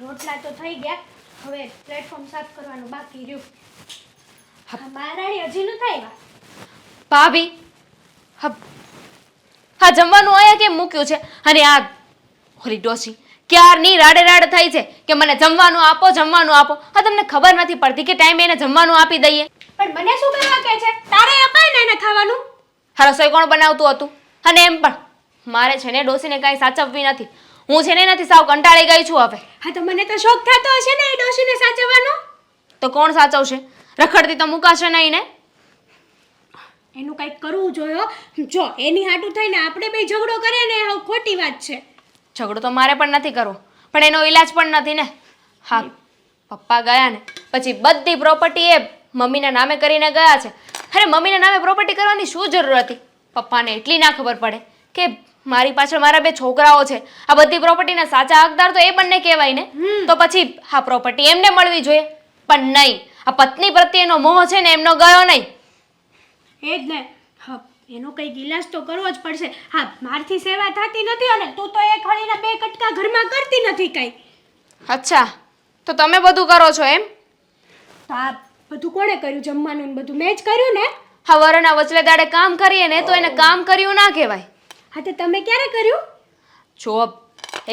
રોટલા તો થઈ ગયા, હવે પ્લેટફોર્મ સાફ કરવાનું બાકી રહ્યું. હા, મહારાણી હજી ન થાય. ભાભી, હા જમવાનું અહીંયા કેમ મૂક્યું છે? અને આ ઓલી ડોશી ક્યારની રાડે રાડ થઈ છે કે મને જમવાનું આપો, જમવાનું આપો. હા, તમને ખબર નથી પડતી કે ટાઈમે એને જમવાનું આપી દઈએ. પણ મને શું કરવા કહે છે? તારે અપાય ને એને ખાવાનું. હા, રસોઈ કોણ બનાવતું હતું? અને એમ પણ મારે છે ને ડોશીને કાંઈ સાચવવી નથી. હું છે ને નથી સાવ કંટાળી ગઈ છું હવે. હા, તો મને તો શોખ થતો હશે ને એ ડોશીને સાચવવાનો. તો કોણ સાચવશે? રખડતી તો મુકાશે નહીં ને. એનું કંઈક કરવું જોઈએ. જો એની હાટું થઈને આપણે બે ઝઘડો કરીએ ને એ ખોટી વાત છે. ઝઘડો તો મારે પણ નથી કરવો, પણ એનો ઈલાજ પણ નથી ને. હા, પપ્પા ગયા ને પછી બધી પ્રોપર્ટી એ મમ્મીના નામે કરીને ગયા છે. અરે મમ્મીના નામે પ્રોપર્ટી કરવાની શું જરૂર હતી? પપ્પાને એટલી ના ખબર પડે કે મારી પાછળ મારા બે છોકરાઓ છે. આ બધી પ્રોપર્ટીના સાચા હકદાર તો એ બંને કહેવાય ને. તો પછી આ પ્રોપર્ટી એમને મળવી જોઈએ. પણ નહીં, આ પત્ની પ્રત્યેનો મોહ છે ને એમનો ગયો નહીં. એ જ ને. હા, એનો કંઈક ઈલાજ તો કરવો જ પડશે. હા, મારથી સેવા થતી નથી અને તું તો એક હળીના બે કટકા ઘરમાં કરતી નથી કાંઈ. અચ્છા, તો તમે બધું કરો છો એમ? તો આ બધું કોણે કર્યું? જમવાનું ને બધું મેં જ કર્યું ને. હા, વરના વચલે દાડે કામ કરીએ ને તો એને કામ કર્યું ના કહેવાય. હા, તો તમે ક્યારે કર્યું? જો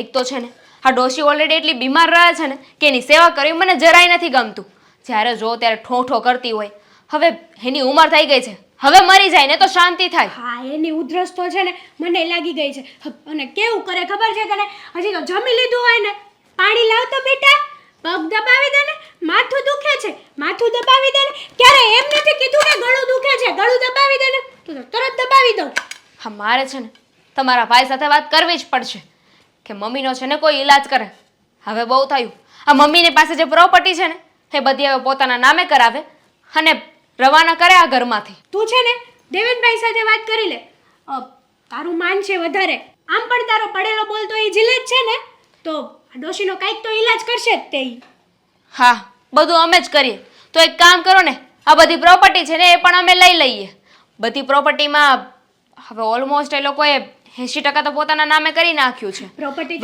એક તો છે ને આ ડોશી ઓલરેડી એટલી બીમાર રહે છે ને કે એની સેવા કરવી મને જરાય નથી ગમતું. જ્યારે જો ત્યારે ઠોઠો કરતી હોય. હવે એની ઉંમર થઈ ગઈ છે, હવે મરી જાય ને તો શાંતિ થાય. હા, એની ઉધરસ તો છે ને મને લાગી ગઈ છે. અને કેવું કરે ખબર છે તને? હજી તો જમી લીધું હોય ને, પાણી લાવતો બેટા, પગ દબાવી દે ને. માથું દુખે છે, માથું દબાવી દે ને. ક્યારે એમ નથી કીધું કે ગળું દુખે છે, ગળું દબાવી દે ને. તો તરત દબાવી દઉં. હા, મારે છે ને તમારા ભાઈ સાથે વાત કરવી જ પડશે કે મમ્મીનો છે ને કોઈ ઈલાજ કરે. હવે બહુ થયું. આ મમ્મીની પાસે જે પ્રોપર્ટી છે ને એ બધી હવે પોતાના નામે કરાવે અને રવાના કરે આ ઘરમાંથી. તું છે ને દેવેનભાઈ સાથે વાત કરી લે. તારું માન છે વધારે. આમ પણ તારો પડેલો બોલતો એ જીલે જ છે ને, તો આ ડોશીનો કંઈક તો ઈલાજ કરશે જ તે. હા, બધું અમે જ કરીએ. તો એક કામ કરો ને, આ બધી પ્રોપર્ટી છે ને એ પણ અમે લઈ લઈએ. બધી પ્રોપર્ટીમાં હવે ઓલમોસ્ટ એ લોકોએ 80% તો પોતાના નામે કરી નાખ્યું છે. પ્રોપર્ટી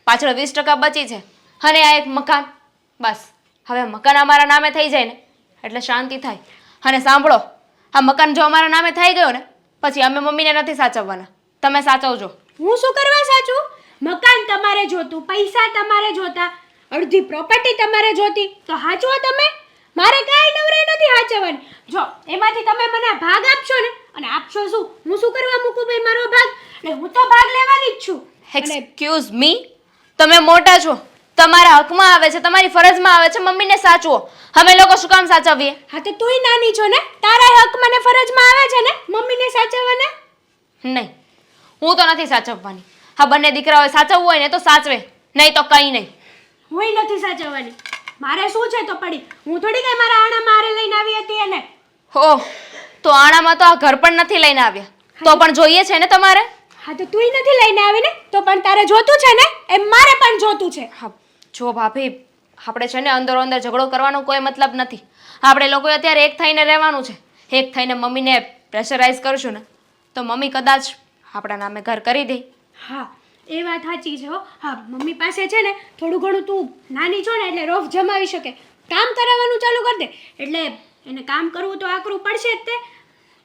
પાછળ 20% બચી છે. અને આ એક મકાન, બસ હવે મકાન અમારા નામે થઈ જાય ને એટલે શાંતિ થાય. અને સાંભળો, આ મકાન જો અમારા નામે થઈ ગયો ને પછી અમે મમ્મીને નથી સાચવવાના, તમે સાચવજો. હું શું કરવા સાચું? મકાન તમારે જોતું, પૈસા તમારે જોતા, અડધી પ્રોપર્ટી તમારે જોતી, તો હાચવો તમે. મારે કાંઈ નવરાઈ નથી હાચવવાની. જો એમાંથી તમે મને ભાગ આપશો ને, અને આપશો શું, હું શું કરવા મૂકું ભાઈ મારો ભાગ? એટલે હું તો ભાગ લેવાની જ છું. એક્સક્યુઝ મી, તમે મોટા છો, તમારા હકમાં આવે છે, તમારી ફરજમાં આવે છે મમ્મીને સાચવો. અમે લોકો શું કામ સાચવીએ? હા, તો તુંય નાની છો ને, તારા હક મને ફરજમાં આવે છે ને મમ્મીને સાચવવાના. નહીં, હું તો નથી સાચવવાની. હા, બંને દીકરાઓએ સાચવવું હોય ને તો સાચવે, નહીં તો કંઈ નહીં. હુંય નથી સાચવવાની. મારે શું છે તો પડી. હું થોડી કઈ મારા આણા મારે લઈને આવી હતી એને. ઓહ, તો આણામાં તો આ ઘર પણ નથી લઈને આવ્યા, તો પણ જોઈએ છે ને તમારે? હા, તો તુંય નથી લઈને આવી ને, તો પણ તારે જોતું છે ને એમ મારે પણ જોતું છે. હા, જો ભાભી, આપણે છે ને અંદરો અંદર ઝઘડો કરવાનો કોઈ મતલબ નથી. આપણે લોકોએ અત્યારે એક થઈને રહેવાનું છે. એક થઈને મમ્મીને પ્રેશરાઇઝ કરશું ને તો મમ્મી કદાચ આપણા નામે ઘર કરી દે. હા, એ વાત સાચી છે હો. હા, મમ્મી પાસે છે ને થોડું ઘણું તું નાની છો ને એટલે રોફ જમાવી શકે. કામ કરાવવાનું ચાલુ કરી દે એટલે એને કામ કરવું તો આકરું પડશે જ તે.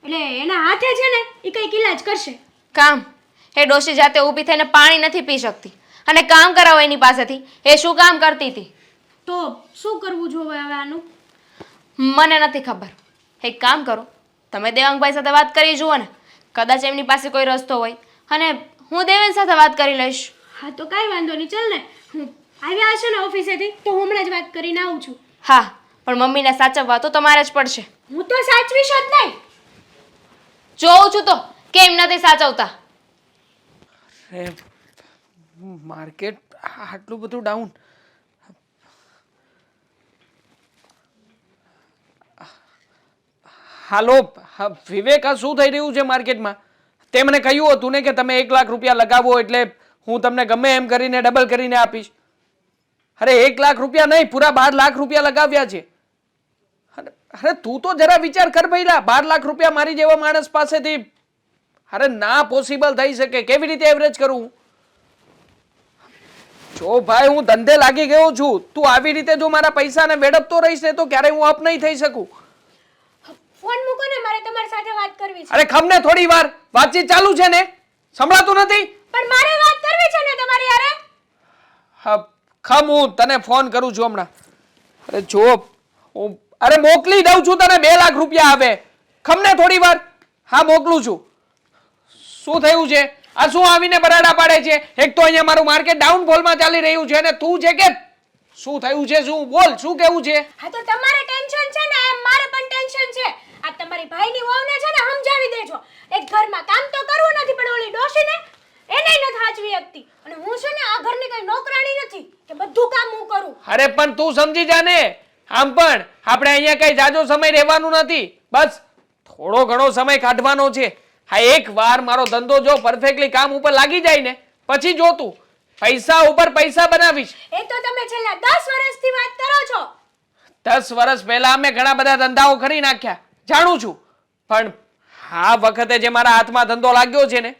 એટલે એના હાથે છે ને એ કંઈક ઈલાજ કરશે. કામ? એ ડોશી જાતે ઊભી થઈને પાણી નથી પી શકતી અને કામ કરાવો એની પાસેથી. એ શું કામ કરતી હતી? તો શું કરવું જોવે હવે આનું? મને નથી ખબર. એક કામ કરો, તમે દેવાંગભાઈ સાથે વાત કરી જુઓ ને, કદાચ એમની પાસે કોઈ રસ્તો હોય અને હું દેવેન સાથે વાત કરી લઈશ. હા, તો કાંઈ વાંધો નહીં. ચાલ ને, હું આવ્યા હશે ને ઓફિસેથી તો હું હમણાં જ વાત કરીને આવું છું. હા, પણ મમ્મીને સાચવવા તો તમારે જ પડશે. હું તો સાચવીશ જ નહીં. જોઉં છું તો કેમ નથી સાચવતા. માર્કેટ આટલું બધું ડાઉન. હાલો વિવેક, આ શું થઈ રહ્યું છે માર્કેટમાં? તે મને કહ્યું હતું ને કે તમે 1 લાખ રૂપિયા લગાવો એટલે હું તમને ગમે એમ કરીને ડબલ કરીને આપીશ. અરે 1 લાખ રૂપિયા નહીં, પૂરા 12 લાખ રૂપિયા લગાવ્યા છે. અરે તું તો જરા વિચાર કર ભઈલા, 12 લાખ રૂપિયા મારી જેવા માણસ પાસેથી અરે ના પોસિબલ થઈ શકે. કેવી રીતે એવરેજ કરું? જો ભાઈ હું ધંધે લાગી ગયો છું, તું આવી રીતે જો મારા પૈસાને વેડપતો રહીશ ને તો ક્યારેય હું અપ નહીં થઈ શકું. ફોન મૂકો ને, મારે તમારી સાથે વાત કરવી છે. અરે ખમને થોડી વાર, વાતચીત ચાલુ છે ને, સંભળાતું નથી? પણ મારે વાત કરવી છે ને તમારી યારે. હા ખમ, હું તને ફોન કરું છું હમણાં. અરે જો હું અરે મોકલી દઉં છું તને, 2 લાખ રૂપિયા આવે. ખમને થોડી વાર. હા મોકલું છું. શું થયું છે? આ શું આવીને બરાડા પાડે છે? એક તો અહીંયા મારું માર્કેટ ડાઉનફોલમાં ચાલી રહ્યું છે અને તું છે કે શું થયું છે? શું બોલ, શું કેવું છે? હા તો તમારે ટેન્શન છે ને, એમ મારે પણ ટેન્શન છે. આ તમારી ભાઈની વહુને છે ને સમજાવી દેજો. એક ઘરમાં કામ તો કરવું નથી, પણ ઓલી ડોશીને એને નથી હાચવી શકતી. અને હું છે ને આ ઘરની કઈ નોકરાણી નથી કે બધું કામ હું કરું. અરે પણ તું સમજી જા ને. આમ પણ આપણે અહીંયા કઈ જાજો સમય રહેવાનું નથી, બસ થોડો ઘણો સમય કાઢવાનો છે. હા એક વાર મારો ધંધો જો પરફેક્ટલી કામ ઉપર લાગી જાય ને પછી જો તું પૈસા ઉપર પૈસા બનાવીશ. એ તો તમે છેલ્લા 10 વર્ષથી વાત કરો છો. 10 વર્ષ પહેલા અમે ઘણા બધા ધંધાઓ કરી નાખ્યા, જાણું છું. પણ આ વખતે જે મારા હાથમાં ધંધો લાગ્યો છે ને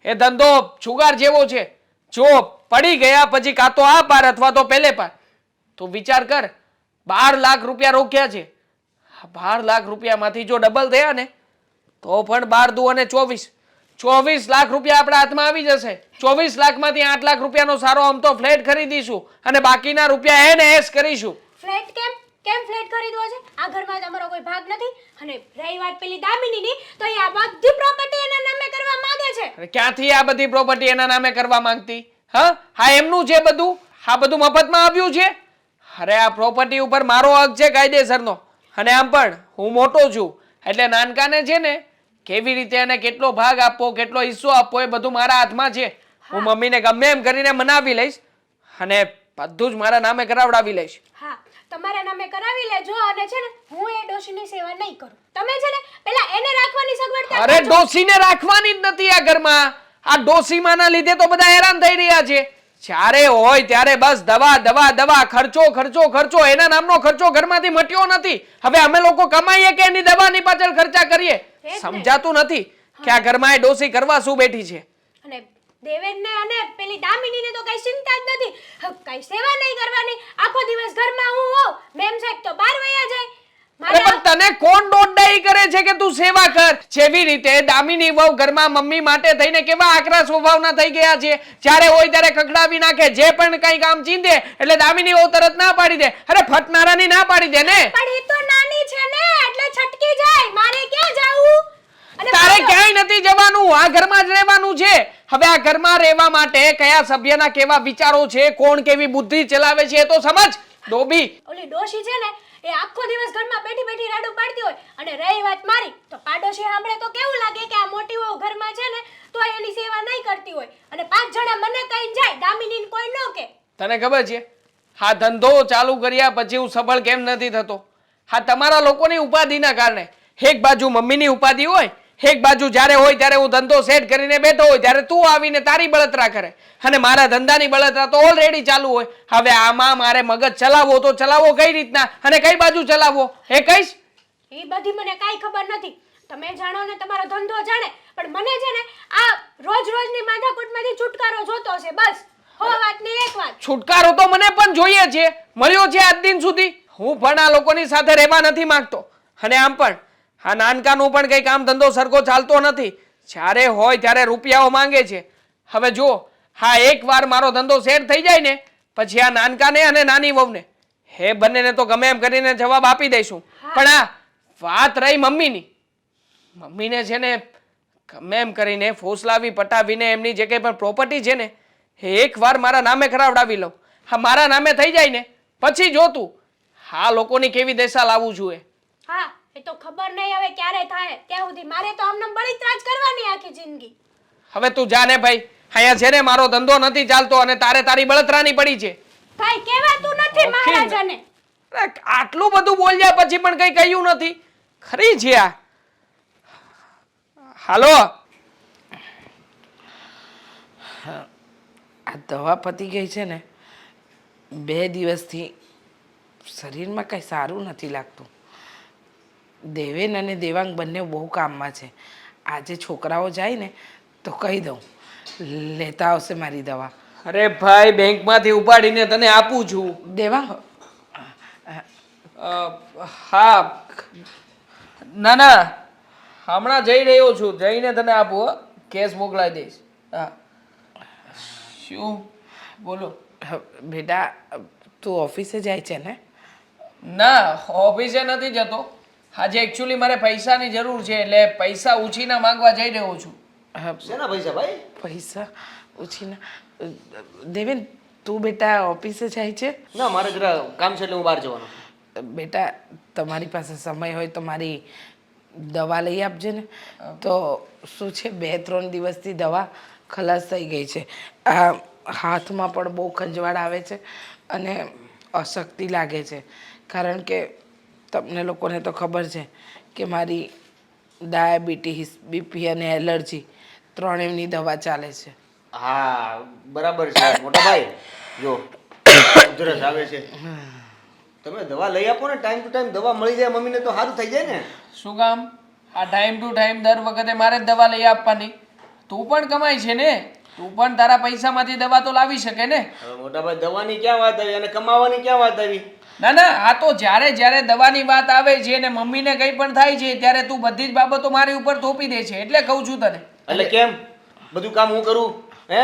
એ ધંધો જુગાર જેવો છે. જો પડી ગયા પછી કાં તો આ પાર અથવા તો પેલે પાર. તું વિચાર કર, 12 લાખ રૂપિયા રોક્યા છે. 12 લાખ રૂપિયામાંથી જો ડબલ થયા ને તો પણ 12 દુ અને 24 લાખ રૂપિયા આપણા હાથમાં આવી જશે. 24 લાખમાંથી 8 લાખ રૂપિયાનો સારો આમ તો ફ્લેટ ખરીદીશું અને બાકીના રૂપિયા એને એસ કરીશું. ફ્લેટ કેમ ફ્લેટ ખરીદવો છે? આ ઘરમાં તમારો કોઈ ભાગ નથી. અને રહી વાત પેલી દામિનીની, તો એ આ બધી પ્રોપર્ટી એના નામે કરવા માંગે છે. અરે ક્યાંથી આ બધી પ્રોપર્ટી એના નામે કરવા માંગતી? હા એમનું છે બધું? આ બધું મફતમાં આવ્યું છે? અરે આ પ્રોપર્ટી ઉપર મારો હક છે કાયદેસરનો. અને આમ પણ હું મોટો છું એટલે નાનકાને છે ને કેવી રીતે એને કેટલો ભાગ આપવો, કેટલો હિસ્સો આપવો એ બધું મારા હાથમાં છે. હું મમ્મીને ગમે એમ કરીને મનાવી લઈશ અને બધું જ મારા નામે કરાવડાવી લઈશ. હા તમારા નામે કરાવી લેજો. અને છે ને હું એ ડોશીની સેવા નહીં કરું. તમે છે ને પેલા એને રાખવાની સગવડતા અરે ડોસીને રાખવાની જ નથી આ ઘરમાં. આ ડોસીમાના લીધે તો બધા હેરાન થઈ રહ્યા છે. જ્યારે હોય ત્યારે બસ દવા દવા દવા, ખર્ચો ખર્ચો ખર્ચો. એના નામનો ખર્ચો ઘરમાંથી મટ્યો નથી. હવે અમે લોકો કમાઈએ કે એની દવાની પાછળ ખર્ચા કરીએ? સમજાતું નથી કે આ ઘરમાં એ ડોસી કરવા શું બેઠી છે. અને દેવેનને અને પેલી દામિનીને તો કઈ ચિંતા જ નથી. કઈ સેવા નહીં કરવાની. આખો દિવસ ઘરમાં હું હોઉં, મેમ સાહેબ તો બહાર વયા જાય. અરે પણ તને કોણ દોડડાઈ કરે છે કે તું સેવા કર? જેવી રીતે દામિની વહુ ઘરમાં મમ્મી માટે થઈને કેવા આકરા સ્વભાવના થઈ ગયા છે. જ્યારે હોય ત્યારે કકડાવી નાખે, જે પણ કઈ કામ ચીંધે એટલે દામિની વહુ તરત ના પાડી દે. અરે ફટનારાની ના પાડી દે ને. પણ એ તો નાની છે ને એટલે છટકી જાય. મારે ક્યાં જાવું? અને તારે ક્યાંય નથી જવાનું, આ ઘરમાં જ રહેવાનું છે. હવે આ ઘરમાં રહેવા માટે કયા સભ્યના કેવા વિચારો છે, કોણ કેવી બુદ્ધિ ચલાવે છે એ તો સમજ. ડોબી ઓલી ડોશી છે ને એ આખો દિવસ ઘરમાં બેઠી બેઠી રાડું પાડતી હોય. અને રહી વાત મારી, તો પાડોશી સાંભળે તો કેવું લાગે કે આ મોટી વહુ ઘરમાં છે ને તો એની સેવા નહીં કરતી હોય. અને 5 જણા મને કહીને જાય, દામિનીને કોઈ ન કે. તને ખબર છે હા ધંધો ચાલુ કર્યા પછી હું સફળ કેમ નથી થતો? હા તમારા લોકોની ઉપાધિના કારણે. એક બાજુ મમ્મીની ઉપાધિ હોય, એક બાજુ જ્યારે હોય ત્યારે હું ધંધો સેટ કરીને બેઠો હોય ત્યારે તું આવીને તારી બળતરા કરે. અને મારા ધંધાની બળતરા તો ઓલરેડી ચાલુ હોય. હવે આમાં મારે મગજ ચલાવવો તો ચલાવવો કઈ રીતના અને કઈ બાજુ ચલાવવો એ કહીશ? એ બધી મને કાંઈ ખબર નથી. તમે જાણો ને તમારો ધંધો જાણે. પણ મને છે ને આ રોજની માથાકૂટમાંથી છુટકારો જોતો છે બસ. હો વાત ને એક વાત. છુટકારો તો મને પણ જોઈએ છે, મળ્યો છે આજ દિન સુધી. હું પણ આ લોકોની સાથે રહેવા નથી માંગતો. અને આમ પણ આ નાનકાનું પણ કઈ કામ ધંધો સરખો ચાલતો નથી. જ્યારે હોય ત્યારે રૂપિયાઓ માંગે છે. હવે જો હા એકવાર મારો ધંધો સેટ થઈ જાય ને પછી આ નાનકાને અને નાની વહુને હે બંનેને તો ગમે એમ કરીને જવાબ આપી દઈશું. પણ આ વાત રહી મમ્મીની. મમ્મીને છે ને ગમે એમ કરીને ફોસલાવી પટાવીને એમની જે કંઈ પણ પ્રોપર્ટી છે ને એ એકવાર મારા નામે કરાવડાવી લઉં. હા મારા નામે થઈ જાય ને પછી જોતું હા લોકોની કેવી દશા લાવવું જોઈએ. હા એ તો ખબર નહીં હવે ક્યારે થાય. ત્યાં સુધી મારે તો આમને બળિત્રાજ કરવાની આખી જિંદગી. હવે તું જાને ભાઈ, અહીંયા છે ને મારો ધંધો નથી ચાલતો અને તારે તારી બળતરાની પડી છે. કાઈ કહેવાતું નથી મહારાજાને. અરે આટલું બધું બોલ્યા પછી પણ કઈ કહ્યું નથી. ખરી છે આ. હાલો આ દવા પતી ગઈ છે ને 2 દિવસથી શરીરમાં કંઈ સારું નથી લાગતું. દેવેન અને દેવાંગ બંને બહુ કામમાં છે. આજે છોકરાઓ જાય ને તો કહી દઉં લેતા આવશે મારી દવા. અરે ભાઈ બેંકમાંથી ઉપાડીને તને આપું છું. દેવાંગ હા ના ના હમણાં જઈ રહ્યો છું, જઈને તને આપું હો. કેશ મોકલાવી દઈશ. હા શું બોલો? બેટા તું ઓફિસે જાય છે ને? ના ઓફિસે નથી જતો. આજે એકચ્યુઅલી મારે પૈસાની જરૂર છે એટલે પૈસા ઉછીના માંગવા જઈ રહ્યો છું. શેના પૈસા ભાઈ? પૈસા ઉછીના દેવેન તું બેટા ઓફિસે જાય છે? ના મારે જરા કામ છે એટલે હું બહાર જવાનો છું. બેટા તમારી પાસે સમય હોય તો મારી દવા લઈ આપજે ને. તો શું છે 2-3 દિવસથી દવા ખલાસ થઈ ગઈ છે. આ હાથમાં પણ બહુ ખંજવાળ આવે છે અને અશક્તિ લાગે છે, કારણ કે તમને લોકોને તો ખબર છે કે મારી ડાયાબિટીસ, બીપી અને એલર્જી ત્રણેયની દવા ચાલે છે. હા બરાબર છે મોટા ભાઈ. જો ઉધરસ આવે છે, તમે દવા લઈ આપો ને, ટાઈમ ટુ ટાઈમ દવા મળી જાય મમ્મીને તો સારું થઈ જાય ને. શું કામ આ ટાઈમ ટુ ટાઈમ દર વખતે મારે જ દવા લઈ આપવાની? તું પણ કમાય છે ને, તું પણ તારા પૈસામાંથી દવા તો લાવી શકે ને. હવે મોટા ભાઈ દવાની ક્યાં વાત આવી અને કમાવાની ક્યાં વાત આવી? ના ના આ તો જ્યારે જ્યારે દવાની વાત આવે છે ને મમ્મીને કંઈ પણ થાય છે ત્યારે તું બધી જ બાબતો મારી ઉપર થોપી દે છે, એટલે કહું છું તને. એટલે કેમ બધું કામ હું કરું? હે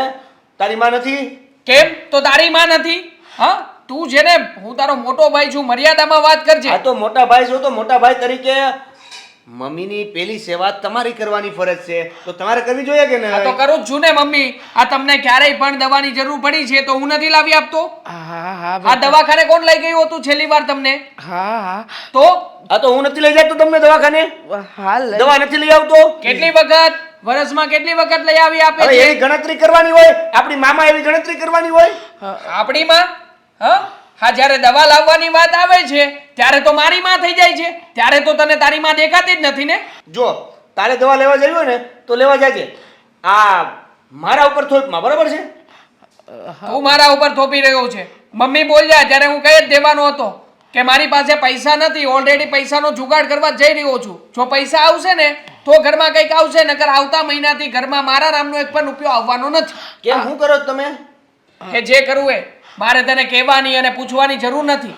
તારી માં નથી? કેમ તો તારી માં નથી? હા તું છે ને, હું તારો મોટો ભાઈ છું, મર્યાદામાં વાત કરજે. આ તો મોટા ભાઈ છો તો મોટા ભાઈ તરીકે મમ્મીની પેલી સેવા તમારી કરવાની ફરજ છે, તો તમારે કરવી જોઈએ કે આ તો નહીં? કરું જ છું ને મમ્મી. આ તમને ક્યારેય પણ દવાની જરૂર પડી છે તો હું નથી લાવી આપતો? હા હા આ દવાખાને કોણ લઈ ગયું હતું છેલ્લી વાર તમને? હા હા તો આ તો હું નથી લઈ જતો તમને દવાખાને, હા દવા નથી લઈ આવતો. કેટલી વખત વર્ષમાં કેટલી વખત લઈ આવી આપે હવે છે? એવી ગણતરી કરવાની હોય, આપણી મામા એવી ગણતરી કરવાની હોય. આપણી માં? હા જ્યારે દવા લાવવાની વાત આવે છે ત્યારે તો મારી માં થઈ જાય છે, ત્યારે તો તને તારી માં દેખાતી જ નથી ને. જો તારે દવા લેવા જવી હોય ને તો લેવા જાજે. આ મારા ઉપર થોપમાં બરાબર છે. તું મારા ઉપર થોપી રહ્યો છે. મમ્મી બોલ્યા ત્યારે હું કહી જ દેવાનો હતો કે મારી પાસે પૈસા નથી, ઓલરેડી પૈસાનો જુગાડ કરવા જઈ રહ્યો છું. જો પૈસા આવશે ને તો ઘરમાં કંઈક આવશે, નકર આવતા મહિનાથી ઘરમાં મારા નામનો એક પણ રૂપિયો આવવાનો નથી. કેમ શું કરો છો તમે? કે જે કરવું એ મારે તને કહેવાની અને પૂછવાની જરૂર નથી.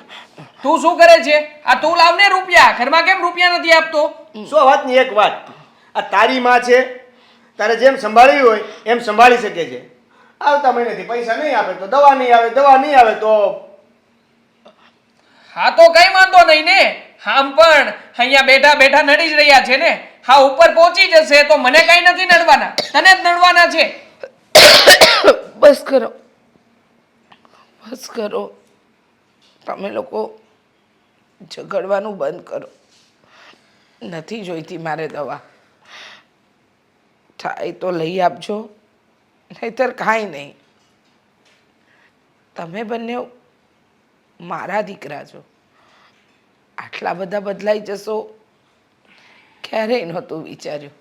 તું શું કરે છે? આ તું લાવને રૂપિયા, ઘરમાં કેમ રૂપિયા નથી આપતો? સો વાતની એક વાત, આ તારી માં છે, તારે જેમ સંભાળવી હોય એમ સંભાળી શકે છે. આવતા મહિનેથી પૈસા નહીં આપે તો દવા નહીં આવે, દવા નહીં આવે તો હા તો કઈ વાંધો નહીં ને. આમ પણ અહીંયા બેઠા બેઠા નડી જ રહ્યા છે ને. હા ઉપર પહોંચી જશે તો મને કઈ નથી નડવાના, તને જ નડવાના છે. બસ કરો, બસ કરો. તમે લોકો ઝઘડવાનું બંધ કરો. નથી જોઈતી મારે દવા. થાય તો લઈ આપજો, નહીતર કાંઈ નહીં. તમે બંને મારા દીકરા છો. આટલા બધા બદલાઈ જશો ક્યારેય નહોતું વિચાર્યું.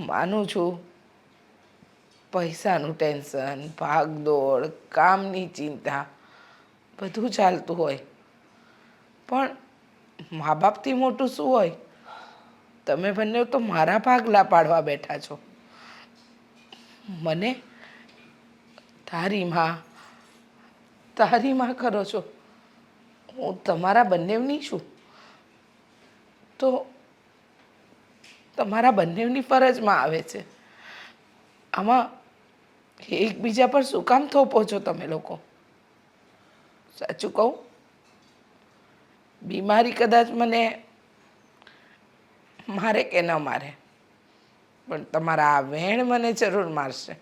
માનું છું પૈસાનું ટેન્શન, ભાગદોડ, કામની ચિંતા બધું ચાલતું હોય, પણ મા બાપથી મોટું શું હોય? તમે બંને તો મારા ભાગલા પાડવા બેઠા છો. મને તારી માં કરો છો. હું તમારા બંનેવની છું તો તમારા બંનેવની ફરજમાં આવે છે. આમાં એકબીજા પર શું કામ થોપો છો તમે લોકો? સાચું કહું, બીમારી કદાચ મને મારે કે ન મારે, પણ તમારા આ વેણ મને જરૂર મારશે.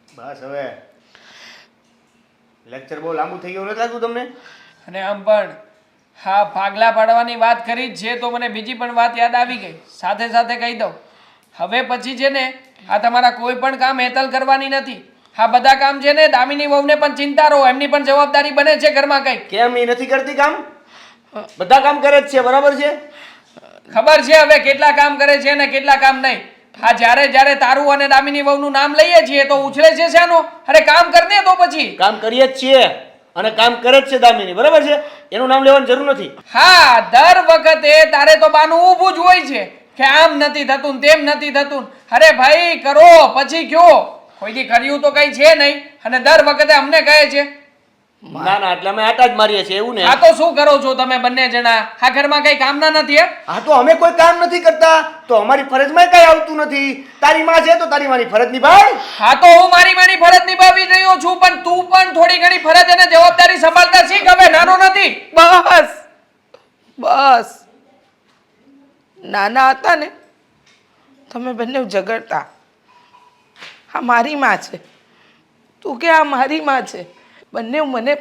બસ હવે લેક્ચર બહુ લાંબુ થઈ ગયું નથી લાગતું તમને? અને આમ પણ હા ભાગલા પાડવાની વાત કરી જ છે તો મને બીજી પણ વાત યાદ આવી ગઈ. સાથે સાથે કહી દઉં, હવે પછી છે ને આ તમારા કોઈ પણ કામ હેતલ કરવાની નથી. હા બધા કામ છે ને દામિની વહુને પણ ચિંતા રહો, એમની પણ જવાબદારી બને છે ઘરમાં. કઈ કેમ એ નથી કરતી કામ? બધા કામ કરે જ છે, બરાબર છે. ખબર છે હવે કેટલા કામ કરે છે ને કેટલા કામ નહીં. હા જ્યારે જ્યારે તારું અને દામિની વહુનું નામ લઈએ છીએ તો ઉછળે છે શાનો? અરે કામ કર દે તો પછી. કામ કરીએ જ છીએ અને કામ કરે જ છે દામિની, બરાબર છે. એનું નામ લેવાની જરૂર નથી. હા દર વખતે તારે તો બાનું ઊભું જ હોય છે કે આમ નથી થતું, તેમ નથી થતું. અરે ભાઈ કરો પછી કયો. કોઈથી કર્યું તો કઈ છે નહીં અને દર વખતે અમને કહે છે. ના ના એટલે અમે આટા જ મારીએ છીએ એવું ને. આ તો શું કરો છો તમે બંને જણા? આ ઘરમાં કઈ કામના નથી એમ? હા તો અમે કોઈ કામ નથી કરતા તો અમારી ફરજમાં કઈ આવતું નથી. તારી માં છે તો તારી માની ફરજ નિભાવ. હા તો હું મારી મારી ફરજ નિભાવી રહ્યો છું, પણ તું પણ થોડી ઘણી ફરજ અને જવાબદારી સંભાળતા શીખ. હવે નાનો નથી. બસ બસ નાના હતા ને તમે બંને ઝઘડતા. આ મારી માં છે, તું કે આ મારી માં છે. બંને મને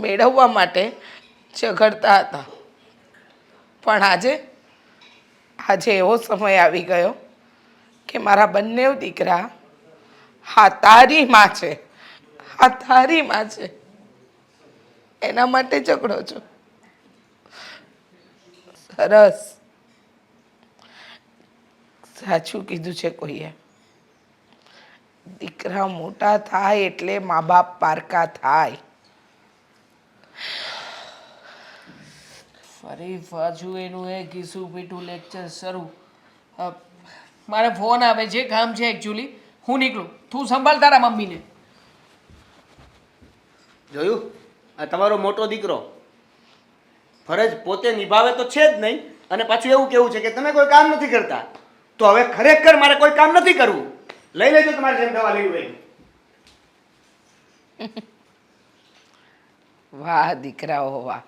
મેળવવા માટે ઝઘડતા હતા. પણ આજે એવો સમય આવી ગયો કે મારા બંને દીકરા હા તારી માં છે, હા તારી માં છે, એના માટે ઝઘડો છો. સરસ, સાચું કીધું છે કોઈએ. દીકરા મોટા થાય એટલે મા બાપ પારકા થાય. ફરી પાછું એનું એ ઘીસું પીઠું લેક્ચર શરૂ. મારે ફોન આવે છે, કામ છે એકચ્યુઅલી. હું નીકળું, તું સંભાળ તારા મમ્મીને. જોયું આ તમારો મોટો દીકરો ફરજ પોતે નિભાવે તો છે જ નહીં અને પાછું એવું કેવું છે કે તમે કોઈ કામ નથી કરતા. તો હવે ખરેખર મારે કોઈ કામ નથી કરવું. લઈ લેજો તમારે જેમ દવા લેવી હોય. વાહ દીકરાઓ વાહ.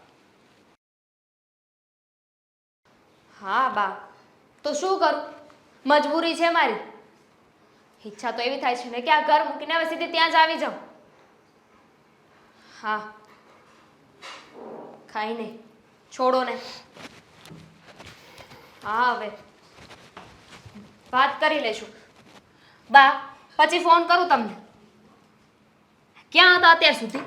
હા બા, તો શું કરું? મજબૂરી છે મારી. ઈચ્છા તો એવી થાય છે ને કે આ ઘર મૂકીને હવે સીધી ત્યાં જ આવી જાઉં. હા, કાંઈ નહીં, છોડો ને. હા હવે વાત કરી લેશું. બા પછી ફોન કરું તમને. ક્યાં હતા અત્યાર સુધી?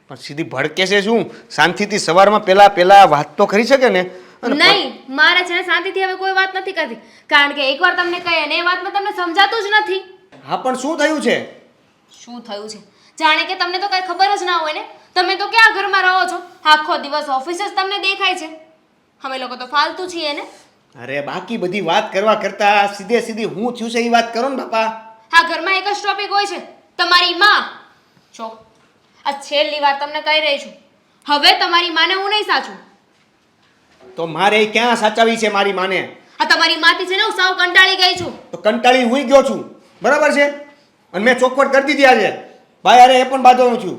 પણ સીધી ભડકે છે શું? શાંતિથી સવારમાં પેલા વાત તો કરી શકે ને. નહીં, મારે છે ને શાંતિથી હવે કોઈ વાત નથી કરતી, કારણ કે એકવાર તમને કહે ને એ વાતમાં તમને સમજાતું જ નથી. હા પણ શું થયું છે? શું થયું છે? જાણે કે તમને તો કઈ ખબર જ ના હોય ને. તમે તો ક્યાં ઘરમાં રહો છો? આખો દિવસ ઓફિસ જ તમને દેખાય છે. અમે લોકો તો ફાલતુ છીએ ને. અરે બાકી બધી વાત કરવા કરતા સીધી હું થયું છે એ વાત કરો ને બાપા. હા, ઘરમાં એક જ ટોપિક હોય છે, તમારી માં. જો આ છેલ્લી વાત તમને કહી રહી છું. હવે તમારી માને હું નહીં સાચું. તો મારે ક્યાં સાચાવી છે મારી માને? આ તમારી માથી છે ને હું સાવ કંટાળી ગઈ છું. તો કંટાળી હુંય ગયો છું, બરાબર છે. અને મેં ચોખવટ કરી દીધી આજે. ભાઈ અરે એ પણ બાંધવાનું છું.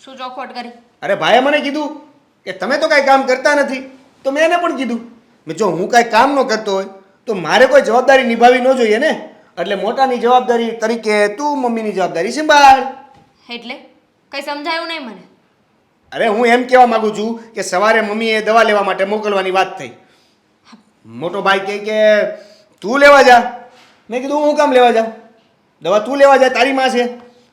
શું ચોખવટ કરી? અરે ભાઈએ મને કીધું કે તમે તો કાંઈ કામ કરતા નથી, તો મેં એને પણ કીધું મેં જો હું કાંઈ કામ ન કરતો હોય તો મારે કોઈ જવાબદારી નિભાવવી ન જોઈએ ને. એટલે મોટાની જવાબદારી તરીકે તું મમ્મીની જવાબદારી સંભાળ. એટલે કઈ સમજાયું નહીં મને. અરે હું એમ કહેવા માંગુ છું કે સવારે મમ્મીએ દવા લેવા માટે મોકલવાની વાત થઈ. મોટો ભાઈ કહે કે તું લેવા જા. મેં કીધું હું કામ લેવા જાઉં? દવા તું લેવા જા, તારી માં છે.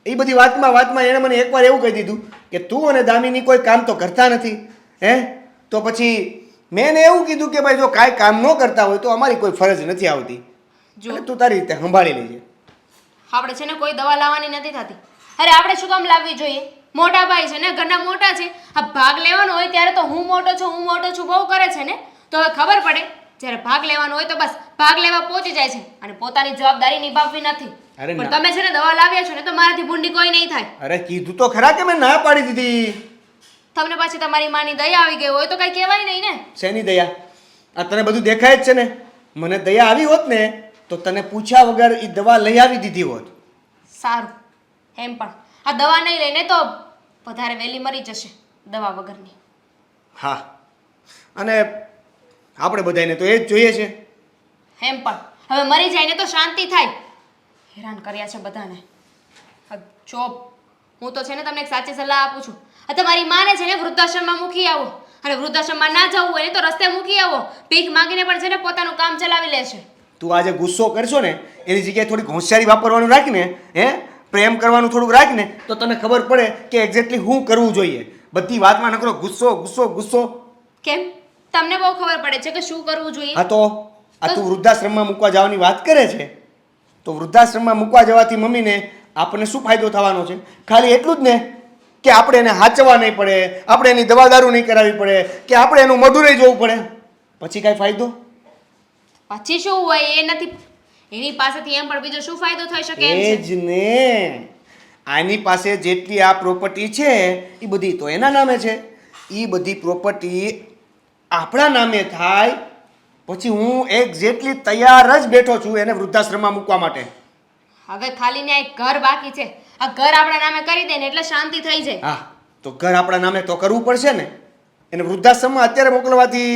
એ બધી વાતમાં એણે મને એકવાર એવું કહી દીધું કે તું અને દામિની કોઈ કામ તો કરતા નથી. તો પછી મેં એને એવું કીધું કે ભાઈ જો કાંઈ કામ ન કરતા હોય તો અમારી કોઈ ફરજ નથી આવતી. જો તું તારી રીતે સંભાળી લેજે. આપણે છે ને કોઈ દવા લાવવાની નથી થતી. અરે આપણે શું કામ લાવવી જોઈએ? મોટા ભાઈ છે ને, ઘરના મોટા છે. આ ભાગ લેવાનો હોય ત્યારે તો હું મોટો છું બહુ કરે છે ને. તો હવે ખબર પડે જ્યારે ભાગ લેવાનો હોય તો બસ ભાગ લેવા પહોંચી જાય છે અને પોતાની જવાબદારી નિભાવવી નથી. અરે પણ તમે છે ને દવા લાવ્યા છો ને તો મારાથી ભૂંડી કોઈ નહીં થાય. અરે કીધું તો ખરા કે મેં ના પાડી દીધી. તમને પાછી તમારી માની દયા આવી ગઈ હોય તો કઈ કહેવાય નહીં ને. શેની દયા? આ તને બધું દેખાય જ છે ને. મને દયા આવી હોત ને તો તને પૂછ્યા વગર એ દવા લઈ આવી દીધી હોત. સારું, એમ પણ આ દવા નહીં લઈને તો વધારે વહેલી મરી જશે દવા વગરની. હા, અને આપણે બધાને તો એ જ જોઈએ છે. એમ પણ હવે મરી જાય ને તો શાંતિ થાય. હેરાન કર્યા છે બધાને. જો હું તો છે ને તમને એક સાચી સલાહ આપું છું. તમારી માને છે ને વૃદ્ધાશ્રમમાં મૂકી આવો. અને વૃદ્ધાશ્રમમાં ના જવું હોય ને તો રસ્તે મૂકી આવો. ભીખ માંગીને પણ છે ને પોતાનું કામ ચલાવી લેશે. તું આજે ગુસ્સો કરશો ને એની જગ્યાએ થોડીક હોશિયારી વાપરવાનું રાખીને પ્રેમ કરવાનું થોડુંક રાખીને તો તને ખબર પડે કે એક્ઝેક્ટલી શું કરવું જોઈએ. બધી વાતમાં નકરો ગુસ્સો. કેમ? તમને બહુ ખબર પડે છે કે શું કરવું જોઈએ. હા તો આ તું વૃદ્ધાશ્રમમાં મૂકવા જવાની વાત કરે છે તો વૃદ્ધાશ્રમમાં મૂકવા જવાથી મમ્મીને આપણને શું ફાયદો થવાનો છે? ખાલી એટલું જ ને કે આપણે એને હાચવા નહીં પડે, આપણે એની દવા દારૂ નહીં કરાવવી પડે, કે આપણે એનું મોઢું નહીં જોવું પડે. પછી કાંઈ ફાયદો? પછી શું હોય એ નથી. એની પાસેથી એમ પણ બીજો શું ફાયદો થઈ શકે એમ એ છે જ ને આની પાસે જેટલી આ પ્રોપર્ટી છે એ બધી તો એના નામે છે. એ બધી પ્રોપર્ટી આપણા નામે થાય પછી હું એક્ઝેક્ટલી તૈયાર જ બેઠો છું એને વૃદ્ધાશ્રમમાં મૂકવા માટે. હવે ખાલી ને એક ઘર બાકી છે. આ ઘર આપણા નામે કરી દે ને એટલે શાંતિ થઈ જાય. હા તો ઘર આપણા નામે તો કરવું પડશે ને. એને વૃદ્ધાશ્રમમાં અત્યારે મોકલવાથી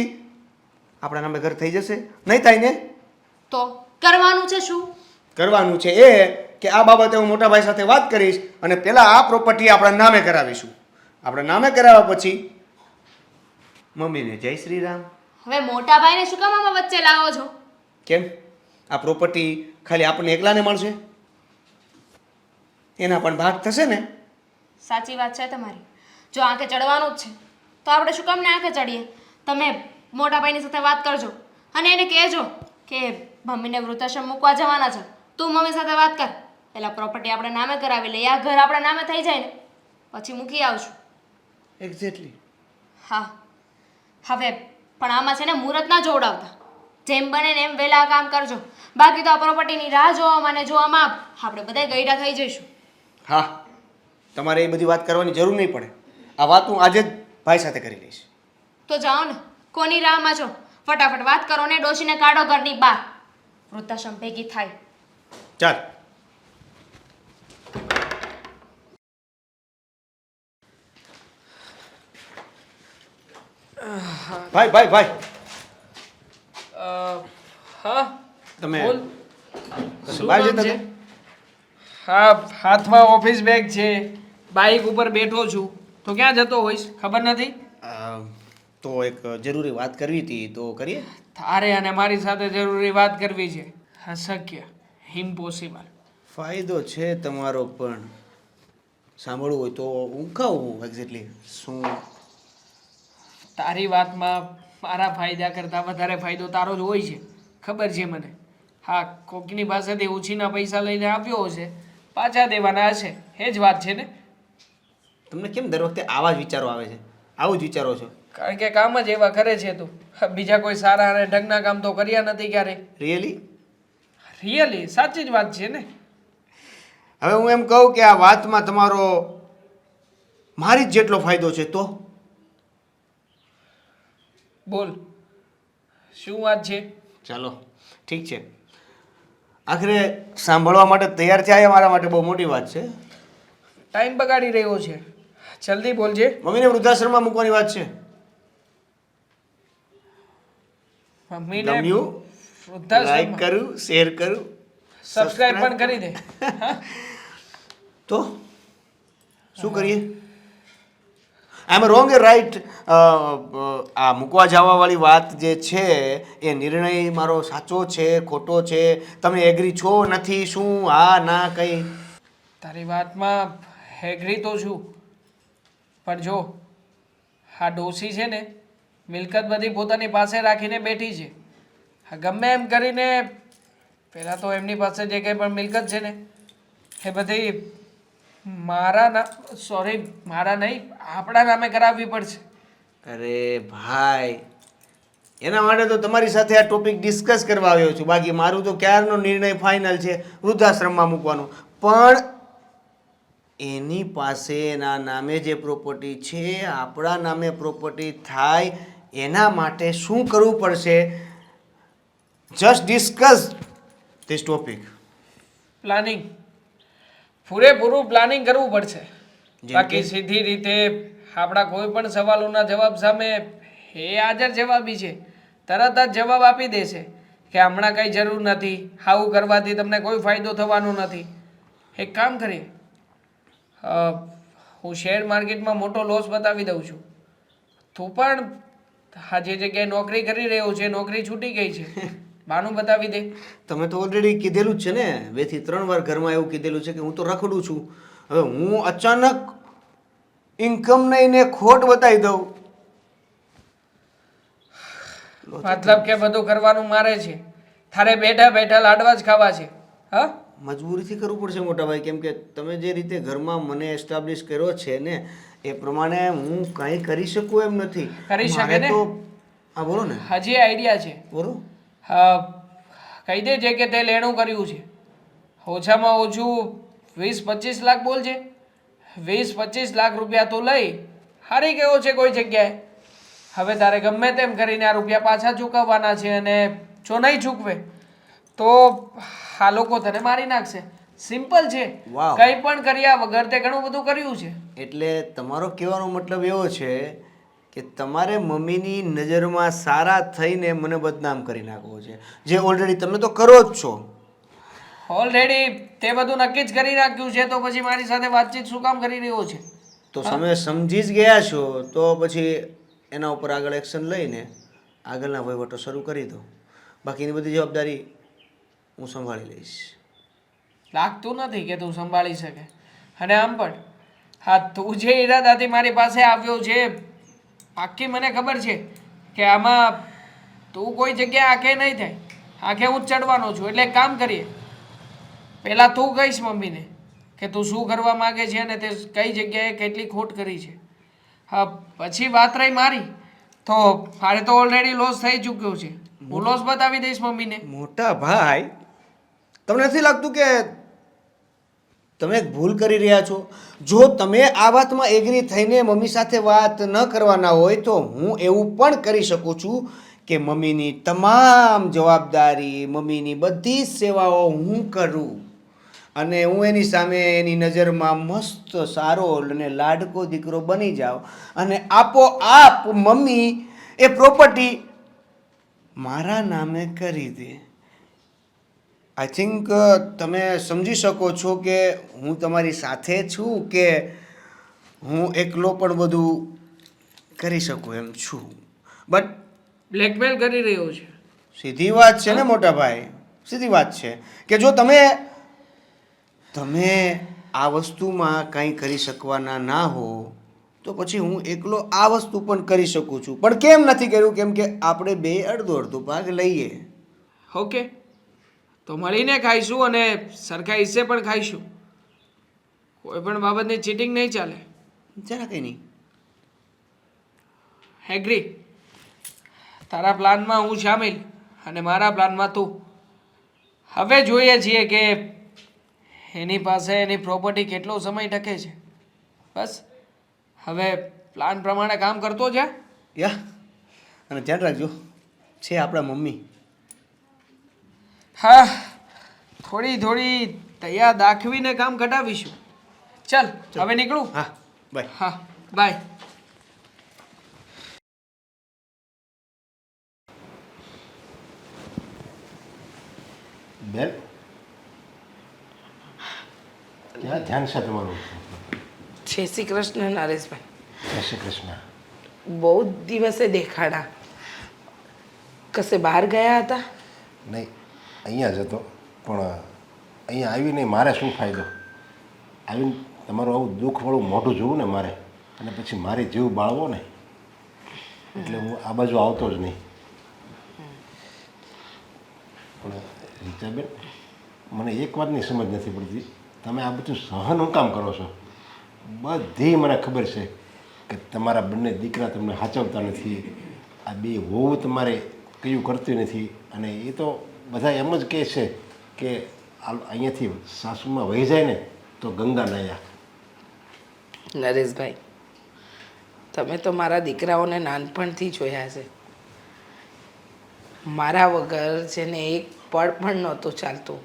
આપણા નામે ઘર થઈ જશે? નહીં થાય ને. તો કરવાનું છે શું? કરવાનું છે એ કે આ બાબતે હું મોટા ભાઈ સાથે વાત કરીશ અને પહેલાં આ પ્રોપર્ટી આપણા નામે કરાવીશું. આપણા નામે કરાવ્યા પછી મમ્મીને જય શ્રી રામ. હવે મોટા ભાઈને શું કામ આમાં વચ્ચે લાવો છો? કેમ આ પ્રોપર્ટી ખાલી આપણને એકલાને મળશે? એના પણ ભાગ થશે ને. સાચી વાત છે તમારી. જો આંખે ચડવાનું જ છે તો આપણે શું કામ ને આંખે ચડીએ? તમે મોટા ભાઈની સાથે વાત કરજો અને એને કહેજો કે મમ્મીને વૃદ્ધાશ્રમ મૂકવા જવાના છે. તું મમ્મી સાથે વાત કર. પહેલાં પ્રોપર્ટી આપણે નામે કરાવી લઈએ. આ ઘર આપણા નામે થઈ જાય ને પછી મૂકી આવશું. એક્ઝેક્ટલી. હા હવે પણ આમાં છે ને મુહૂર્ત ના જોવડાવતા. જેમ બને ને એમ વહેલા કામ કરજો. બાકી તો આ પ્રોપર્ટીની રાહ જોવામાં ને જોવામાં આપણે બધા ગયડા થઈ જઈશું. હા તમારે એ બધી વાત કરવાની જરૂર નહીં પડે. આ વાત હું આજે જ ભાઈ સાથે કરી લઈશ. તો જાઓ ને, કોની રાહમાં છો? ફટાફટ વાત કરો ને ડોશીને કાઢો ઘરની બહાર. વૃદ્ધાશ્રમ ભેગી થાય. ચાલ. ભાઈ ભાઈ ભાઈ હા તમે બોલ. કશે શું બહાર કામ જતા છે? હતા? હા હાથમાં ઓફિસ બેગ છે, બાઇક ઉપર બેઠો છું. તો ક્યાં જતો હોઈશ ખબર નથી? તો એક જરૂરી વાત કરવી હતી તો કરીએ. તારે અને મારી સાથે જરૂરી વાત કરવી છે? અશક્ય, ઇમ્પોસિબલ. ફાયદો છે તમારો પણ સાંભળવું હોય તો હું કહું એક્ઝેક્ટલી શું. તારી વાતમાં મારા ફાયદા કરતાં વધારે ફાયદો તારો જ હોય છે, ખબર છે મને. હા, કોકની પાસેથી ઉછીના પૈસા લઈને આપ્યો હશે, પાછા દેવાના હશે, એ જ વાત છે ને. તમને કેમ દર વખતે આવા જ વિચારો આવે છે? આવું જ વિચારો છો? કારણ કે કામ જ એવા કરે છે તું. બીજા કોઈ સારા અને ઢંગના કામ તો કર્યા નથી ક્યારેય. રિયલી? રિયલી સાચી જ વાત છે ને. હવે હું એમ કહું કે આ વાતમાં તમારો મારી જ જેટલો ફાયદો છે તો બોલ શું વાત છે? ચાલો ઠીક છે. આખરે સાંભળવા માટે તૈયાર થયા એ મારા માટે બહુ મોટી વાત છે. ટાઈમ બગાડી રહ્યો છે, જલ્દી બોલજે. મમ્મીને વૃદ્ધાશ્રમમાં મૂકવાની વાત છે. મમ્મીને ગમ્યું? લાઈક વૃદ્ધાશ્રમ કરું, શેર કરું, સબસ્ક્રાઇબ પણ કરી દે. તો શું કરીએ? આઈ એમ રોંગ એ રાઈટ? આ મૂકવા જવાવાળી વાત જે છે એ નિર્ણય મારો સાચો છે ખોટો છે? તમે એગ્રી છો નથી? શું હા ના કંઈ? તારી વાતમાં એગ્રી તો છું, પણ જો આ ડોસી છે ને મિલકત બધી પોતાની પાસે રાખીને બેઠી છે. આ ગમે એમ કરીને પહેલાં તો એમની પાસે જે કંઈ પણ મિલકત છે ને એ બધી મારા નહીં આપણા નામે કરાવવી પડશે. અરે ભાઈ એના માટે તો તમારી સાથે આ ટોપિક ડિસ્કસ કરવા આવ્યો છું. બાકી મારું તો ક્યારનો નિર્ણય ફાઇનલ છે વૃદ્ધાશ્રમમાં મૂકવાનો. પણ એની પાસે એના નામે જે પ્રોપર્ટી છે આપણા નામે પ્રોપર્ટી થાય એના માટે શું કરવું પડશે? Just discuss this topic. Planning, પૂરેપૂરું પ્લાનિંગ કરવું પડશે. જેમ બાકી કે? સીધી રીતે આપણા કોઈ પણ સવાલોના જવાબ સામે એ હાજર જવાબી છે, તરત જ જવાબ આપી દેશે કે હમણાં કંઈ જરૂર નથી, આવું કરવાથી તમને કોઈ ફાયદો થવાનો નથી. એક કામ કરીએ, હું શેર માર્કેટમાં મોટો લોસ બતાવી દઉં છું. તું પણ આ જે જગ્યાએ નોકરી કરી રહ્યો છે નોકરી છૂટી ગઈ છે, બાનું બતાવી દે. તમે તો ઓલરેડી કીધેલું જ છે ને, 2 થી 3 વાર ઘરમાં એવું કીધેલું છે કે હું તો રખડું છું. હવે હું અચાનક ઇન્કમ નહીં ને ખોટ બતાવી દઉં. મતલબ કે બધું કરવાનું મારે છે, તારે બેઠા બેઠા લાડવા જ ખાવા છે. હા, મજબૂરીથી કરવું પડશે મોટા ભાઈ, કેમ કે તમે જે રીતે ઘરમાં મને એસ્ટાબ્લિશ કર્યો છે ને એ પ્રમાણે હું કંઈ કરી શકું એમ નથી. કરી શકે મારે ને? તો હા બોલો ને. હજી આઈડિયા છે. બોલો. કહી દેજે કે તે લેણું કર્યું છે. ઓછામાં ઓછું 20-25 લાખ બોલજે. 20-25 લાખ રૂપિયા તું લઈ હારી ગયો છે કોઈ જગ્યાએ. હવે તારે ગમે તેમ કરીને આ રૂપિયા પાછા ચૂકવવાના છે, અને જો નહીં ચૂકવે તો આ લોકો તને મારી નાખશે. સિમ્પલ છે. વાવ. કંઈ પણ કર્યા વગર તે ઘણું બધું કર્યું છે. એટલે તમારો કહેવાનો મતલબ એવો છે કે તમારે મમ્મીની નજરમાં સારા થઈને મને બદનામ કરી નાખવો છે, જે ઓલરેડી તમે તો કરો જ છો. ઓલરેડી તે બધું નક્કી જ કરી નાખ્યું છે, તો પછી મારી સાથે વાતચીત શું કામ કરી રહ્યો છે? તો તમે સમજી જ ગયા છો, તો પછી એના ઉપર આગળ એક્શન લઈને આગળના વહીવટો શરૂ કરી દો. બાકીની બધી જવાબદારી હું સંભાળી લઈશ. લાગતું નથી કે તું સંભાળી શકે. અને આમ પણ હા, તું જે ઈરાદાથી મારી પાસે આવ્યો છે, પાક્કી મને ખબર છે કે આમાં તું કોઈ જગ્યાએ આંખે નહીં થાય. આંખે હું જ ચડવાનો છું. એટલે એક કામ કરીએ, પહેલાં તું કહીશ મમ્મીને કે તું શું કરવા માગે છે અને તે કઈ જગ્યાએ કેટલી ખોટ કરી છે. હા, પછી વાત રહી મારી, તો મારે તો ઓલરેડી લોસ થઈ ચૂક્યો છે. હું લોસ બતાવી દઈશ મમ્મીને. મોટા ભાઈ, તમને નથી લાગતું કે તમે એક ભૂલ કરી રહ્યા છો? જો તમે આ વાતમાં એગ્રી થઈને મમ્મી સાથે વાત ન કરવાના હોય તો હું એવું પણ કરી શકું છું કે મમ્મીની તમામ જવાબદારી, મમ્મીની બધી જ સેવાઓ હું કરું, અને હું એની સામે એની નજરમાં મસ્ત સારો અને લાડકો દીકરો બની જાઉં, અને આપોઆપ મમ્મી એ પ્રોપર્ટી મારા નામે કરી દે. આઈ થિંક તમે સમજી શકો છો કે હું તમારી સાથે છું, કે હું એકલો પણ બધું કરી શકું એમ છું. બટ બ્લેકમેલ કરી રહ્યો છે. સીધી વાત છે ને મોટા ભાઈ, સીધી વાત છે કે જો તમે આ વસ્તુમાં કંઈ કરી શકવાના ના હો તો પછી હું એકલો આ વસ્તુ પણ કરી શકું છું. પણ કેમ નથી કર્યું? કેમ કે આપણે બે અડધો અડધો ભાગ લઈએ. ઓકે, તો મળીને ખાઈશું અને સરખા હિસ્સે પણ ખાઈશું. કોઈ પણ બાબતની ચીટિંગ નહીં ચાલે. જરા કંઈ નહીં. એગ્રી? તારા પ્લાનમાં હું શામિલ અને મારા પ્લાનમાં તું. હવે જોઈએ છીએ કે એની પાસે એની પ્રોપર્ટી કેટલો સમય ટકે છે. બસ હવે પ્લાન પ્રમાણે કામ કરતો જા. યા, અને ધ્યાન રાખજો, છે આપણા મમ્મી. હા, થોડી થોડી તૈયાર દાખવીને કામ કઢાવીશું. ચાલ હવે નીકળું. હા, બાય. હા, બાય. બેન, ક્યાં ધ્યાન છે તમારું? જય શ્રી કૃષ્ણ નરેશભાઈ. જય શ્રી કૃષ્ણ. બહુ જ દિવસે દેખાડા. કશે બહાર ગયા હતા? નહીં, અહીંયા જ હતો, પણ અહીંયા આવીને મારે શું ફાયદો? આવીને તમારું આવું દુઃખવાળું મોઢું જોવું ને મારે, અને પછી મારી જીવ બાળવો ને, એટલે હું આ બાજુ આવતો જ નહીં. પણ રીચાબેન, મને એક વાતની સમજ નથી પડતી, તમે આ બધું સહન હું કામ કરો છો? બધી મને ખબર છે કે તમારા બંને દીકરા તમને સાચવતા નથી, આ બે વહુ તમારે કયું કરતી નથી, અને એ તો બધા એમ જ કહે છે કે અહીંયાથી સાસુમાં વહી જાય ને તો ગંગા નાયા. નરેશભાઈ, તમે તો મારા દીકરાઓને નાનપણથી જોયા છે. મારા વગર જેને એક પળ પણ નહોતું ચાલતું,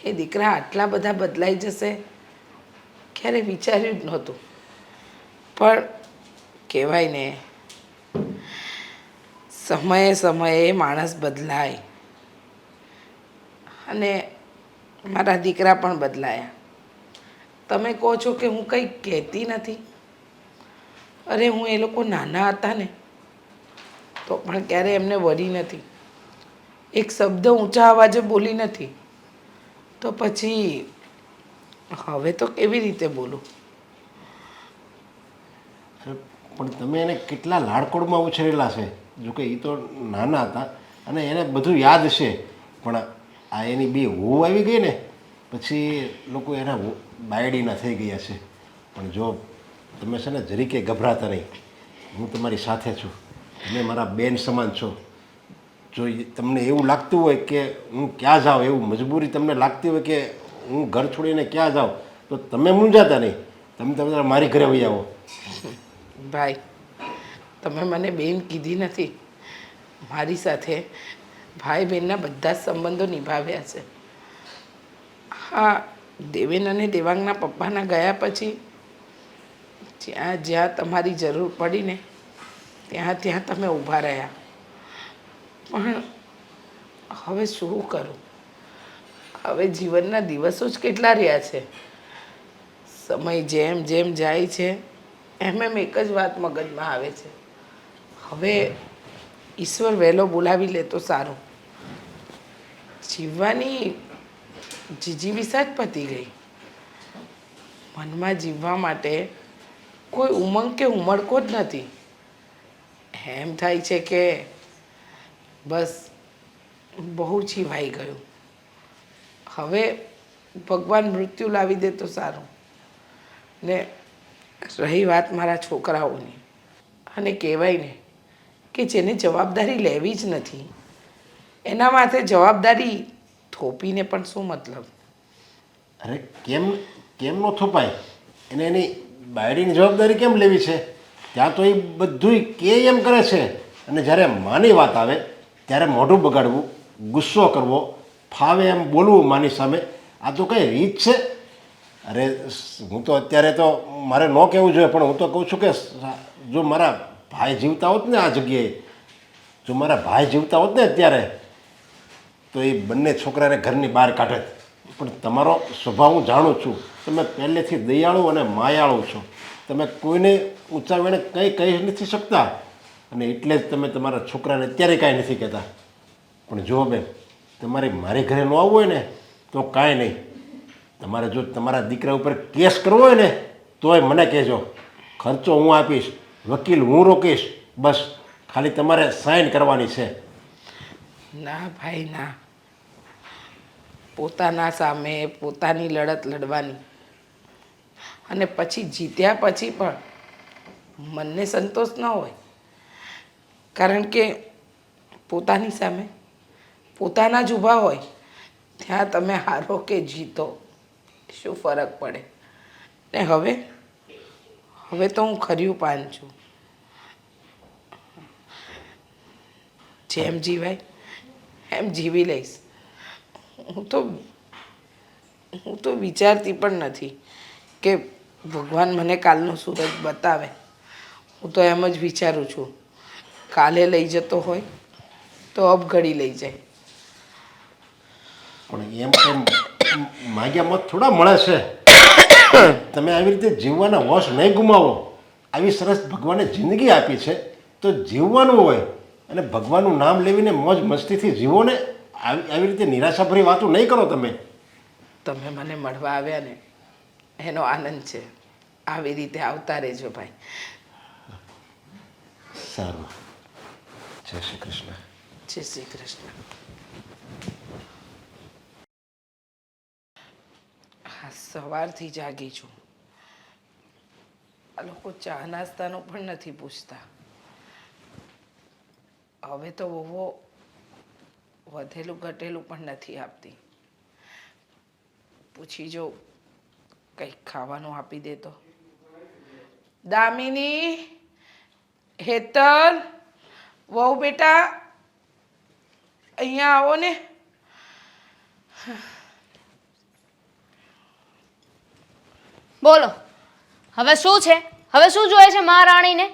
એ દીકરા આટલા બધા બદલાઈ જશે ક્યારે વિચાર્યું જ નહોતું. પણ કહેવાય ને, સમયે સમયે માણસ બદલાય, અને મારા દીકરા પણ બદલાયા. તમે કહો છો કે હું કંઈ કહેતી નથી. અરે હું એ લોકો નાના હતા ને તો પણ ક્યારે એમને વળી નથી, એક શબ્દ ઊંચા અવાજે બોલી નથી, તો પછી હવે તો કેવી રીતે બોલું? પણ તમે એને કેટલા લાડકોડમાં ઉછરેલા છે. જોકે એ તો નાના હતા અને એને બધું યાદ છે, પણ આ એની બે વહુ આવી ગઈ ને પછી લોકો એના બાયડીના થઈ ગયા છે. પણ જો તમે છે ને જરીકે ગભરાતા નહીં, હું તમારી સાથે છું, તમે મારા બેન સમાન છો. જો તમને એવું લાગતું હોય કે હું ક્યાં જાઉં, એવું મજબૂરી તમને લાગતી હોય કે હું ઘર છોડીને ક્યાં જાઉં, તો તમે મૂંઝાતા નહીં. તમે મારી ઘરે વહી આવો. ભાઈ, તમે મને બેન કીધી નથી. મારી સાથે ભાઈ બહેનના બધા જ સંબંધો નિભાવ્યા છે. હા, દેવેન અને દેવાંગના પપ્પાના ગયા પછી જ્યાં જ્યાં તમારી જરૂર પડી ને ત્યાં ત્યાં તમે ઊભા રહ્યા. પણ હવે શું કરું? હવે જીવનના દિવસો જ કેટલા રહ્યા છે. સમય જેમ જેમ જાય છે એમ એમ એક જ વાત મગજમાં આવે છે, હવે ઈશ્વર વહેલો બોલાવી લે તો સારું. જીવવાની જીજીવિષા જ પતી ગઈ. મનમાં જીવવા માટે કોઈ ઉમંગ કે ઉમળકો જ નથી. એમ થાય છે કે બસ બહુ જીવાઈ ગયું, હવે ભગવાન મૃત્યુ લાવી દે તો સારું. ને રહી વાત મારા છોકરાઓની, અને કહેવાય ને કે જેને જવાબદારી લેવી જ નથી એના માથે જવાબદારી થોપીને પણ શું મતલબ? અરે કેમ કેમ ન થોપાય? એને એની બાયડીની જવાબદારી કેમ લેવી છે? ત્યાં તો એ બધુંય કે એમ કરે છે, અને જ્યારે માની વાત આવે ત્યારે મોઢું બગાડવું, ગુસ્સો કરવો, ફાવે એમ બોલવું માની સામે, આ તો કઈ રીત છે? અરે હું તો અત્યારે તો મારે ન કહેવું જોઈએ, પણ હું તો કહું છું કે જો મારા ભાઈ જીવતા હોત ને આ જગ્યાએ, જો મારા ભાઈ જીવતા હોત ને અત્યારે, તો એ બંને છોકરાને ઘરની બહાર કાઢે. પણ તમારો સ્વભાવ હું જાણું છું. તમે પહેલેથી દયાળુ અને માયાળુ છો. તમે કોઈને ઊંચા વેણે કંઈ કહી નથી શકતા, અને એટલે જ તમે તમારા છોકરાને અત્યારે કાંઈ નથી કહેતા. પણ જો બેન, તમારે મારી ઘરે ન આવવું હોય ને તો કાંઈ નહીં. તમારે જો તમારા દીકરા ઉપર કેસ કરવો હોય ને તોય મને કહેજો, ખર્ચો હું આપીશ, વકીલ હું રોકીશ. બસ ખાલી તમારે સાઈન કરવાની છે. ના ભાઈ ના, પોતાના સામે પોતાની લડત લડવાની, અને પછી જીત્યા પછી પણ મનને સંતોષ ન હોય. કારણ કે પોતાની સામે પોતાના જ ઊભા હોય, ત્યાં તમે હારો કે જીતો શું ફરક પડે? ને હવે તો હું ખર્યું પાન છું. જેમ જીવાય એમ જીવી લઈશ. હું તો વિચારતી પણ નથી કે ભગવાન મને કાલનો સૂરજ બતાવે. હું તો એમ જ વિચારું છું, કાલે લઈ જતો હોય તો અબઘડી લઈ જાય. પણ એમ કેમ માગ્યા મત થોડા મળે છે? તમે આવી રીતે જીવવાના હોશ નહીં ગુમાવો. આવી સરસ ભગવાને જિંદગી આપી છે તો જીવવાનું હોય, અને ભગવાનનું નામ લેવીને મોજ મસ્તીથી જીવો ને. આવી રીતે નિરાશાભરી વાતો નહીં કરો તમે. તમે મને મળવા આવ્યા ને એનો આનંદ છે. આવી રીતે આવતા રહેજો ભાઈ. સારું, જય શ્રી કૃષ્ણ. જય શ્રી કૃષ્ણ. હા, સવારથી જાગી છું. આ લોકો ચા નાસ્તાનું પણ નથી પૂછતા. હવે તો બહુ વધેલું ઘટેલું પણ નથી આપતી. પૂછી જો કંઈક ખાવાનું આપી દે તો. દામિની, હેતલ, વહુ બેટા અહીંયા આવો ને. બોલો, હવે શું છે? હવે શું જોઈએ છે મહારાણીને?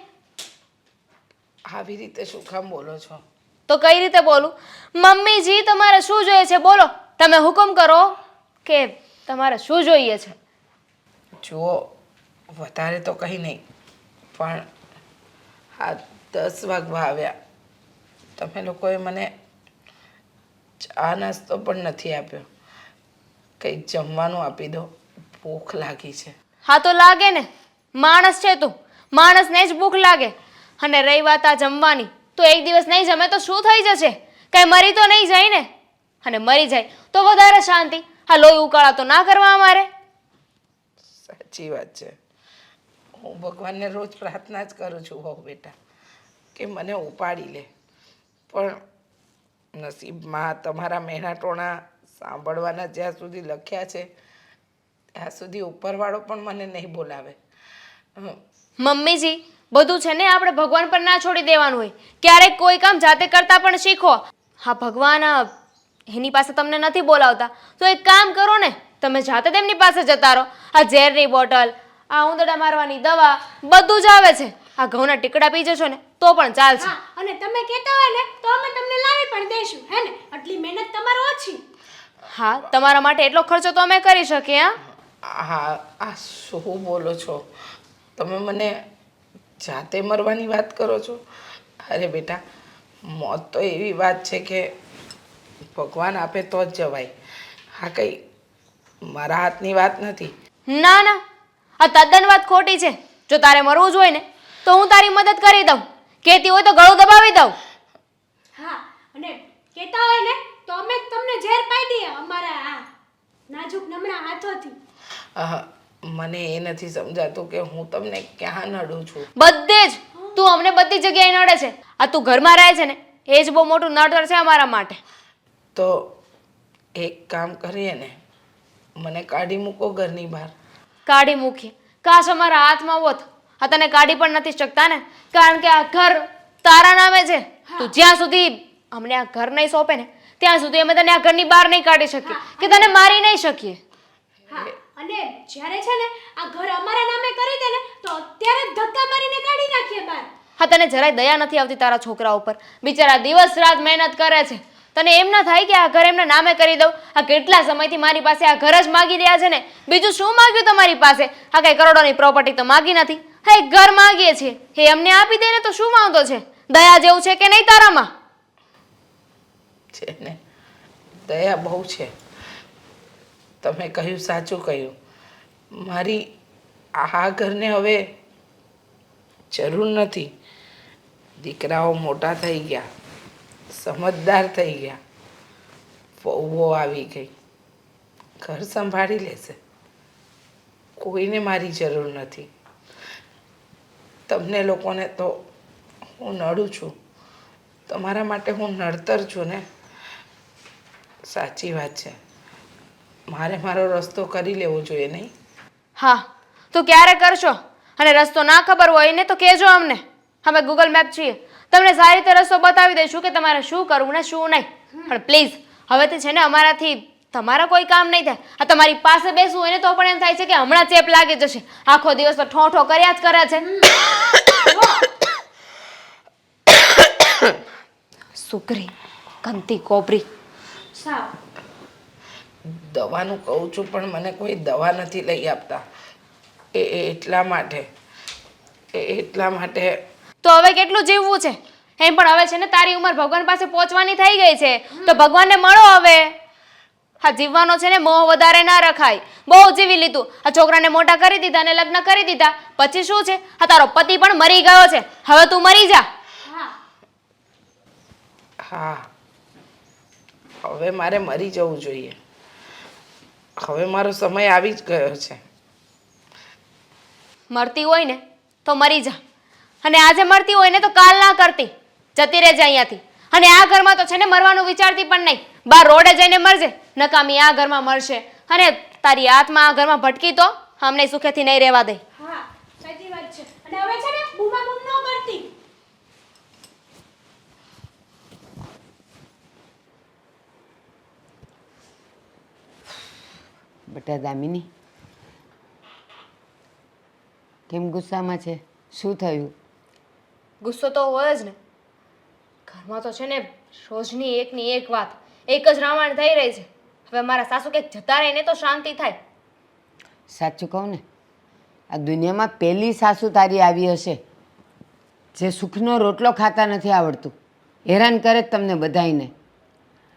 આવી રીતે શું કામ બોલો છો? તો કઈ રીતે બોલું? મમ્મીજી, તમારે શું જોઈએ છે બોલો. તમે હુકમ કરો કે તમારે શું જોઈએ છે. જુઓ, વધારે તો કંઈ નહીં, પણ આ 10 વાગવા આવ્યા, તમે લોકોએ મને ચા નાસ્તો પણ નથી આપ્યો. કંઈક જમવાનું આપી દો, ભૂખ લાગી છે. હા તો લાગે ને, માણસ છે તું, માણસને જ ભૂખ લાગે. અને રહી વાત આ જમવાની, તો એક દિવસ નહીં જમે તો શું થઈ જશે? કઈ મરી તો નહીં જાય ને? અને મરી જાય તો વધારે શાંતિ. હા, લોહી ઉકાળા તો ના કરવા અમારે. સાચી વાત છે. હું ભગવાનને રોજ પ્રાર્થના જ કરું છું, હો બેટા, કે મને ઉપાડી લે. પણ નસીબમાં તમારા મહેણા ટોણા સાંભળવાના જ્યાં સુધી લખ્યા છે ત્યાં સુધી ઉપરવાળો પણ મને નહીં બોલાવે. મમ્મીજી બધું છે ને આપણે ભગવાન પર ના છોડી દેવાનું હોય. ક્યારેક કોઈ કામ જાતે કરતા પણ શીખો. હા ભગવાન એની પાસે તમને નથી બોલાવતા તો એક કામ કરો ને, તમે જાતે તેમની પાસે જતા રહો. આ ઝેરની બોટલ, આ ઉંદરડા મારવાની દવા બધું જ આવે છે. આ ઘઉંના ટીકડા પી જશો ને તો પણ ચાલશે. હા, અને તમે કહેતા હોય ને તો અમે તમને લાવી પણ દઈશું, હે ને? આટલી મહેનત તમારો ઓછી. હા તમારા માટે એટલો ખર્ચો તો અમે કરી શકીએ. હા, આ શું બોલો છો તમે? મને જાતે મરવાની વાત કરો છો? અરે બેટા, મોત તો એવી વાત છે કે ભગવાન આપે તો જ જવાય. હા, કંઈ મારા હાથની વાત નથી. ના ના, આ તદ્દન વાત ખોટી છે. જો તારે મરવું જ હોય ને તો હું તારી મદદ કરી દઉં, કહેતી હોય તો ગળું દબાવી દઉં. હા, અને કહેતા હોય ને તો અમે તમને ઝેર પાઈ દઈએ અમારા આ નાજુક નમણા હાથોથી. મને એ નથી સમજાતું કે હું તમને ક્યાં નડું છું. બધે જ તું અમને બધી જગ્યાએ નડે છે. આ તું ઘરમાં રહે છે ને એ જ બહુ મોટું નડતર છે અમારા માટે. તો એક કામ કરીએ ને, મને કાઢી મૂકો ઘરની બહાર. કાઢી મૂકીએ? કાશ અમારા હાથમાં હોત. આ તને કાઢી પણ નથી શકતા ને, કારણ કે આ ઘર તારા નામે છે. તું જ્યાં સુધી અમને આ ઘર નહીં સોંપે ને ત્યાં સુધી અમે તને આ ઘરની બહાર નહીં કાઢી શકીએ કે તને મારી નહીં શકીએ. હા, અને જ્યારે છે ને આ ઘર અમારા નામે કરી દે ને તો અત્યારે જ ધક્કા મારીને કાઢી નાખીએ બહાર. હા, તને જરાય દયા નથી આવતી તારા છોકરા ઉપર. બિચારા દિવસ રાત મહેનત કરે છે. તને એમ ના થાય કે આ ઘર એમના નામે કરી દઉં? આ કેટલા સમયથી મારી પાસે આ ઘર જ માગી રહ્યા છે ને, બીજું શું માગ્યું તમારી પાસે? આ કઈ કરોડોની પ્રોપર્ટી તો માગી નથી. હા, એક ઘર માગીએ છીએ, એ અમને આપી દે ને તો શું વાંધો છે? દયા જેવું છે કે નહીં તારામાં? છે ને, દયા બહુ છે. તમે કહ્યું સાચું કહ્યું. મારી આ ઘરને હવે જરૂર નથી. દીકરાઓ મોટા થઈ ગયા, સમજદાર થઈ ગયા, વહુઓ આવી ગઈ, ઘર સંભાળી લેશે. કોઈને મારી જરૂર નથી. તમને લોકોને તો હું નડું છું, તમારા માટે હું નડતર છું ને. સાચી વાત છે, મારે મારો રસ્તો કરી લેવો જોઈએ નહીં? હા, તો ક્યારે કરશો? અને રસ્તો ના ખબર હોય ને તો કહેજો અમને. અમે ગૂગલ મેપ છીએ, તમને સારી રીતે રસ્તો બતાવી દઈશું કે તમારે શું કરવું ને શું નહીં. પણ પ્લીઝ હવેથી છે ને અમારાથી તમારા કોઈ કામ નહીં થાય. આ તમારી પાસે બેસવું હોય ને તો પણ એમ થાય છે કે હમણાં ચેપ લાગી જશે. આખો દિવસ તો ઠો ઠો કર્યા જ કરે છે. સુકરી, કંતી કોબરી. સાવ દવાનું કહું છું પણ મને કોઈ દવા નથી લઈ આપતા. એટલા માટે તો હવે કેટલું જીવવું છે? એમ પણ હવે છે ને તારી ઉંમર ભગવાન પાસે પહોંચવાની થઈ ગઈ છે તો ભગવાનને મળો હવે. હા, જીવવાનો છે ને મોહ વધારે ના રખાય. બહુ જીવી લીધું. આ છોકરાને મોટા કરી દીધા અને લગ્ન કરી દીધા પછી શું છે? આ તારો પતિ પણ મરી ગયો છે, હવે તું મરી જા. હા, હવે મારે મરી જવું જોઈએ. હવે મારો સમય આવી જ ગયો છે. મરતી હોય ને તો મરી જા, અને આજે મરતી હોય ને તો કાલ ના કરતી. જતી રહેજે અહીંયાથી. અને આ ઘરમાં તો છે ને મરવાનું વિચારતી પણ નહીં. બહાર રોડે જઈને મરજે, નકામી આ ઘરમાં મરશે. અને તારી આત્મા આ ઘરમાં ભટકી તો અમને સુખેથી નહીં રહેવા દે. હા, સાચી વાત છે. અને હવે છે ને બૂમા બૂમ ન કરતી. બેટા દામિની, કેમ ગુસ્સામાં છે? શું થયું? ગુસ્સો તો હોય જ ને. ઘરમાં તો છે ને રોજની એકની એક વાત, એક જ રામાયણ થઈ રહી છે. હવે મારા સાસુ કંઈક જતા રહે ને તો શાંતિ થાય. સાચું કહું ને, આ દુનિયામાં પહેલી સાસુ તારી આવી હશે જે સુખનો રોટલો ખાતા નથી આવડતું. હેરાન કરે જ તમને બધાયને.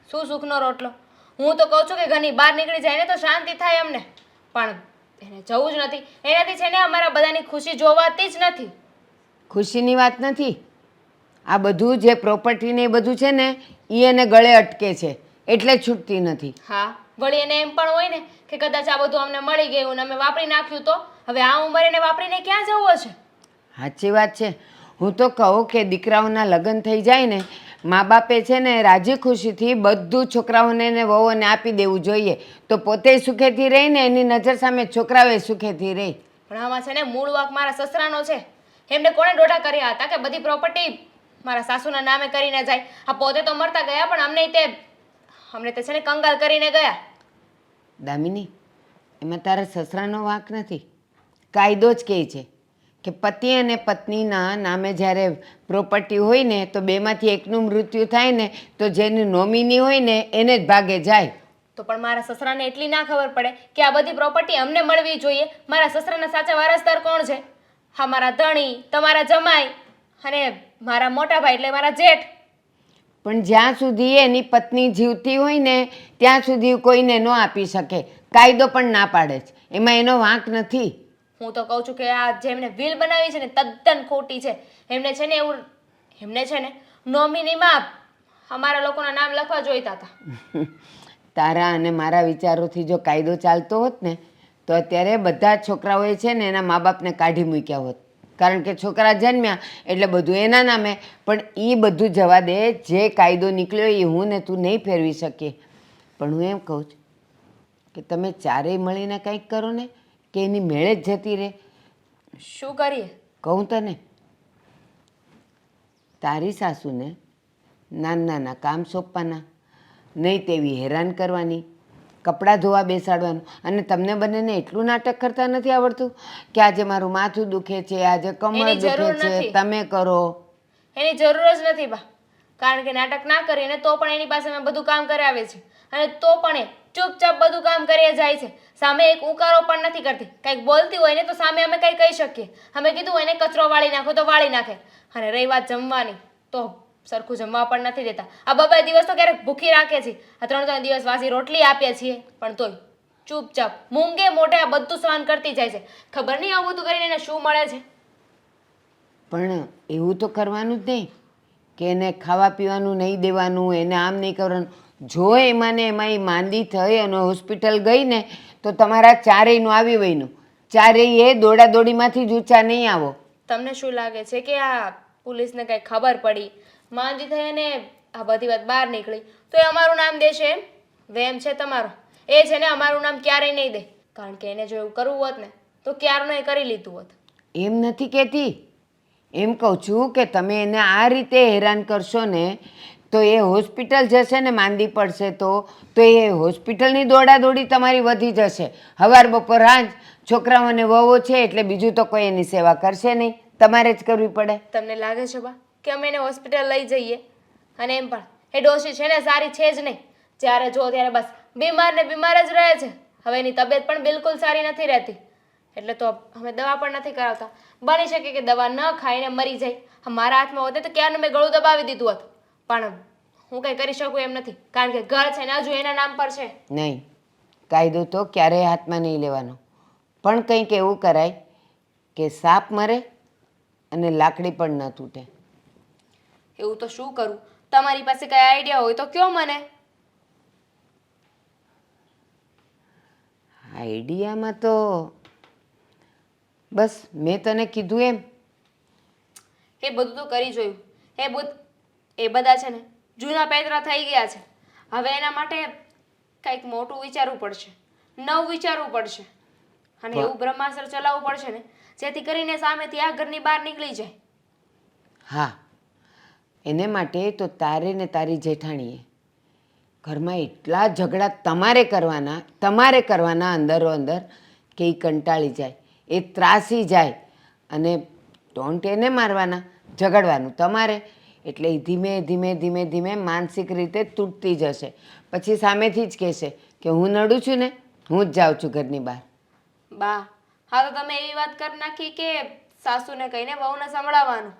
શું સુખનો રોટલો? હું તો કહું છું કે ઘરની બહાર નીકળી જાય ને તો શાંતિ થાય અમને. પણ એને જવું જ નથી. એનાથી છે ને અમારા બધાની ખુશી જોવાતી જ નથી. ખુશીની વાત નથી. આ બધું જે પ્રોપર્ટી ને એ બધું છે ને એ એને ગળે અટકે છે એટલે જ છૂટતી નથી. હા, વળી એને એમ પણ હોય ને કે કદાચ આ બધું અમને મળી ગયું ને અમે વાપરી નાખ્યું તો હવે આ ઉંમરે એને વાપરીને ક્યાં જવું હશે? સાચી વાત છે. હું તો કહું કે દીકરાઓના લગ્ન થઈ જાય ને મા બાપે છે ને રાજી ખુશીથી બધું છોકરાઓને ને વહુઓને આપી દેવું જોઈએ તો પોતે સુખેથી રહી ને એની નજર સામે છોકરાઓએ સુખેથી રહી. પણ આમાં છે ને મૂળ વાંક મારા સસરાનો છે. એમને કોણે ડોઢા કર્યા હતા કે બધી પ્રોપર્ટી મારા સાસુના નામે કરીને જાય? આ પોતે તો મરતા ગયા પણ અમને તે છે ને કંગાલ કરીને ગયા. દામિની, એમાં તારા સસરાનો વાંક નથી. કાયદો જ કહે છે કે પતિ અને પત્નીના નામે જ્યારે પ્રોપર્ટી હોય ને તો બેમાંથી એકનું મૃત્યુ થાય ને તો જેનું નોમિની હોય ને એને જ ભાગે જાય. તો પણ મારા સસરાને એટલી ના ખબર પડે કે આ બધી પ્રોપર્ટી અમને મળવી જોઈએ? મારા સસરાના સાચા વારસદાર કોણ છે? હા, મારા ધણી, તમારા જમાઈ અને મારા મોટા ભાઈ એટલે મારા જેઠ. પણ જ્યાં સુધી એની પત્ની જીવતી હોય ને ત્યાં સુધી કોઈને ન આપી શકે. કાયદો પણ ના પાડે છે, એમાં એનો વાંક નથી. હું તો કહું છું કે આ જેમને વિલ બનાવી છે ને તદ્દન ખોટી છે. એમને છે ને નોમિનીમાં અમારા લોકોના નામ લખવા જોઈતા હતા. તારા અને મારા વિચારોથી જો કાયદો ચાલતો હોત ને તો અત્યારે બધા જ છોકરાઓએ છે ને એના મા બાપને કાઢી મૂક્યા હોત. કારણ કે છોકરા જન્મ્યા એટલે બધું એના નામે. પણ એ બધું જવા દે, જે કાયદો નીકળ્યો એ હું ને તું નહીં ફેરવી શકીએ. પણ હું એમ કહું છું કે તમે ચારેય મળીને કંઈક કરો ને કે એની મેળે જ જતી રહે. શું કરીએ? કહું તને, તારી સાસુને નાના નાના કામ સોંપવાના, નહીં તેવી હેરાન કરવાની, કપડાં ધોવા બેસાડવાનું. અને તમને બંનેને એટલું નાટક કરતા નથી આવડતું કે આજે મારું માથું દુખે છે, આજે કમર એની જરૂર દુખે છે, નથી. તમે કરો. એની જરૂર જ નથી બા. કારણ કે નાટક ના કરીને તો પણ એની પાસે અમે બધું કામ કરાવે છે અને તો પણ એ ચૂપચાપ બધું કામ કરી જાય છે. સામે એક ઉકારો પણ નથી કરતી. કંઈક બોલતી હોય ને તો સામે અમે કંઈ કહી શકીએ. અમે કીધું હોય ને કચરો વાળી નાખો તો વાળી નાખે. અને રહી વાત જમવાની તો સરખું જમવા પણ નથી દેતા. આ બબે દિવસ તો ક્યારેક ભૂખી રાખે છે. આ 3 દિવસ વાસી રોટલી આપીએ છીએ પણ તોય ચૂપચાપ મૂંગે મોઢે આ બધું સહન કરતી જાય છે. ખબર નહીં આવું બધું કરીને એને શું મળે છે. પણ એવું તો કરવાનું જ નહીં કે એને ખાવા પીવાનું નહીં દેવાનું, એને આમ નહીં કરવાનું. જો એમાં ને એમાં એ માંદી થઈ અને હોસ્પિટલ ગઈ ને તો તમારા ચારેયનું આવી વયનું. ચારેય એ દોડાદોડીમાંથી જ ઊંચા નહીં આવો. તમને શું લાગે છે કે આ પોલીસને કંઈ ખબર પડી, માંદી થઈ અને આ બધી વાત બહાર નીકળી તો એ અમારું નામ દેશે એમ? વેમ છે તમારો. એ છે ને અમારું નામ ક્યારેય નહીં દે. કારણ કે એને જો એવું કરવું હોત ને તો ક્યારનું એ કરી લીધું હોત. એમ નથી કહેતી, એમ કહું છું કે તમે એને આ રીતે હેરાન કરશો ને તો એ હોસ્પિટલ જશે ને માંદી પડશે તો એ હોસ્પિટલની દોડાદોડી તમારી વધી જશે. હવાર બપોર સાંજ છોકરાઓને વહુઓ છે એટલે બીજું તો કોઈ એની સેવા કરશે નહીં, તમારે જ કરવી પડે. તમને લાગે છે બા કે અમે એને હોસ્પિટલ લઈ જઈએ? અને એમ પણ એ ડોશી છે ને સારી છે જ નહીં. જ્યારે જો ત્યારે બસ બીમાર ને બીમાર જ રહે છે. હવે એની તબિયત પણ બિલકુલ સારી નથી રહેતી. એટલે તો અમે દવા પણ નથી કરાવતા. બની શકે કે દવા ન ખાઈને મરી જાય. મારા હાથમાં હોતે તો ક્યારનું મેં ગળું દબાવી દીધું હોત. પણ હું કંઈ કરી શકું એમ નથી કારણ કે ઘર છે ને હજુ એના નામ પર છે. નહીં, કાયદો તો ક્યારેય હાથમાં નહીં લેવાનો. પણ કંઈક એવું કરાય કે સાપ મરે અને લાકડી પણ ન તૂટે. એવું તો શું કરું? તમારી પાસે કઈ આઈડિયા હોય તો કયો મને. આઈડિયામાં તો બસ મેં તને કીધું એમ. એ બધું તો કરી જોયું. એ બધા છે ને જૂના પેતરા થઈ ગયા છે. હવે એના માટે કંઈક મોટું વિચારવું પડશે, નવું વિચારવું પડશે અને એવું બ્રહ્માસ્ત્ર ચલાવવું પડશે ને જેથી કરીને સામેથી આ ઘરની બહાર નીકળી જાય. હા, એને માટે તો તારે ને તારી જેઠાણીએ ઘરમાં એટલા ઝઘડા તમારે કરવાના અંદરો અંદર કે એ કંટાળી જાય, એ ત્રાસી જાય. અને ટોન્ટ એને મારવાના, ઝઘડવાનું તમારે. એટલે એ ધીમે ધીમે ધીમે ધીમે માનસિક રીતે તૂટતી જશે. પછી સામેથી જ કહેશે કે હું નડું છું ને હું જ જાઉં છું ઘરની બહાર. બા, હા તો તમે એવી વાત કરી નાખી કે સાસુને કહીને વહુને સંભળાવવાનું.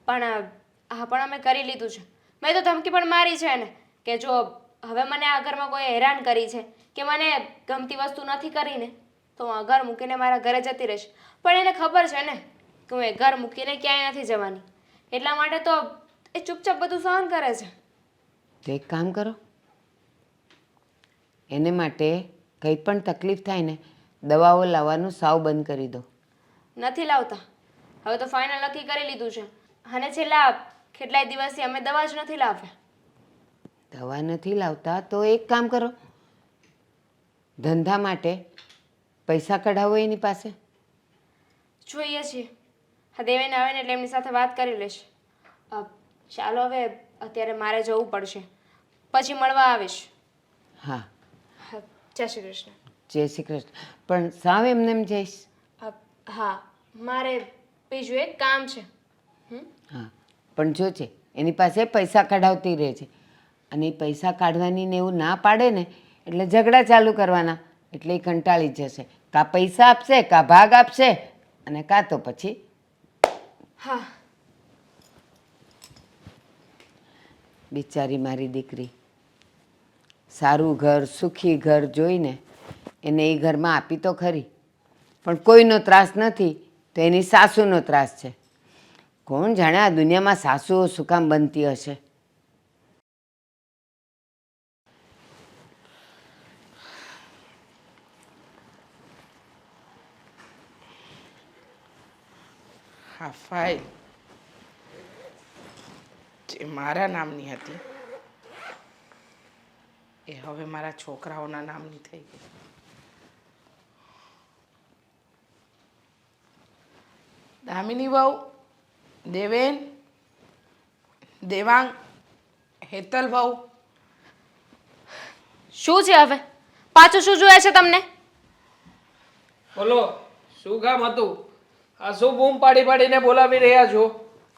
પણ અમે કરી લીધું છે. મેં તો ધમકી પણ મારી છે ને કે જો હવે મને આ ઘરમાં કોઈ હેરાન કરી છે કે મને ગમતી વસ્તુ નથી કરીને તો હું આ ઘર મૂકીને મારા ઘરે જતી રહીશ. પણ એને ખબર છે ને કે હું એ ઘર મૂકીને ક્યાંય નથી જવાની. એટલા માટે તો એ ચૂપચાપ બધું સહન કરે છે. તો એક કામ કરો, એને માટે કંઈ પણ તકલીફ થાય ને દવાઓ લાવવાનું સાવ બંધ કરી દો. નથી લાવતા. હવે તો ફાઇનલ નક્કી કરી લીધું છે. અને છેલ્લા કેટલાય દિવસથી અમે દવા જ નથી લાવ્યા. દવા નથી લાવતા તો એક કામ કરો, ધંધા માટે પૈસા કઢાવો એની પાસે. જોઈએ છીએ. હા, દેવેન આવે ને એટલે એમની સાથે વાત કરી લઈશ. ચાલો હવે અત્યારે મારે જવું પડશે, પછી મળવા આવીશ. હા, હા, જય શ્રી કૃષ્ણ. જય શ્રી કૃષ્ણ. પણ સાવ એમને એમ જઈશ? હા, મારે બીજું એક કામ છે. હા, પણ જો છે એની પાસે પૈસા કઢાવતી રહે છે, અને એ પૈસા કાઢવાની ને એવું ના પાડે ને એટલે ઝઘડા ચાલુ કરવાના. એટલે એ કંટાળી જશે. કાં પૈસા આપશે, કાં ભાગ આપશે, અને કાં તો પછી હા. બિચારી મારી દીકરી સારું ઘર, સુખી ઘર જોઈને એને એ ઘરમાં આપી તો ખરી, પણ કોઈનો ત્રાસ નથી તો એની સાસુનો ત્રાસ છે. કોણ જાણે આ દુનિયામાં સાસુઓ શું કામ બનતી હશે. હા, ફાઇલ જે મારા નામની હતી એ હવે મારા છોકરાઓના નામની થઈ ગઈ. દામિની વહુ, દેવેન, દેવાંગ, હેતલ વહુ, શું છે હવે? પાછું શું જોઈએ છે તમને? બોલો, શું કામ હતું? આ શું બૂમ પાડી પાડીને બોલાવી રહ્યા છો?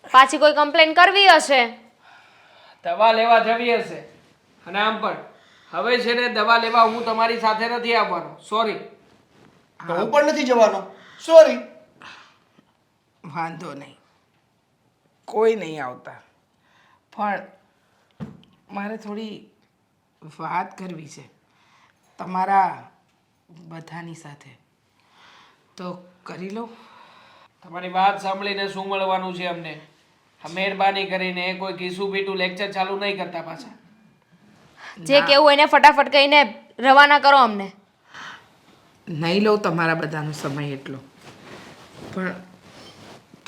પાછી કોઈ કમ્પ્લેન કરવી હશે. દવા લેવા જવી હશે. અને આમ પણ હવે છે ને દવા લેવા હું તમારી સાથે નથી આવવાનો. સોરી. તો હું પણ નથી જવાનો. સોરી. વાંધો નહીં, કોઈ નહીં આવતા, પણ મારે થોડી વાત કરવી છે તમારા બધાની સાથે, તો કરી લઉં? તમારી વાત સાંભળીને શું મળવાનું છે અમને? મહેરબાની કરીને કોઈ કીસું પીટું લેક્ચર ચાલુ નહીં કરતા પાછા. જે કેવું એને ફટાફટ કહીને રવાના કરો અમને. નહીં લઉં તમારા બધાનો સમય એટલો, પણ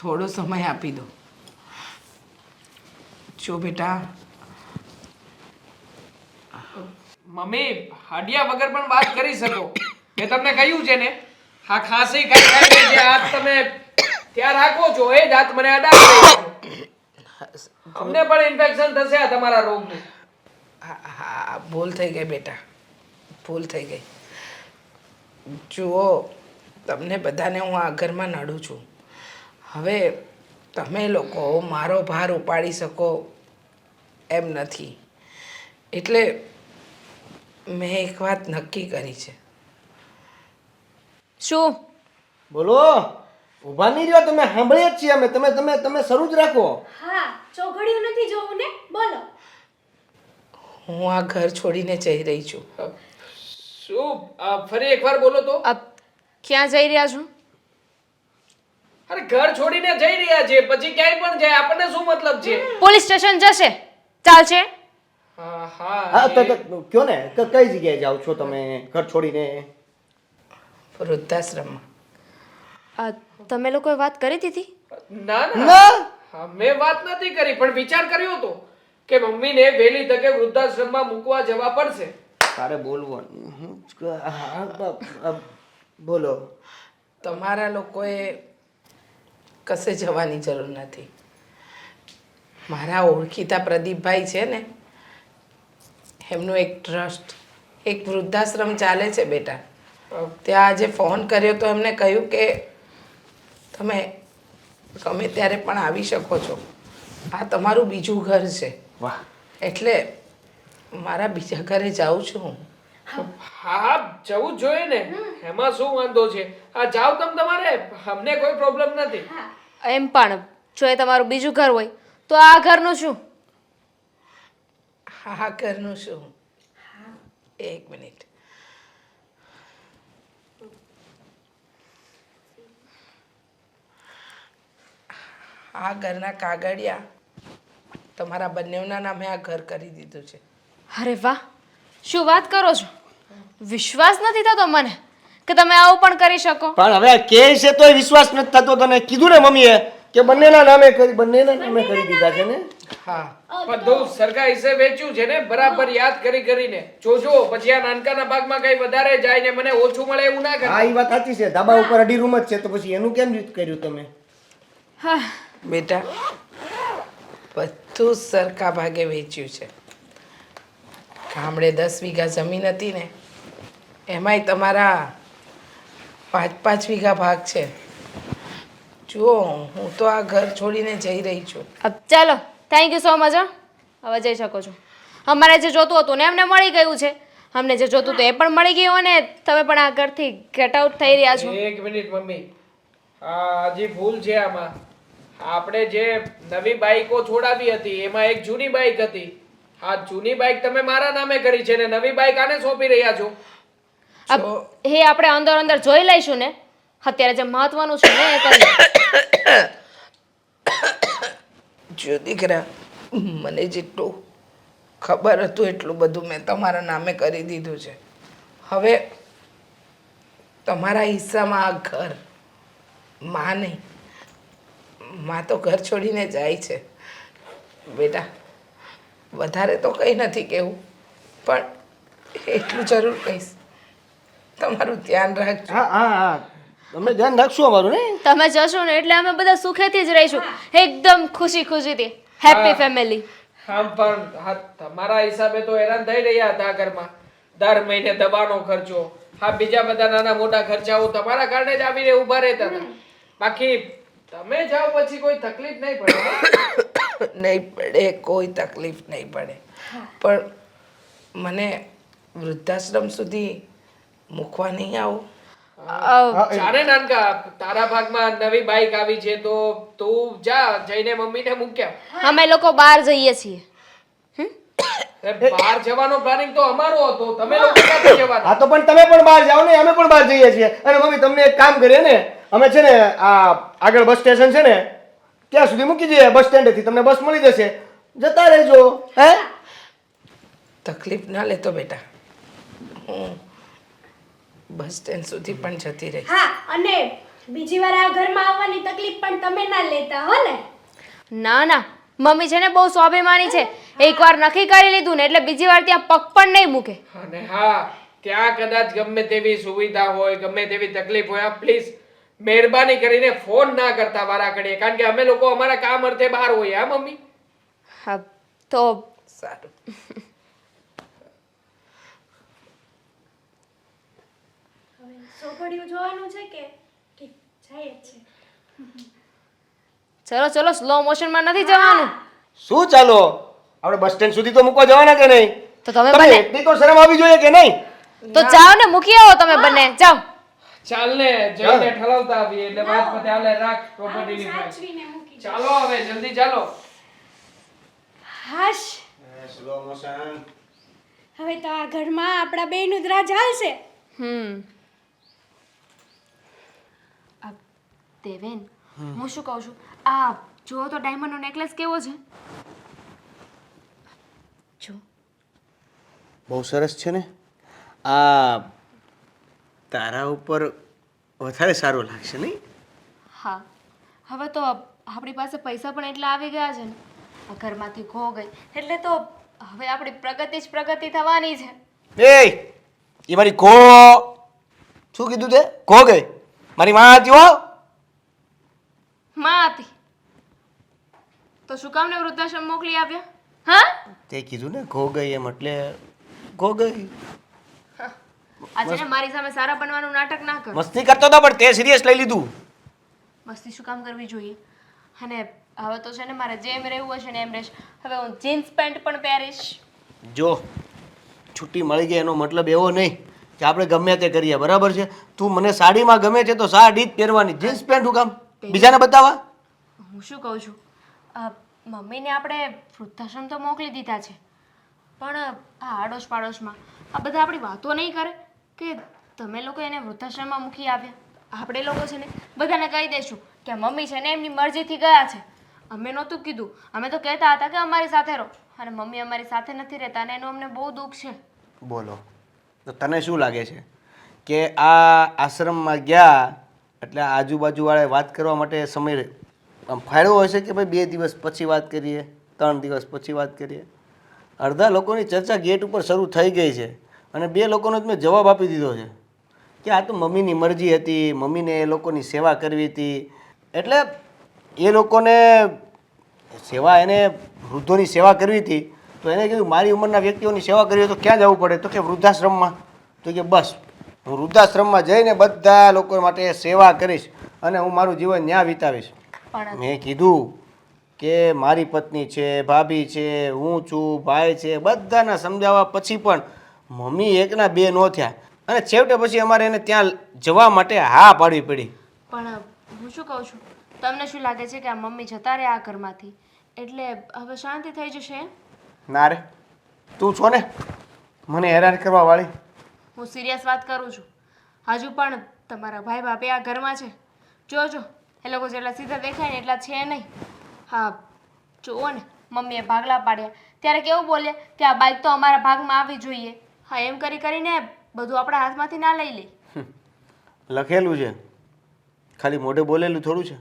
થોડો સમય આપી દો. જો બેટા, મમ્મી હાડિયા વગર પણ વાત કરી શકો. મેં તમને કહ્યું છે ને, આ ખાંસી ખાઈ ખાઈને જે હાથ તમે ત્યાં રાખો છો એ જ હાથ મને અડાડી રહ્યા છો. અમને પણ ઇન્ફેક્શન થશે આ તમારા રોગનું. હા હા, ભૂલ થઈ ગઈ બેટા, ભૂલ થઈ ગઈ. જુઓ, તમને બધાને હું આ ઘરમાં નડું છું. હવે તમે લોકો મારો ભાર ઉપાડી શકો એમ નથી, એટલે મેં એક વાત નક્કી કરી છે. શું? બોલો, ઊભા નહીં રહ્યો તમે, સાંભળીએ જ છીએ અમે. તમે તમે તમે શરૂ જ રાખો. હા, ચોઘડિયું નથી જોવું ને, બોલો. હું આ ઘર છોડીને જઈ રહી છું. શું? ફરી એકવાર બોલો તો. ક્યાં જઈ રહ્યા છો? અરે ઘર છોડીને જઈ રહ્યા છે, પછી ક્યાંય પણ જાય આપણને શું મતલબ છે? પોલીસ સ્ટેશન જશે, ચાલશે? હા હા, હા તો કયો ને, કઈ જગ્યાએ જાઓ છો તમે ઘર છોડીને? વૃદ્ધાશ્રમમાં. તમે લોકોએ વાત કરી દીધી? ના ના ના. હા, મેં વાત નથી કરી, પણ વિચાર કર્યો હતો કે મમ્મીને વહેલી તકે વૃદ્ધાશ્રમમાં મૂકવા જવા પડશે. તારે બોલવાનું. બોલો. તમારા લોકોએ કશે જવાની જરૂર નથી. મારા ઓળખીતા પ્રદીપભાઈ છે ને, એમનું એક ટ્રસ્ટ, એક વૃદ્ધાશ્રમ ચાલે છે બેટા. ત્યાં આજે ફોન કર્યો તો એમને કહ્યું કે તમે ગમે ત્યારે પણ આવી શકો છો. આ તમારું બીજું ઘર છે. વાહ. એટલે મારા બીજા ઘરે જાઉં છું હું. હા જવું જ જોઈએ ને, એમાં શું વાંધો છે? આ જાવ તમારે, અમને કોઈ પ્રોબ્લેમ નથી. એમ પણ જો એ તમારું બીજું ઘર હોય તો આ ઘરનું શું? હા, ઘરનું શું? એક મિનિટ. આ ઘરના કાગળિયા તમારા બંનેના નામે આ ઘર કરી દીધું છે. અરે વાહ, શું વાત કરો છો? વિશ્વાસ નથી થતો મને કે તમે આવું પણ કરી શકો. પણ હવે કે છે તોય વિશ્વાસ નથી થતો. તને કીધું ને મમ્મીએ કે બંનેના નામે કરી દીધા છે ને? હા બધું સરખા હિસ્સે વેચ્યું છે ને, બરાબર યાદ કરીને. જોજો પછી આ નાનકાના ભાગમાં કઈ વધારે જાય ને મને ઓછું મળે એવું ના હા કરે. એ વાત સાચી છે. ધાબા ઉપર અઢી રૂમ જ છે તો પછી એનું કેમ કર્યું તમે? હા બેટા બધું સરખા ભાગે વેચ્યું છે. ગામડે 10 વીઘા જમીન હતી ને એમાંય તમારા 5-5 વીઘા ભાગ છે. જુઓ હું તો આ ઘર છોડીને જઈ રહી છું. ચાલો થેન્ક યુ સો મચ. હવે જઈ શકો છો. અમારે જે જોતું હતું ને એમને મળી ગયું છે. અમને જે જોતું હતું એ પણ મળી ગયું અને તમે પણ આ ઘરથી ગેટ આઉટ થઈ રહ્યા છો. એક મિનિટ મમ્મી, આ હજી ભૂલ છે આમાં. આપણે જે નવી બાઈકો છોડાવી હતી એમાં એક જૂની બાઈક હતી. આ જૂની બાઈક તમે મારા નામે કરી છે ને નવી બાઈક આને સોંપી રહ્યા છો. એ આપણે અંદર અંદર જોઈ લઈશું ને. અત્યારે જે મહત્વનું છે ને એ કરીએ. જો દીકરા મને જેટલું ખબર હતું એટલું બધું મેં તમારા નામે કરી દીધું છે. હવે તમારા હિસ્સામાં આ ઘર માં નહીં, માં તો ઘર છોડીને જાય છે. બેટા વધારે તો કંઈ નથી કહેવું પણ એટલું જરૂર કહીશ તમારું ધ્યાન રાખજો. હા હા હા તમે ધ્યાન રાખશું અમારું ને? તમે જશો ને એટલે અમે બધા સુખેથી જ રહીશું. એકદમ ખુશી ખુશીથી. Happy family. આમ પણ હા તમારા હિસાબે તો હેરાન થઈ રહ્યા હતા ઘરમાં. દર મહિને દવાનો ખર્ચો, હા બીજા બધા નાના મોટા ખર્ચાઓ તમારા કારણે જ આવીને ઊભા રહેતા હતા. બાકી તમે જાઓ પછી કોઈ તકલીફ નહીં પડે. નહીં પડે, કોઈ તકલીફ નહીં પડે. પણ મને વૃદ્ધાશ્રમ સુધી મૂકવા નહીં આવું? ચાલે નાનકા, તારા ભાગમાં નવી બાઈક આવી છે તો તું જા જઈને મમ્મીને મૂક્યા. અમે લોકો બહાર જઈએ છીએ. બહાર જવાનો પ્લાનિંગ તો અમારો હતો, તમે લોકો ક્યાંથી જવાના? હા તો પણ તમે પણ બહાર જાઓ ને, અમે પણ બહાર જઈએ છીએ. અને મમ્મી તમને એક કામ કરીએ ને, અમે છે ને આ આગળ બસ સ્ટેશન છે ને ત્યાં સુધી મૂકી દઈએ. બસ સ્ટેન્ડેથી તમને બસ મળી જશે, જતા રહેજો. હે તકલીફ ના લેતો બેટા, હું બસ સ્ટેન્ડ સુધી પણ જતી રહી. હા, અને બીજી વાર આ ઘરમાં આવવાની તકલીફ પણ તમે ના લેતા હો ને? ના ના, મમ્મી છે ને બહુ સ્વાભિમાની છે. એકવાર નક્કી કરી લીધું ને એટલે બીજી વાર ત્યાં પગ પણ નહીં મૂકે. અને હા ત્યાં કદાચ ગમે તેવી સુવિધા હોય, ગમે તેવી તકલીફ હોય, પ્લીઝ મહેરબાની કરીને ફોન ના કરતા વારા ઘડીએ, કારણ કે અમે લોકો અમારા કામ અર્થે બહાર હોઈએ. હા મમ્મી? હા તો સારું. હવે સોગડિયું જોવાનું છે કે ઠીક જાય જ છે? ચલો ચલો, સ્લો મોશનમાં નથી જવાનું. શું ચાલો, આપણે બસ સ્ટેન્ડ સુધી તો મૂકવા જવાના કે નહીં? તો તમે તમને બંને એટલી તો શરમ આવી જોઈએ કે નહીં? તો જાઓ ને, મૂકી આવો તમે બંને. જાઓ. ચાલ ને જઈને ઠલવતા આવીએ એટલે વાત પતે. હાલે રાખ પ્રોપર્ટીની ફાઇલ. સાચવીને મૂકી દો. ચાલો હવે જલ્દી ચાલો. હાશ, સ્લો મોશન. હવે તો આ ઘરમાં આપણા બેયનું જ રાજ હાલશે. દેવેન, હું શું કહું છું, આ જુઓ તો ડાયમંડનો નેકલેસ કેવો છે. જો બહુ સરસ છે ને. આ તારા ઉપર વધારે સારું લાગશે નહીં? હા, હવે તો આપણી પાસે પૈસા પણ એટલા આવી ગયા છે ને, આ ઘરમાંથી ખો ગઈ એટલે તો હવે આપણી પ્રગતિ જ પ્રગતિ થવાની છે. એ મારી ઘો શું કીધું તે? ઘો ગઈ? મારી માં હતી હો. માં હતી તો શું કામ ને વૃદ્ધાશ્રમ મોકલી આપ્યા? હા, તે કીધું ને ઘો ગઈ એમ, એટલે ઘો ગઈ. આજે ને મારી સામે સારા બનવાનું નાટક ના કરો. મસ્તી કરતો હતો પણ તે સિરિયસ લઈ લીધું. મસ્તી શું કામ કરવી જોઈએ? અને હવે તો છે ને મારે જેમ રહેવું હશે ને એમ રહેશ. હવે હું જીન્સ પેન્ટ પણ પહેરીશ. જો છુટ્ટી મળી ગઈ એનો મતલબ એવો નહીં કે આપણે ગમે તે કરીએ, બરાબર છે? તું મને સાડીમાં ગમે છે તો સાડી જ પહેરવાની, જીન્સ પેન્ટ શું કામ બીજાને બતાવવા? હું શું કહું છું, મમ્મીને આપણે વૃદ્ધાશ્રમ તો મોકલી દીધા છે, પણ આ આડોશ પાડોશમાં આ બધા આપણી વાતો નહીં કરે કે તમે લોકો એને વૃદ્ધાશ્રમમાં મૂકી આવ્યા. આપણે લોકો છે ને બધાને કહી દઈશું કે મમ્મી છે ને એમની મરજીથી ગયા છે. અમે નહોતું કીધું, અમે તો કહેતા હતા કે અમારી સાથે રહો, અને મમ્મી અમારી સાથે નથી રહેતા અને એનું અમને બહુ દુઃખ છે. બોલો, તો તને શું લાગે છે કે આ આશ્રમમાં ગયા એટલે આજુબાજુવાળાએ વાત કરવા માટે સમય આમ ફાયદો હશે કે ભાઈ 2 દિવસ પછી વાત કરીએ, 3 દિવસ પછી વાત કરીએ. અડધા લોકોની ચર્ચા ગેટ ઉપર શરૂ થઈ ગઈ છે અને 2 લોકોનો જ મેં જવાબ આપી દીધો છે કે આ તો મમ્મીની મરજી હતી, મમ્મીને એ લોકોની સેવા કરવી હતી. એટલે એ લોકોને સેવા, એને વૃદ્ધોની સેવા કરવી હતી તો એને કીધું મારી ઉંમરના વ્યક્તિઓની સેવા કરવી હોય તો ક્યાં જવું પડે? તો કે વૃદ્ધાશ્રમમાં. તો કે બસ હું વૃદ્ધાશ્રમમાં જઈને બધા લોકો માટે સેવા કરીશ અને હું મારું જીવન ત્યાં વિતાવીશ. પણ મેં કીધું કે મારી પત્ની છે, ભાભી છે, હું છું, ભાઈ છે, બધાના સમજાવવા પછી પણ મમ્મી એકના બે ન થયા અને છેવટે પછી અમારે એને ત્યાં જવા માટે હા પાડવી પડી. પણ હું શું કહું છું, તમને શું લાગે છે કે આ મમ્મી જતા રહ્યા આ ઘરમાંથી એટલે હવે શાંતિ થઈ જશે એમ? ના રે, તું છો ને મને હેરાન કરવા વાળી. હું સિરિયસ વાત કરું છું. હજુ પણ તમારા ભાઈ ભાભી આ ઘરમાં છે. જોજો એ લોકો જેટલા સીધા દેખાય ને એટલા છે નહીં. હા જુઓ ને, મમ્મીએ ભાગલા પાડ્યા ત્યારે કેવું બોલ્યા કે આ બાઈક તો અમારા ભાગમાં આવી જોઈએ. હા એમ કરી કરીને બધું આપણા હાથમાંથી ના લઈ લે. લખેલું છે, ખાલી મોઢે બોલેલું થોડું છે.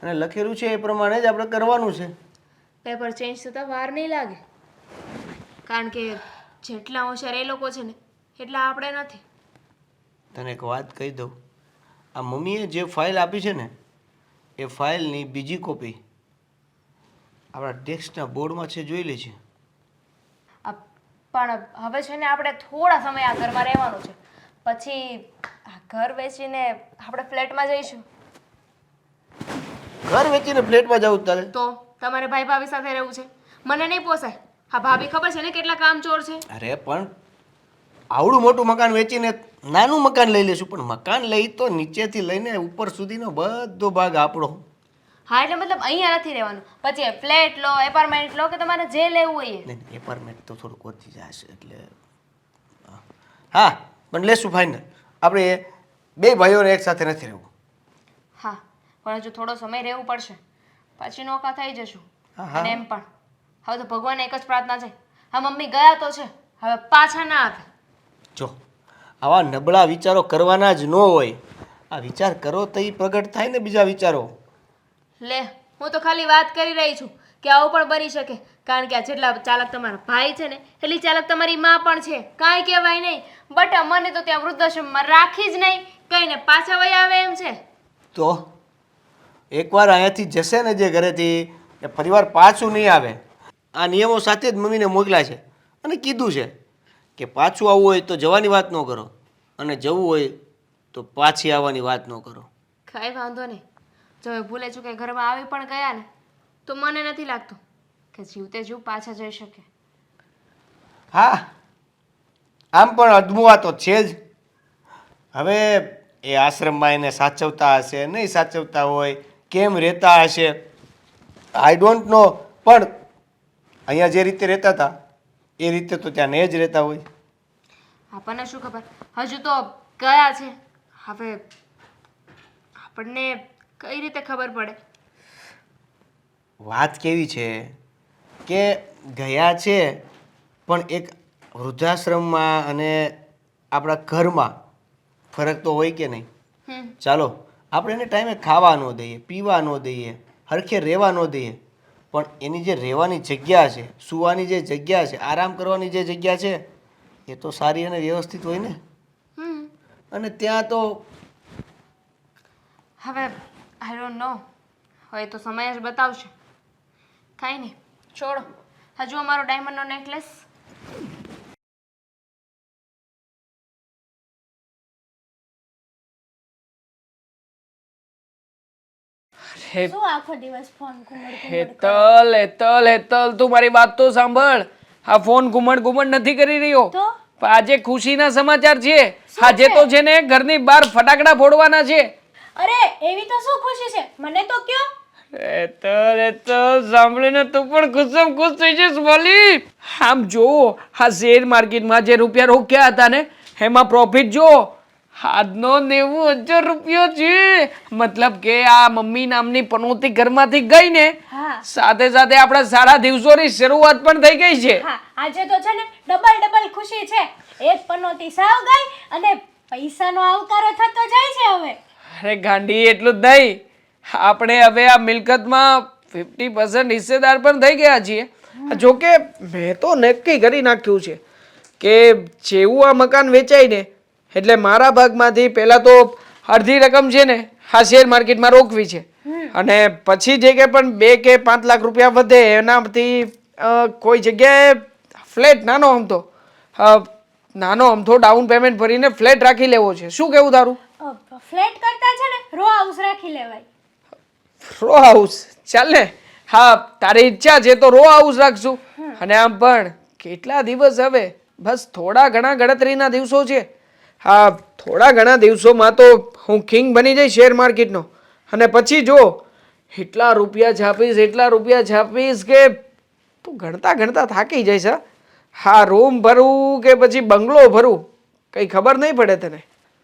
અને લખેલું છે એ પ્રમાણે જ આપણે કરવાનું છે. પેપર ચેન્જ થતાં વાર નહીં લાગે, કારણ કે જેટલા હોશિયાર એ લોકો છે ને એટલા આપણે નથી. તને એક વાત કહી દઉં, આ મમ્મીએ જે ફાઇલ આપી છે ને એ ફાઇલની બીજી કોપી આપણા ડેસ્કના બોર્ડમાં છે, જોઈ લે છે. પણ હવે છે ને આપણે થોડા સમય આ ઘરમાં રહેવાનું છે, પછી આ ઘર વેચીને આપણે ફ્લેટમાં જઈશું. ઘર વેચીને ફ્લેટમાં જવું તારે? તો તમારે ભાઈ ભાભી સાથે રહેવું છે, મને નહીં પોસાય. હા ભાભી ખબર છે ને કેટલા કામચોર છે. અરે પણ આવડું મોટું મકાન વેચીને નાનું મકાન લઈ લેશું, પણ મકાન લઈ તો નીચેથી લઈને ઉપર સુધીનો બધો ભાગ આપણો. હા એટલે મતલબ અહીંયા નથી રહેવાનું, પછી ફ્લેટ લો, એપાર્ટમેન્ટ લો, કે તમારે જે લેવું હોય એ. નહીં, એપાર્ટમેન્ટ તો થોડુંક ઓછી જશે એટલે હા, પણ લેશું ફાઇનલ. આપણે 2 ભાઈઓને એક સાથે નથી રહેવું. હા પણ હજુ થોડો સમય રહેવું પડશે, પછી નોકા થઈ જશું. અને એમ પણ હવે તો ભગવાન એક જ પ્રાર્થના છે, હા મમ્મી ગયા તો છે, હવે પાછા ના આવે. જો આવા નબળા વિચારો કરવાના જ ન હોય. આ વિચાર કરો તો એ પ્રગટ થાય ને બીજા વિચારો. લે હું તો ખાલી વાત કરી રહી છું કે આવું પણ બની શકે, કારણ કે આ જેટલા ચાલક તમારા ભાઈ છે ને એટલી ચાલક તમારી માં પણ છે. કાંઈ કહેવાય નહીં, બટ મને તો ત્યાં વૃદ્ધાશ્રમમાં રાખી જ નહીં, કહીને પાછા વહી આવે એમ છે. તો એકવાર અહીંયાથી જશે ને જે ઘરેથી, એ પરિવાર પાછું નહીં આવે. આ નિયમો સાથે જ મમ્મીને મોકલ્યા છે અને કીધું છે કે પાછું આવવું હોય તો જવાની વાત ન કરો અને જવું હોય તો પાછી આવવાની વાત ન કરો. કાંઈ વાંધો નહીં, જો એ ભૂલે ચૂકે ઘરમાં આવી પણ ગયા ને તો મને નથી લાગતું કે જીવતે જીવ પાછા જઈ શકે. હા, આમ પણ અદમુઆ તો છે જ. હવે એ આશ્રમમાં એને સાચવતા હશે, નહીં સાચવતા હોય, કેમ રહેતા હશે, આઈ ડોન્ટ નો. પણ અહીંયા જે રીતે રહેતા હતા એ રીતે તો ત્યાં ને જ રહેતા હોય. આપણને શું ખબર, હજુ તો ગયા છે. હવે આપણને કઈ રીતે ખબર પડે? વાત કેવી છે કે ગયા છે પણ એક વૃદ્ધાશ્રમમાં અને આપણા ઘરમાં ફરક તો હોય કે નહીં? ચાલો આપણે એને ટાઈમે ખાવા ન દઈએ, પીવા ન દઈએ, હરખે રહેવા ન દઈએ, પણ એની જે રહેવાની જગ્યા છે, સૂવાની જે જગ્યા છે, આરામ કરવાની જે જગ્યા છે એ તો સારી અને વ્યવસ્થિત હોય ને. અને ત્યાં તો હવે આઈ ડોન્ટ નો, હવે તો સમય જ બતાવશે. કાંઈ નહીં, છોડો. હજુ અમારો ડાયમંડનો નેકલેસ શું આખો દિવસ ફોન હેતલ હેતલ હેતલ, તું મારી વાત તો સાંભળ. આ ફોન ઘુમડ નથી કરી રહ્યો. તો પણ આજે ખુશીના સમાચાર છે. આજે તો છે ને ઘરની બહાર ફટાકડા ફોડવાના છે. અરે એવી તો શું ખુશી છે, મને તો કયો. હેતલ હેતલ, સાંભળીને તું પણ ખુશમ ખુશ થઈ જઈશ બોલી. આમ જો આ શેર માર્કેટમાં જે રૂપિયા રોક્યા હતા ને એમાં પ્રોફિટ જો આજનો 90,000 રૂપિયો છે. મતલબ કે આ મમ્મી નામની પનોતી ઘરમાંથી ગઈ ને, સાથે સાથે આપણા સારા દિવસોની શરૂઆત પણ થઈ ગઈ છે. હા આજે તો છે ને ડબલ ખુશી છે. એક પનોતી સાવ ગઈ અને પૈસાનો આવકારો થતો જાય છે હવે. અરે ગાંડી, એટલું જ નહીં, આપણે હવે આ મિલકતમાં 50% હિસ્સેદાર પણ થઈ ગયા છીએ. જોકે મેં તો નક્કી કરી નાખ્યું છે કે જેવું આ મકાન વેચાય ને એટલે મારા ભાગમાંથી પહેલાં તો અડધી રકમ છે ને આ શેર માર્કેટમાં રોકવી છે, અને પછી જે કે પણ 2 કે 5 લાખ રૂપિયા વધે એનાથી કોઈ જગ્યાએ ફ્લેટ નાનો અમથો ડાઉન પેમેન્ટ ભરીને ફ્લેટ રાખી લેવો છે. શું કેવું તારું? ફ્લેટ કરતા છે ને રો હાઉસ રાખી લેવાય. રો હાઉસ ચાલ ને. હા, તારી ઈચ્છા છે તો રો હાઉસ રાખશું. અને આમ પણ કેટલા દિવસ હવે, બસ થોડા ઘણા ગણતરીના દિવસો છે. હા, થોડા ઘણા દિવસોમાં તો હું કિંગ બની જઈશ શેર માર્કેટનો. અને પછી જો એટલા રૂપિયા છાપીશ કે તું ગણતા ગણતા થાકી જઈશ. હા, રૂમ ભરવું કે પછી બંગલો ભરવું કંઈ ખબર નહીં પડે તને.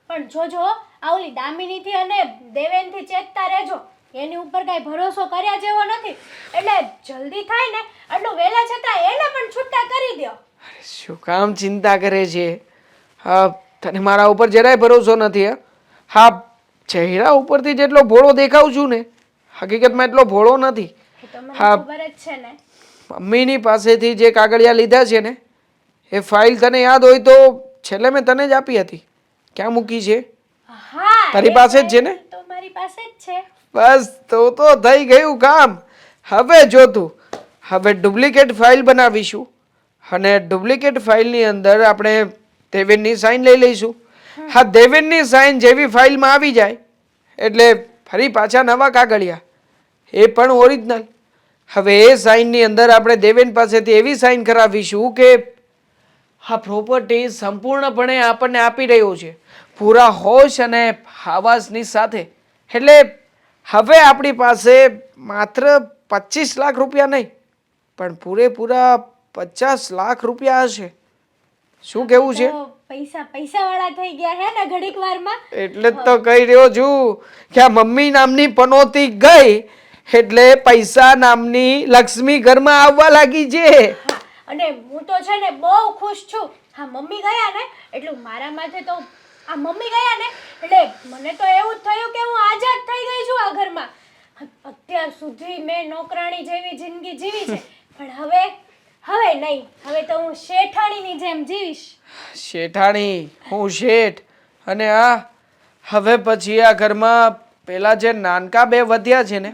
પણ જોજો આ ઓલી દામિનીથી અને દેવેનથી ચેતતા રહેજો. એની ઉપર કાંઈ ભરોસો કર્યા જેવો નથી. એટલે જલ્દી થાય ને એટલું વહેલા છતાં એને પણ છૂટા કરી દો. શું કામ ચિંતા કરે છે? હા, તને મારા ઉપર જરાય ભરોસો નથી. હા, ચહેરા ઉપરથી જેટલો ભોળો દેખાઉં છું ને હકીકતમાં એટલો ભોળો નથી. એ તો મને હા. ખબર જ છે ને. મમ્મીની પાસેથી જે કાગળિયા લીધા છે ને એ ફાઇલ તને યાદ હોય તો છેલ્લે મેં તને જ આપી હતી. ક્યાં મૂકી છે? હા, તારી એ પાસે જ છે ને? તો મારી પાસે જ છે. બસ તો થઈ ગયું કામ. હવે જો તું હવે ડુપ્લિકેટ ફાઇલ બનાવીશું અને ડુપ્લિકેટ ફાઇલની અંદર આપણે દેવેનની સાઇન લઈ લઈશું. હા, દેવેનની સાઇન જેવી ફાઇલમાં આવી જાય એટલે ફરી પાછા નવા કાગળિયા, એ પણ ઓરિજિનલ. હવે એ સાઇનની અંદર આપણે દેવેન પાસેથી એવી સાઇન કરાવીશું કે આ પ્રોપર્ટી સંપૂર્ણપણે આપણને આપી રહ્યો છે, પૂરા હોશ અને આવાસની સાથે. એટલે હવે આપણી પાસે માત્ર 25 લાખ રૂપિયા નહીં પણ પૂરેપૂરા 50 લાખ રૂપિયા હશે. શું કેવું છે? તો પૈસા વાળા થઈ ગયા હે ને ઘડીક વારમાં. એટલે જ તો કહી રહ્યો છું કે આ મમ્મી નામની પનોતી ગઈ એટલે પૈસા નામની લક્ષ્મી ઘરમાં આવવા લાગી છે. હા, અને હું તો છે ને બહુ ખુશ છું. હા, મમ્મી ગયા ને એટલું મારા માથે તો આ મમ્મી ગયા ને એટલે મને તો એવું જ થયું કે હું આઝાદ થઈ ગઈ છું આ ઘરમાં. અત્યાર સુધી મેં નોકરાણી જેવી જિંદગી જીવી છે પણ હવે નહીં. હવે તો હું શેઠાણીની જેમ જીવીશ. શેઠાણી, હું શેઠ. અને હવે પછી આ ઘરમાં પેલા જે નાનકા બે વધ્યા છે ને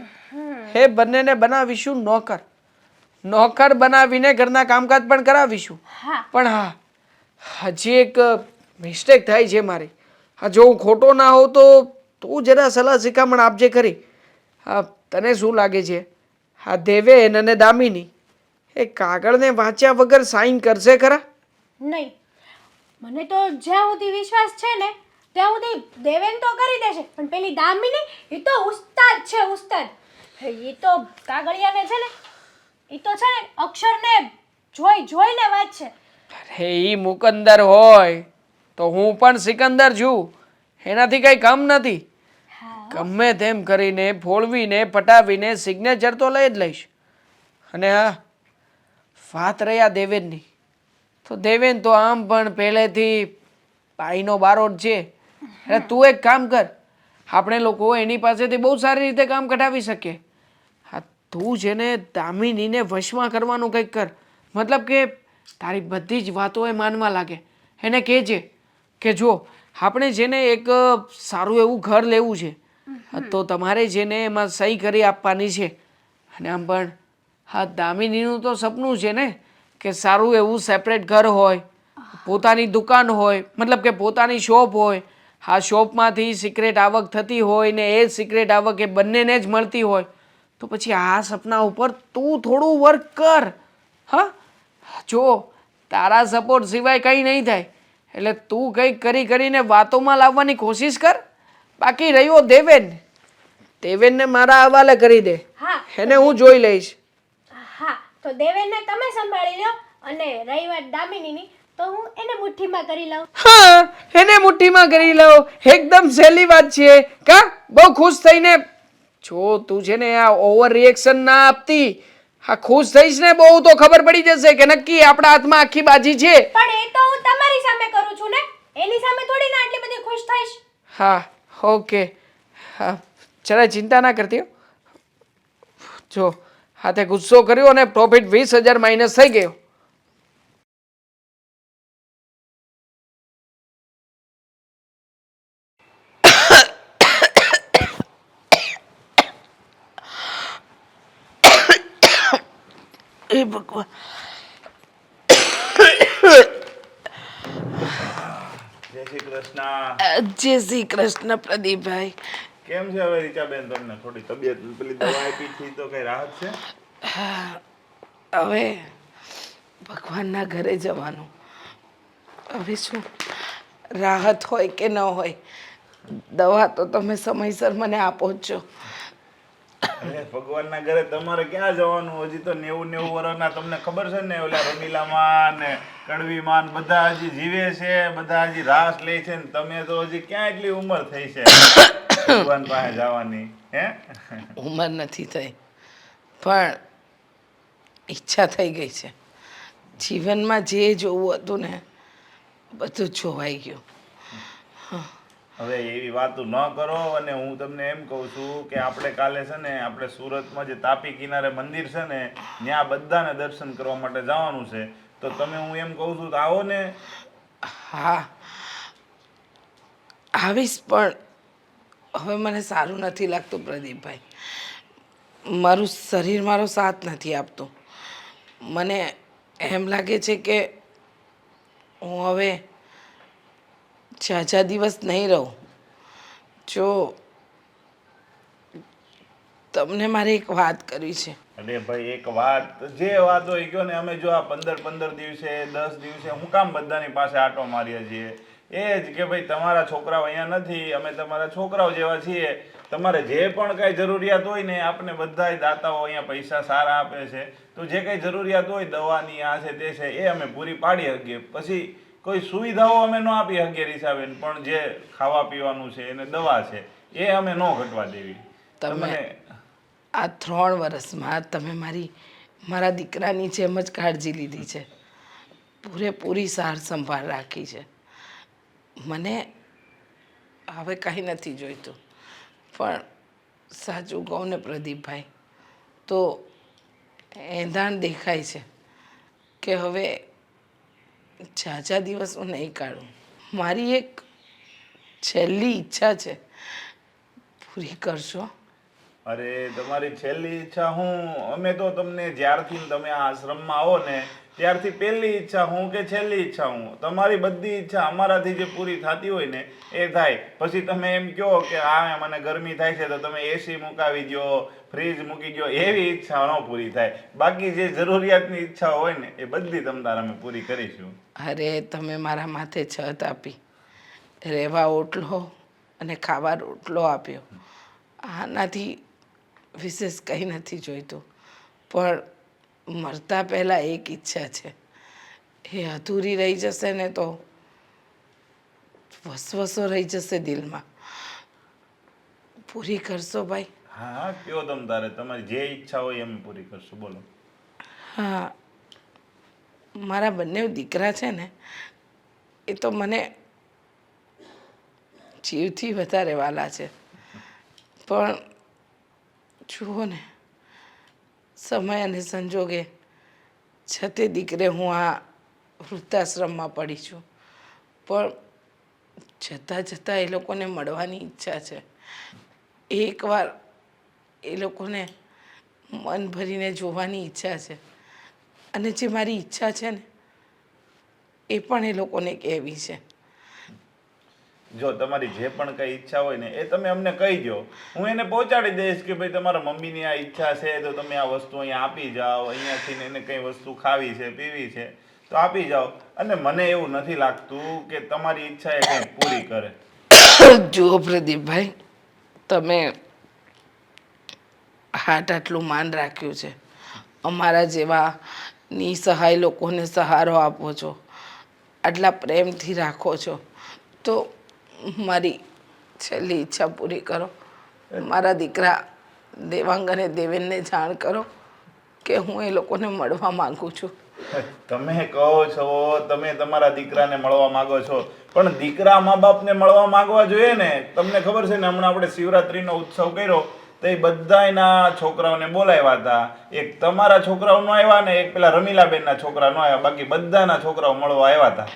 એ બંનેને બનાવીશું નોકર બનાવીને ઘરના કામકાજ પણ કરાવીશું. હા. પણ હા, હજી એક મિસ્ટેક થાય છે મારી. હા, જો હું ખોટો ના હોઉં તો તું જરા સલાહ શિખામણ આપજે ખરી. હા, તને શું લાગે છે હા દેવેન અને દામિની એ કાગળને વાંચ્યા વગર સાઈન કરશે ખરા? નહીં, મને તો જ્યાં સુધી વિશ્વાસ છે ને ત્યાં સુધી દેવેન તો કરી દેશે પણ પેલી દામિની એ તો ઉસ્તાદ છે, ઉસ્તાદ. એ તો કાગળિયાને છે ને એ તો છે ને અક્ષરને જોઈને વાંચશે. અરે ઈ મુકંદર હોય તો હું પણ સિકંદર છું, એનાથી કઈ કમ નથી. ગમે તેમ કરીને ફોડવીને પટાવીને સિગ્નેચર તો લઈ જ લઈશ. અને હા, વાત રહ્યા દેવેનની તો દેવેન તો આમ પણ પહેલેથી ભાઈનો બારોટ છે. એટલે તું એક કામ કર, આપણે લોકો એની પાસેથી બહુ સારી રીતે કામ કઢાવી શકીએ. હા, તું છે ને દામિનીને વશમાં કરવાનું કંઈક કર. મતલબ કે તારી બધી જ વાતો એ માનવા લાગે. એને કહેજે કે જો આપણે જેને એક સારું એવું ઘર લેવું છે તો તમારે જેને એમાં સહી કરી આપવાની છે. અને આમ પણ હા, દામિનીનું તો સપનું છે ને કે સારું એવું સેપરેટ ઘર હોય, પોતાની દુકાન હોય, મતલબ કે પોતાની શોપ હોય. આ શોપમાંથી સિક્રેટ આવક થતી હોય ને એ સિક્રેટ આવક એ બંનેને જ મળતી હોય. તો પછી આ સપના ઉપર તું થોડું વર્ક કર. હા, જો તારા સપોર્ટ સિવાય કંઈ નહીં થાય એટલે તું કંઈક કરીને વાતોમાં લાવવાની કોશિશ કર. બાકી રહ્યો દેવેનને મારા હવાલે કરી દે. હા. એને હું જોઈ લઈશ. હા, તો દેવેનને તમે સંભાળી લો અને રહી વાત દામિનીની તો હું એને મુઠ્ઠીમાં કરી લઉં. હા, એને મુઠ્ઠીમાં કરી લો. એકદમ સહેલી વાત છે. કા બહુ ખુશ થઈને જો તું છે ને આ ઓવર રિએક્શન ના આપતી. હા, ખુશ થઈશ ને બહુ તો ખબર પડી જશે કે નક્કી આપણા હાથમાં આખી બાજી છે. પણ એ તો હું તમારી સામે કરું છું ને, એની સામે થોડી ના આટલી બધી ખુશ થઈશ. હા, ઓકે. હા, જરાય ચિંતા ના કરતી હો. જો હાથે ગુસ્સો કર્યો અને પ્રોફિટ 20,000 માઇનસ થઈ ગયો. એ ભગવાન, જય શ્રી કૃષ્ણ. જય શ્રી કૃષ્ણ પ્રદીપભાઈ. કેમ છે હવે રીચાબેન? તમને થોડી તબિયત પેલી દવા આપી હતી તો કઈ રાહત છે? હવે ભગવાનના ઘરે જવાનું. હવે શું રાહત હોય કે ન હોય, દવા તો તમે સમયસર મને આપો જ છો. અરે ભગવાનના ઘરે તમારે ક્યાં જવાનું? હજી તો 90 વર્ષના તમને ખબર છે ને, ઓલા રમીલામાં ને કડવીમાં બધા હજી જીવે છે, બધા હજી રાસ લે છે ને તમે તો હજી ક્યાં એટલી ઉંમર થઈ છે ભગવાન પાસે જવાની? હે? ઉંમર નથી થઈ, પણ ઈચ્છા થઈ ગઈ છે. જીવનમાં જે જોવું હતું ને બધું જ જોવાઈ ગયું. હવે એવી વાતો ન કરો. અને હું તમને એમ કહું છું કે આપણે કાલે છે ને, આપણે સુરતમાં જે તાપી કિનારે મંદિર છે ને, ત્યાં બધાને દર્શન કરવા માટે જવાનું છે. તો તમે, હું એમ કહું છું, તો આવો ને. હા આવીશ, પણ હવે મને સારું નથી લાગતું પ્રદીપભાઈ. મારું શરીર મારો સાથ નથી આપતું. મને એમ લાગે છે કે હું હવે ઝાઝા દિવસ નહીં રહું. જો તમને મારે એક વાત કરવી છે. અરે ભાઈ, એક વાત, જે વાત હોય કયો ને. અમે જો આ 15 દિવસે 10 દિવસે હું કામ બધાની પાસે આંટો મારીએ છીએ, એ જ કે ભાઈ તમારા છોકરાઓ અહીંયા નથી, અમે તમારા છોકરાઓ જેવા છીએ. તમારે જે પણ કાંઈ જરૂરિયાત હોય ને, આપણે બધાય દાતાઓ અહીંયા પૈસા સારા આપે છે. તો જે કાંઈ જરૂરિયાત હોય દવાની, આ છે તે છે, એ અમે પૂરી પાડી શકીએ. પછી કોઈ સુવિધાઓ અમે ન આપી શકીએ રીસાબેન, પણ જે ખાવા પીવાનું છે અને દવા છે એ અમે ન ઘટવા દેવી. તમે આ 3 વર્ષમાં તમે મારા દીકરાની જેમ જ કાળજી લીધી છે, પૂરેપૂરી સાર સંભાળ રાખી છે. મને હવે કંઈ નથી જોઈતું. પણ સાચું કહું ને પ્રદીપભાઈ, તો એંધાણ દેખાય છે કે હવે ઝાઝા દિવસ હું નહીં કાઢું. મારી એક છેલ્લી ઈચ્છા છે, પૂરી કરશો? અરે તમારી છેલ્લી ઈચ્છા હું, અમે તો તમને જ્યારથી તમે આ આશ્રમમાં આવો ને ત્યારથી પહેલી ઈચ્છા હું કે છેલ્લી ઈચ્છા હું, તમારી બધી ઈચ્છા અમારાથી જે પૂરી થતી હોય ને એ થાય. પછી તમે એમ કહો કે હા મને ગરમી થાય છે તો તમે એસી મુકાવી દો, ફ્રીજ મૂકી દો, એવી ઈચ્છા ન પૂરી થાય. બાકી જે જરૂરિયાતની ઈચ્છા હોય ને એ બધી તમારે અમે પૂરી કરીશું. અરે તમે મારા માથે છત આપી, રહેવા ઓટલો અને ખાવા રોટલો આપ્યો, આનાથી વિશેષ કંઈ નથી જોઈતું. પણ મરતા પહેલાં એક ઈચ્છા છે, એ અધૂરી રહી જશે ને તો વસવસો રહી જશે દિલમાં. પૂરી કરશો ભાઈ? હા હા, કયો તમ તારે, તમારી જે ઈચ્છા હોય એમ પૂરી કરશું. બોલો. હા, મારા બંને દીકરા છે ને, એ તો મને જીવથી વધારે વાલા છે. પણ જુઓ ને, સમય અને સંજોગે છતે દીકરે હું આ વૃદ્ધાશ્રમમાં પડી છું. પણ જતાં જતાં એ લોકોને મળવાની ઈચ્છા છે. એકવાર એ લોકોને મન ભરીને જોવાની ઈચ્છા છે. અને જે મારી ઈચ્છા છે ને એ પણ એ લોકોને કહેવી છે. જો તમારી જે પણ કઈ ઈચ્છા હોય ને એ તમે અમને કહી દો, હું એને પહોંચાડી દઈશ કે ભાઈ તમારા મમ્મીની આ ઈચ્છા છે તો તમે આ વસ્તુ અહીંયા આપી જાઓ, અહીંયાથી એને કઈ વસ્તુ ખાવી છે પીવી છે તો આપી જાઓ. અને મને એવું નથી લાગતું કે તમારી ઈચ્છા એ કંઈ પૂરી કરે. જુઓ પ્રદીપભાઈ, તમે આટલું માન રાખ્યું છે, અમારા જેવા નિસહાય લોકોને સહારો આપો છો, આટલા પ્રેમથી રાખો છો, તો મારી છેલ્લી ઈચ્છા પૂરી કરો. મારા દીકરા દેવાંગ અને દેવેનને જાણ કરો કે હું એ લોકોને મળવા માંગુ છું. તમે કહો છો તમે તમારા દીકરાને મળવા માંગો છો, પણ દીકરા મા બાપને મળવા માંગવા જોઈએ ને. તમને ખબર છે ને, હમણાં આપણે શિવરાત્રીનો ઉત્સવ કર્યો તો એ બધાયના છોકરાઓને બોલાવ્યા હતા. એક તમારા છોકરાઓ નો આવ્યા ને એક પેલા રમીલાબેનના છોકરા નો આવ્યા, બાકી બધાના છોકરાઓ મળવા આવ્યા હતા.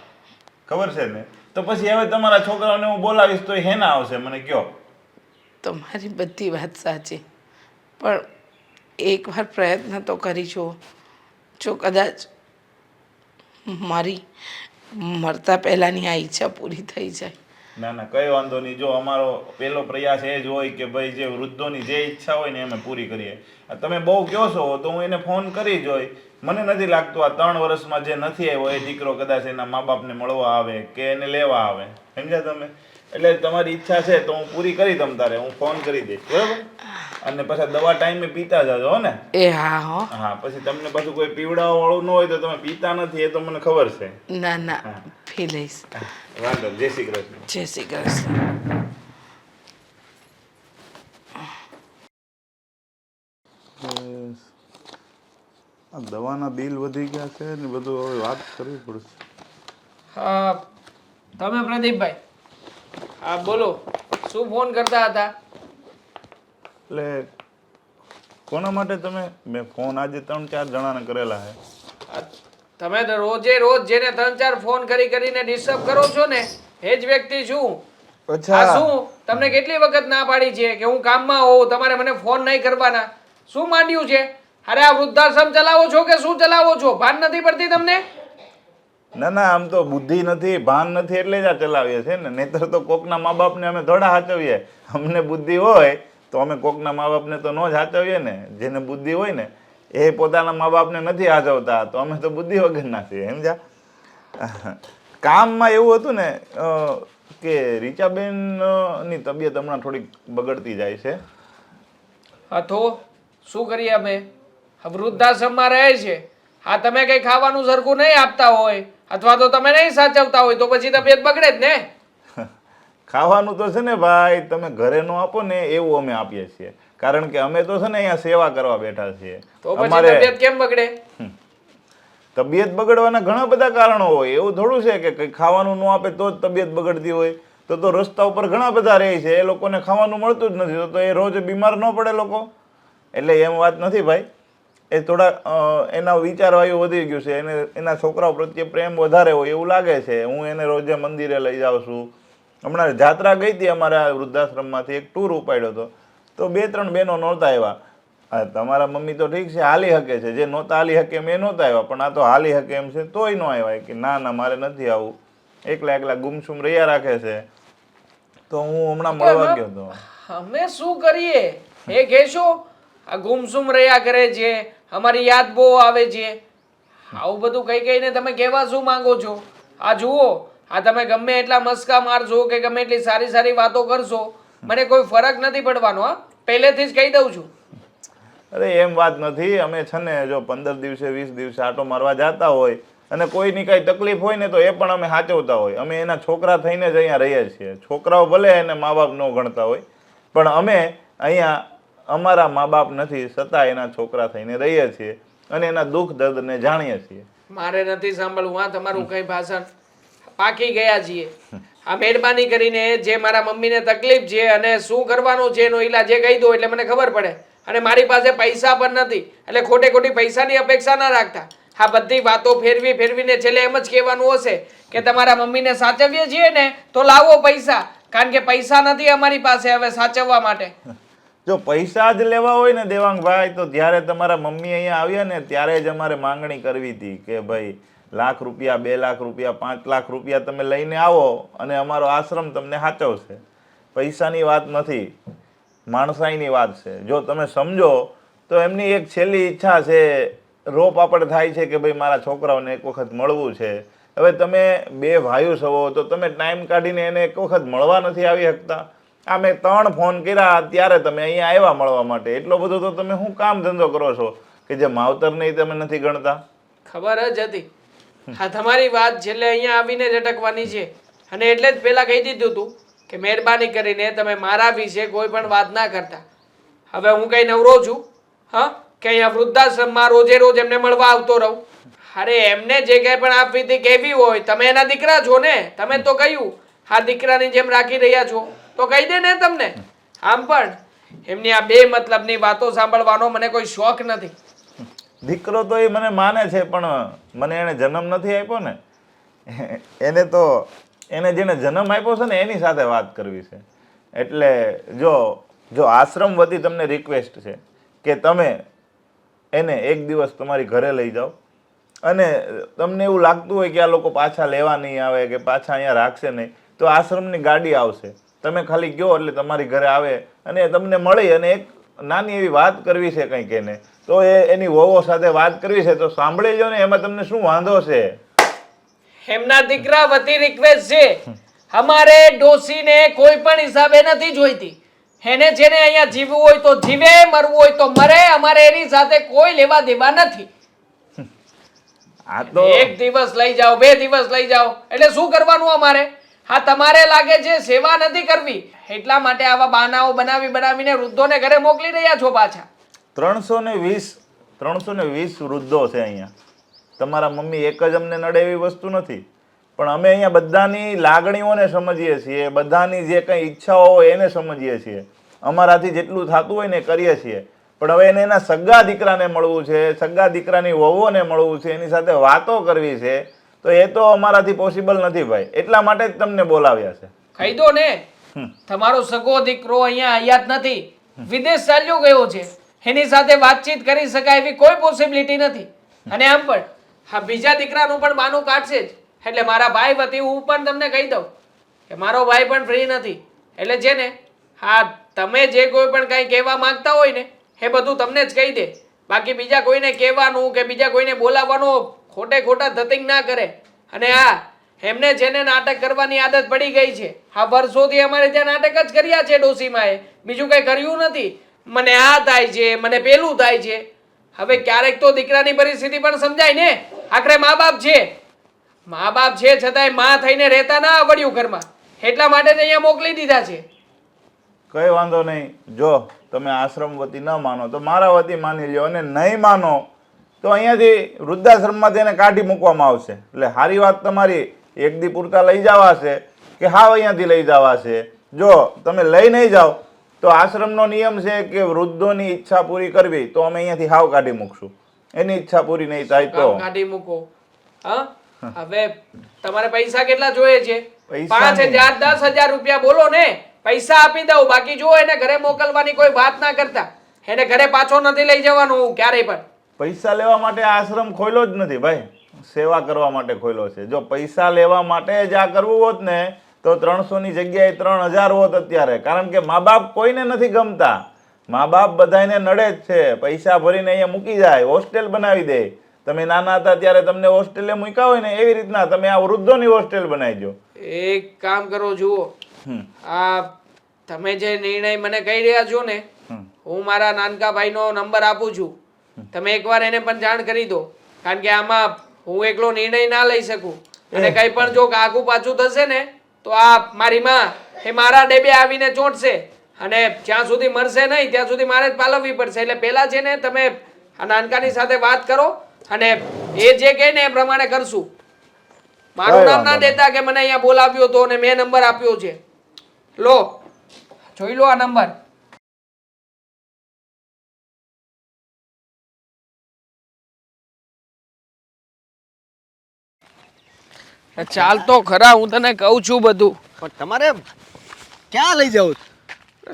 ખબર છે ને? તો પછી હવે તમારા છોકરાઓને હું બોલાવીશ તો એ હેના આવશે મને કયો? તમારી બધી વાત સાચી, પણ એકવાર પ્રયત્ન તો કરી જુઓ. જો કદાચ મારી મરતા પહેલાંની આ ઈચ્છા પૂરી થઈ જાય. ના ના, કઈ વાંધો નહીં. જો અમારો પહેલો પ્રયાસ એ જ હોય કે ભાઈ જે વૃદ્ધોની જે ઈચ્છા હોય ને અમે પૂરી કરીએ. તમે બહુ કહો છો તો હું એને ફોન કરી જોઈ. મને નથી લાગતું આ 3 વર્ષમાં જે નથી આવ્યો એ દીકરો કદાચ એના મા બાપને મળવા આવે કે એને લેવા આવે. સમજ્યા તમે? એટલે તમારી ઈચ્છા છે તો હું પૂરી કરી તમ તારે હું ફોન કરી દઈશ, બરાબર? અને પછી દવા ટાઈમે પીતા જાજો હો ને. એ હા હો. હા, પછી તમને પાછું કોઈ પીવડાવવા વાળું ન હોય તો તમે પીતા નથી એ તો મને ખબર છે. ના ના, પી લઈશ. વાંધો નહીં. જય શ્રી કૃષ્ણ. જય શ્રી કૃષ્ણ. આ દવાના બિલ વધી ગયા છે ને બધું, હવે વાત કરવી પડશે. હા, તમે પ્રદીપભાઈ, હા બોલો, શું ફોન કરતા હતા? એટલે કોના માટે તમે? મેં ફોન આજે 3-4 જણાને કરેલા છે. તમે તો રોજે રોજ જેને 3-4 ફોન કરીને ડિસ્ટર્બ કરો છો ને એ જ વ્યક્તિ છું. અચ્છા, આ શું તમને કેટલી વખત ના પાડી છે કે હું કામમાં હોઉં, તમારે મને ફોન નહીં કરવાના? શું માંડ્યું છે? અરે આ વૃદ્ધાશ્રમ ચલાવો છો કે શું ચલાવો છો? ભાન નથી પડતી તમને? ના ના, આમ તો બુદ્ધિ નથી, ભાન નથી એટલે જ આ ચલાવીએ છે ને. નહીતર તો કોકના મા બાપને અમે થોડા સાચવીએ. અમને બુદ્ધિ હોય તો અમે કોકના મા બાપને તો ન જ સાચવીએ ને. જેને બુદ્ધિ હોય ને એ પોતાના મા બાપને નથી સાચવતા, તો અમે તો બુદ્ધિ વગરના છીએ. સમજ્યા? કામમાં એવું હતું ને કે રીચાબેન ની તબિયત હમણાં થોડીક બગડતી જાય છે. હા તો શું કરીએ અમે? વૃદ્ધાશ્રમમાં રહે છે. હા, તમે કઈ ખાવાનું સરખું નહીં આપતા હોય અથવા તો તમે નહીં સાચવતા હોય તો પછી તબિયત બગડે જ ને. ખાવાનું તો છે ને ભાઈ, તમે ઘરે નો આપો ને એવું અમે આપીએ છીએ. કારણ કે અમે તો છે ને અહીંયા સેવા કરવા બેઠા છીએ. તો પછી તબિયત કેમ બગડે? તબિયત બગડવાના ઘણા બધા કારણો હોય. એવું થોડું છે કે કંઈ ખાવાનું ન આપે તો જ તબિયત બગડતી હોય. તો રસ્તા ઉપર ઘણા બધા રહે છે, એ લોકોને ખાવાનું મળતું જ નથી, તો એ રોજ બીમાર ન પડે લોકો? એટલે એમ વાત નથી ભાઈ. એ થોડા એના વિચારવાયું વધી ગયું છે, એને એના છોકરાઓ પ્રત્યે પ્રેમ વધારે હોય એવું લાગે છે. હું એને રોજે મંદિરે લઈ જાઉં છું. હમણાં જાત્રા ગઈ હતી અમારા વૃદ્ધાશ્રમમાંથી, એક ટૂર ઉપાડ્યો હતો, તો 2-3 બહેનો નહોતા આવ્યા. તમારા મમ્મી તો ઠીક છે હાલી શકે છે, જે નહોતા હાલી શકે એમ એ નહોતા આવ્યા, પણ આ તો હાલી શકે એમ છે તોય ન આવ્યા. કે ના ના મારે નથી આવું, એકલા ગુમસુમ રહ્યા રાખે છે. તો હું હમણાં મળવા ગયો હતો. અમે શું કરીએ એ કહેશો? આ ગુમસુમ રહ્યા કરે છે, અમારી યાદ બહુ આવે છે, આવું બધું કઈ કઈને તમે કહેવા શું માંગો છો? આ જુઓ, આ તમે ગમે એટલા મસ્કા મારશો કે ગમે એટલી સારી સારી વાતો કરશો, મને કોઈ ફરક નથી પડવાનો. હા, પહેલેથી જ કહી દઉં છું. અરે એમ વાત નથી. અમે છે ને જો 15 દિવસે 20 દિવસે આટો મારવા જતા હોય અને કોઈની કાંઈ તકલીફ હોય ને તો એ પણ અમે સાચવતા હોય. અમે એના છોકરા થઈને જ અહીંયા રહીએ છીએ. છોકરાઓ ભલે એને મા બાપ ન ગણતા હોય, પણ અમે અહીંયા અમારા મા બાપ નથી છતાં એના છોકરા થઈને રહીએ છીએ અને એના દુઃખ દર્દને જાણીએ છીએ. મારે નથી સાંભળવું હા તમારું કઈ ભાષણ. પાકી ગયા છીએ. આ મહેરબાની કરીને જે મારા મમ્મીને તકલીફ છે અને શું કરવાનું છે એનો ઈલાજ એ કહી દો એટલે મને ખબર પડે. અને મારી પાસે પૈસા પણ નથી એટલે ખોટી પૈસાની અપેક્ષા ના રાખતા. આ બધી વાતો ફેરવીને છેલ્લે એમ જ કહેવાનું હશે કે તમારા મમ્મીને સાચવીએ છીએ ને તો લાવો પૈસા, કારણ કે પૈસા નથી અમારી પાસે હવે સાચવવા માટે. જો પૈસા જ લેવા હોય ને દેવાંગભાઈ, તો જ્યારે તમારા મમ્મી અહીંયા આવ્યા ને ત્યારે જ અમારે માંગણી કરવી હતી કે ભાઈ 1 લાખ રૂપિયા, 2 લાખ રૂપિયા, 5 લાખ રૂપિયા તમે લઈને આવો અને અમારો આશ્રમ તમને સાચવશે. પૈસાની વાત નથી, માણસાઈની વાત છે. જો તમે સમજો તો એમની એક છેલ્લી ઈચ્છા છે, રોપ આપણે થાય છે કે ભાઈ મારા છોકરાઓને એક વખત મળવું છે. હવે તમે 2 ભાઈઓ છો તો તમે ટાઈમ કાઢીને એને એક વખત મળવા નથી આવી શકતા? આ મેં 3 ફોન કર્યા ત્યારે તમે અહીંયા આવ્યા મળવા માટે. એટલો બધો તો તમે શું કામ ધંધો કરો છો કે જે માવતર નહીં તમે નથી ગણતા? ખબર જ હતી હા તમારી વાત છેલ્લે અહીંયા આવીને જ અટકવાની છે. અને એટલે જ પહેલા કહી દીધું હતું કે મહેરબાની કરીને તમે મારા વિશે કોઈ પણ વાત ના કરતા. હવે હું કઈ નવરો છું હા કે અહીંયા વૃદ્ધાશ્રમમાં રોજે રોજ એમને મળવા આવતો રહું? અરે એમને જે કંઈ પણ આપવી હતી કેવી હોય, તમે એના દીકરા છો ને, તમે તો કહ્યું આ દીકરાની જેમ રાખી રહ્યા છો તો કહી દે ને તમને. આમ પણ એમની આ બે મતલબની વાતો સાંભળવાનો મને કોઈ શોખ નથી. દીકરો તો એ મને માને છે, પણ મને એને જન્મ નથી આપ્યો ને. એને જેને જન્મ આપ્યો છે ને એની સાથે વાત કરવી છે. એટલે જો આશ્રમ વતી તમને રિક્વેસ્ટ છે કે તમે એને એક દિવસ તમારી ઘરે લઈ જાઓ, અને તમને એવું લાગતું હોય કે આ લોકો પાછા લેવા નહીં આવે કે પાછા અહીંયા રાખશે નહીં, તો આશ્રમની ગાડી આવશે, તમે ખાલી ગયો એટલે તમારી ઘરે આવે અને તમને મળી અને એક નાની એવી વાત કરવી છે કંઈક એને, તો એની વહુઓ સાથે વાત કરવી છે તો સાંભળી લો ને, એમાં તમને શું વાંધો છે? એમના દીકરા વતી રિક્વેસ્ટ છે. અમારે ડોસીને કોઈ પણ હિસાબે નથી જોઈતી. એને જેને અહીંયા જીવવું હોય તો જીવે, મરવું હોય તો મરે, અમારે એની સાથે કોઈ લેવા દેવા નથી. આ તો એક દિવસ લઈ જાઓ, 2 દિવસ લઈ જાઓ એટલે શું કરવાનું અમારે? હા, તમારે લાગે છે સેવા નથી કરવી એટલા માટે આવા બહાનાઓ બનાવીને વૃદ્ધોને ઘરે મોકલી રહ્યા છો પાછા. 320 વૃદ્ધો છે અહીંયા. તમારા મમ્મી એક જ અમને નડે એવી વસ્તુ નથી, પણ અમે અહીંયા બધાની લાગણીઓને સમજીએ છીએ, બધાની જે કંઈ ઈચ્છાઓ હોય એને સમજીએ છીએ, અમારાથી જેટલું થતું હોય ને કરીએ છીએ. પણ હવે એને એના સગા દીકરાને મળવું છે, સગા દીકરાની વહુઓને મળવું છે, એની સાથે વાતો કરવી છે, તો એ તો અમારાથી પોસિબલ નથી ભાઈ. એટલા માટે જ તમને બોલાવ્યા છે. કહી દો ને, તમારો સગો દીકરો અહીંયા હયાત નથી, વિદેશ ચાલ્યો ગયો છે, એની સાથે વાતચીત કરી શકાય એવી કોઈ પોસિબિલિટી નથી. અને આમ પણ હા, બીજા દીકરાનું પણ બાનું કાઢશે જ. એટલે મારા ભાઈ વતી હું પણ તમને કહી દઉં કે મારો ભાઈ પણ ફ્રી નથી. એટલે છે ને, હા, તમે જે કોઈ પણ કંઈ કહેવા માંગતા હોય ને એ બધું તમને જ કહી દે. બાકી બીજા કોઈને કહેવાનું કે બીજા કોઈને બોલાવવાનું ખોટા ધતિંગ ના કરે. અને હા, એમને જેને નાટક કરવાની આદત પડી ગઈ છે, હા, વર્ષોથી અમારે ત્યાં નાટક જ કર્યા છે ડોસીમાએ, બીજું કંઈ કર્યું નથી. મને આ થાય છે, મને પેલું થાય છે. હવે ક્યારેક તો દીકરાની પરિસ્થિતિ પણ સમજાય ને. આખરે મા બાપ છે છતાંય મા થઈને રહેતા ના આવડ્યું ઘરમાં, એટલા માટે જ અહીંયા મોકલી દીધા છે. કઈ વાંધો નહીં. જો તમે આશ્રમ વતી ન માનો તો મારા વતી માની લ્યો, અને નહીં માનો તો અહીંયાથી વૃદ્ધાશ્રમમાંથી એને કાઢી મૂકવામાં આવશે. એટલે સારી વાત તમારી, એક દી પૂરતા લઈ જવા છે કે હાવ અહીંયાથી લઈ જવા છે. જો તમે લઈ નહીં જાઓ તો આશ્રમનો નિયમ છે કે વૃદ્ધોની ઈચ્છા પૂરી કરવી, તો અમે અહીંયાથી હાવ કાઢી મૂકશું. એની ઈચ્છા પૂરી નહીં થાય તો કાઢી મૂકો. હા, હવે તમારે પૈસા કેટલા જોઈએ છે? પૈસા 5,000 10,000 રૂપિયા બોલો ને, પૈસા આપી દઉં. બાકી જો એને ઘરે મોકલવાની કોઈ વાત ના કરતા, એને ઘરે પાછો નથી લઈ જવાનું ક્યારેય પણ. પૈસા લેવા માટે આ આશ્રમ ખોલ્યો જ નથી ભાઈ, સેવા કરવા માટે ખોલ્યો છે. જો પૈસા લેવા માટે જ આ કરવું હોત ને તો 300 ની જગ્યાએ 3,000 હોત અત્યારે. કારણ કે મા બાપ કોઈને નથી ગમતા, મા બાપ બધાને નડે જ છે. પૈસા ભરીને અહીંયા મૂકી જાય, હોસ્ટેલ બનાવી દે. તમે નાના હતા ત્યારે તમને હોસ્ટેલે મૂક્યા હોય ને એવી રીતના તમે આ વૃદ્ધોની હોસ્ટેલ બનાવી દો. એક કામ કરો, જુઓ, આ તમે જે નિર્ણય મને કહી રહ્યા છો ને, હું મારા નાનકા ભાઈનો નંબર આપું છું. તમે એકવાર એને પણ જાણ કરી દો, કારણ કે આમાં હું એકલો નિર્ણય ના લઈ શકું. અને કંઈ પણ જો આગુ પાછું થશે ને તો આ મારી માં એ મારા ડેબે આવીને ચોંટશે, અને જ્યાં સુધી મરશે નહીં ત્યાં સુધી મારે જ પાલવવી પડશે. એટલે પહેલા છે ને તમે આ નાનકાની સાથે વાત કરો, અને એ જે કહે ને એ પ્રમાણે કરશું. મારું નામ ના દેતા કે મને અહીંયા બોલાવ્યો હતો અને મેં નંબર આપ્યો છે. લો, જોઈ લો આ નંબર. ચાલ તો ખરા, હું તને કહું છું બધું. પણ તમારે ક્યાં લઈ જાવ?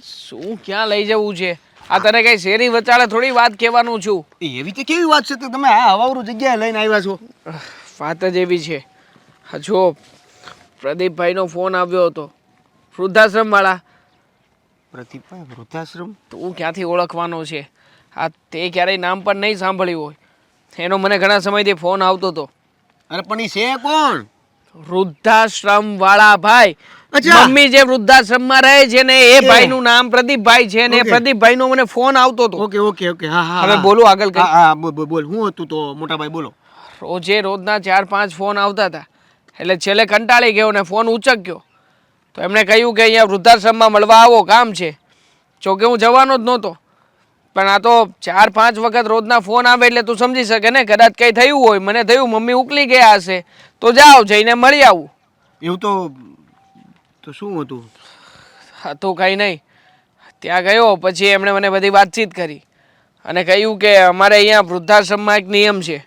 શું ક્યાં લઈ જવું છે? આ તને કઈ શેરી વચાળે થોડી વાત કહેવાનું છું. એવી તો કેવી વાત છે? તો તમે આ હવાવરું જગ્યાએ લઈને આવ્યા છો. વાત જ એવી છે. જો પ્રદીપભાઈનો ફોન આવ્યો હતો, વૃદ્ધાશ્રમ વાળા. પ્રદીપભાઈ વૃદ્ધાશ્રમ? તું ક્યાંથી ઓળખવાનો છે? આ તે ક્યારેય નામ પણ નહીં સાંભળ્યું હોય. એનો મને ઘણા સમયથી ફોન આવતો હતો. અરે પણ એ છે કોણ? વૃદ્ધાશ્રમ વાળા ભાઈ. અચ્છા. મમ્મી જે વૃદ્ધાશ્રમમાં રહે છે ને એ ભાઈનું નામ પ્રદીપભાઈ છે, ને પ્રદીપભાઈનો મને ફોન આવતો હતો. ઓકે હા હા. હવે બોલું આગળ કઈ? હા બોલ. શું હતું તો મોટા ભાઈ? બોલો. રોજના 4-5 ફોન આવતા હતા, એટલે છેલ્લે કંટાળી ગયો ને ફોન ઉચક્યો. તો એમણે કહ્યું કે અહીંયા વૃદ્ધાશ્રમમાં મળવા આવો, કામ છે. જોકે હું જવાનો જ નહોતો, પણ આ તો 4-5 વખત રોજના ફોન આવે એટલે તું સમજી શકે ને કદાચ કંઈ થયું હોય મને થયું મમ્મી ઉકલી ગયા હશે તો જાઓ જઈને મળી આવું. એવું તો શું હતું? હતું કંઈ નહીં. ત્યાં ગયો પછી એમણે મને બધી વાતચીત કરી અને કહ્યું કે અમારે અહીંયા વૃદ્ધાશ્રમમાં એક નિયમ છે.